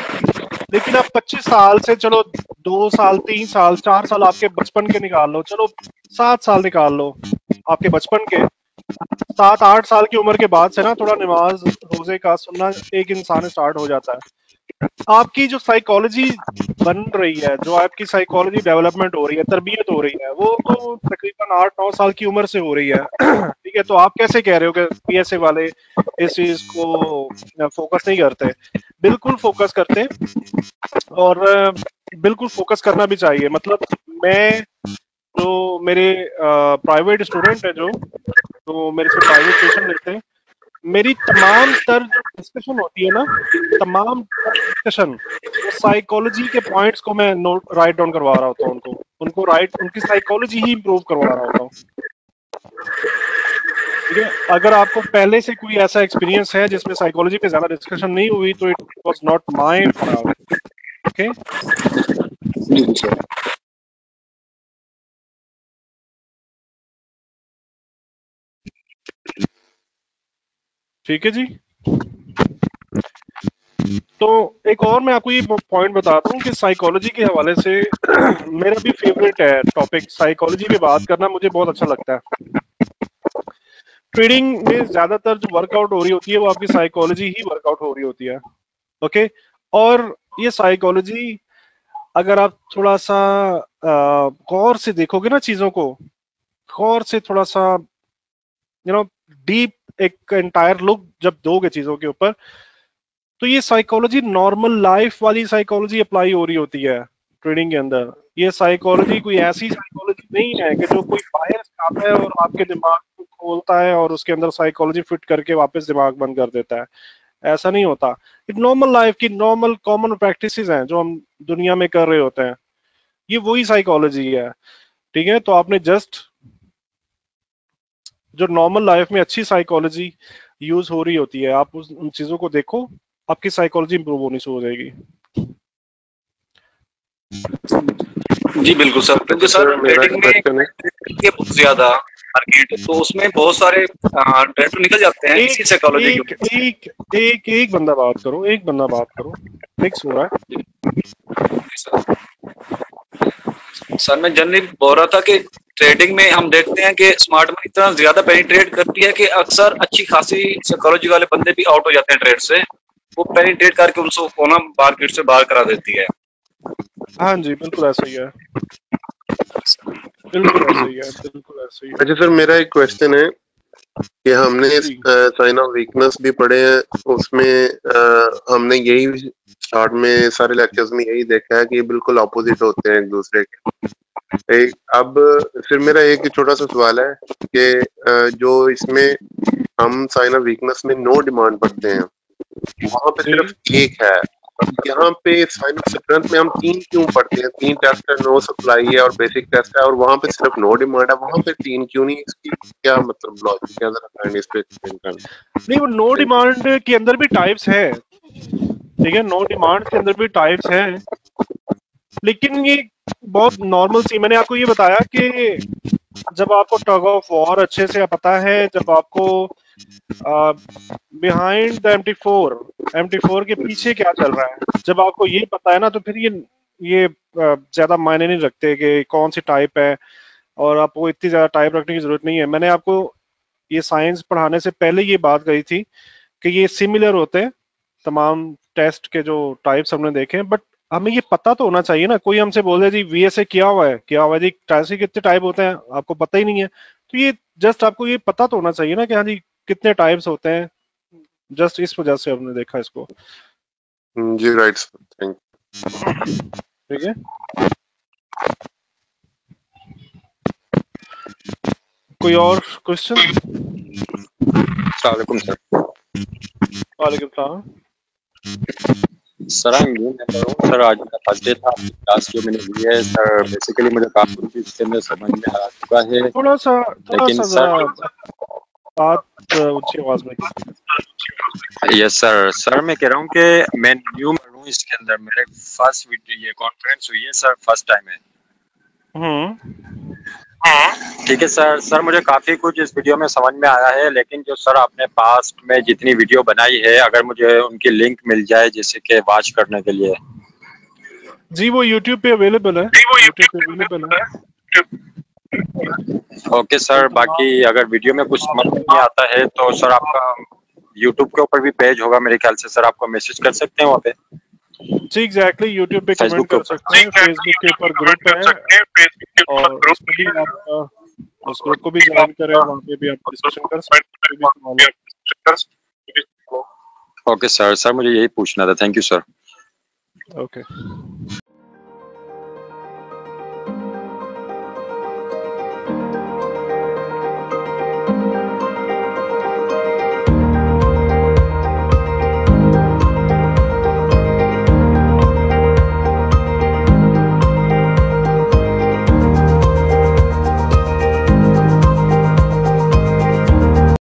लेकिन आप 25 साल से, चलो 2 साल, 3 साल, 4 साल आपके बचपन के निकाल लो, चलो 7 साल निकाल लो आपके बचपन के, 7-8 साल की उम्र के बाद से ना थोड़ा नमाज रोजे का सुनना एक इंसान स्टार्ट हो जाता है। आपकी जो साइकोलॉजी बन रही है, जो आपकी साइकोलॉजी डेवलपमेंट हो रही है, तरबियत हो रही है, वो तो तकरीबन 8-9 साल की उम्र से हो रही है। ठीक है, तो आप कैसे कह रहे हो कि पीएसए वाले इस चीज को फोकस नहीं करते? बिल्कुल फोकस करते, और बिल्कुल फोकस करना भी चाहिए। मतलब मैं, जो मेरे प्राइवेट स्टूडेंट है, जो मेरे से प्राइवेट ट्यूशन लेते हैं, मेरी तमाम तर जो डिस्कशन होती है ना, तमाम डिस्कशन, वो साइकोलॉजी के पॉइंट्स को मैं नोट राइट डाउन करवा रहा होता हूँ उनको उनकी साइकोलॉजी ही इम्प्रूव करवा रहा होता हूँ। ठीक है, अगर आपको पहले से कोई ऐसा एक्सपीरियंस है जिसमें साइकोलॉजी पे ज्यादा डिस्कशन नहीं हुई तो it was not my fault. Okay, ठीक है जी। तो एक और मैं आपको ये पॉइंट बताता हूँ कि साइकोलॉजी के हवाले से मेरा भी फेवरेट है टॉपिक, साइकोलॉजी पे बात करना मुझे बहुत अच्छा लगता है। ट्रेडिंग में ज्यादातर जो वर्कआउट हो रही होती है वो आपकी साइकोलॉजी ही वर्कआउट हो रही होती है। ओके, और ये साइकोलॉजी अगर आप थोड़ा सा गौर से देखोगे ना चीजों को, गौर से थोड़ा सा डीप एक एंटायर लुक जब दोगे चीजों के ऊपर, तो ये साइकोलॉजी नॉर्मल लाइफ वाली साइकोलॉजी अप्लाई हो रही होती है ट्रेडिंग के अंदर। ये साइकोलॉजी कोई ऐसी साइकोलॉजी नहीं है कि जो कोई बाहर से आता है और आपके दिमाग को खोलता है और उसके अंदर साइकोलॉजी फिट करके वापस दिमाग बंद कर देता है। ऐसा नहीं होता। नॉर्मल लाइफ की नॉर्मल कॉमन प्रैक्टिसेस हैं जो हम दुनिया में कर रहे होते हैं, ये वही साइकोलॉजी है। ठीक है, तो आपने जस्ट जो नॉर्मल लाइफ में अच्छी साइकोलॉजी यूज हो रही होती है, आप उन चीजों को देखो, आपकी साइकोलॉजी इंप्रूव होनी शुरू हो जाएगी। जी बिल्कुल सर। क्योंकि सर ट्रेडिंग में बहुत ज्यादा मार्केट, तो उसमें बहुत सारे ट्रेड तो निकल जाते हैं इसी साइकोलॉजी के। एक बंदा बात करो, एक बंदा बात करो, मिक्स हो रहा है। सर मैं जनरली बोल रहा था कि ट्रेडिंग में हम देखते हैं कि स्मार्ट मनी इतना ज्यादा पेनिट्रेट करती है कि अक्सर अच्छी खासी साइकोलॉजी वाले बंदे भी आउट हो जाते हैं ट्रेड से। वो पेनिट्रेट करके उनको ना मार्केट से बाहर करा देती है। हाँ जी, बिल्कुल ऐसा ही है, बिल्कुल ऐसा ही है, बिल्कुल ऐसा ही है। अच्छा सर, मेरा एक क्वेश्चन है कि हमने साइन ऑफ वीकनेस भी पढ़े हैं, उसमें हमने यही स्टार्ट में सारे लेक्चर्स में यही देखा है कि ये बिल्कुल ऑपोजिट होते हैं एक दूसरे के। अब फिर मेरा एक छोटा सा सवाल है कि जो इसमें हम साइन ऑफ वीकनेस में नो डिमांड पढ़ते हैं, वहां पे सिर्फ एक है, यहाँ पे साइन ऑफ स्ट्रेंथ में हम 3 क्यों पढ़ते हैं? 3 टेस्ट है, नो सप्लाई है और बेसिक टेस्ट है, और वहां पे सिर्फ नो डिमांड है, वहां पे 3 क्यों नहीं? इसकी क्या मतलब लॉजिक है, जरा काइंड इस पे एक्सप्लेन करना। नहीं, वो नो डिमांड के अंदर भी टाइप्स है, ठीक है, नो डिमांड के अंदर भी टाइप्स हैं, लेकिन ये बहुत नॉर्मल सी, मैंने आपको ये बताया कि जब आपको टग ऑफ वॉर अच्छे से पता है, जब आपको बिहाइंड द MT4 के पीछे क्या चल रहा है, जब आपको ये पता है ना, तो फिर ये ज्यादा मायने नहीं रखते कि कौन सी टाइप है, और आपको इतनी ज्यादा टाइप रखने की जरूरत नहीं है। मैंने आपको ये साइंस पढ़ाने से पहले ये बात कही थी कि ये सिमिलर होते हैं तमाम टेस्ट के जो टाइप्स हमने देखे हैं, बट हमें ये पता तो होना चाहिए ना। कोई हमसे बोल दे जी VSA क्या हुआ है जी, टैक्स के कितने टाइप होते हैं, आपको पता ही नहीं है, तो ये जस्ट आपको ये पता तो होना चाहिए ना कि हाँ जी कितने टाइप्स होते हैं। जस्ट इस वजह से हमने देखा इसको। जी राइट, थैंक ठीक है, कोई और क्वेश्चन? अस्सलामुअलैकुम सर। वालेकुम सलाम sir I am new member हूँ सर। आज मेरा फर्स्ट डे था, आपकी क्लास जो मैंने ली है सर, बेसिकली मुझे काफी कुछ इसके अंदर समझ में आ चुका है, थोड़ा सा लेकिन सर बात ऊंची आवाज में। यस सर मैं कह रहा हूँ कि मैं न्यू मेंबर हूँ इसके अंदर, मेरे फर्स्ट वीडियो ये कॉन्फ्रेंस हुई है सर, फर्स्ट टाइम है। ठीक है सर मुझे काफी कुछ इस वीडियो में समझ में आया है, लेकिन जो सर आपने पास्ट में जितनी वीडियो बनाई है, अगर मुझे उनकी लिंक मिल जाए जैसे कि वॉच करने के लिए। जी वो YouTube पे अवेलेबल है, ओके सर, बाकी अगर वीडियो में कुछ समझ नहीं आता है तो सर आपका YouTube के ऊपर भी पेज होगा मेरे ख्याल से, सर आपको मैसेज कर सकते हैं वहाँ पे। जी एग्जैक्टली, YouTube पे कमेंट कर सकते हैं, Facebook के ऊपर ग्रुप है और उस पे भी आप उस ग्रुप को भी ज्वाइन करें, वहाँ पे भी आप डिस्कशन कर सकते हैं। ओके सर मुझे यही पूछना था, थैंक यू सर। ओके।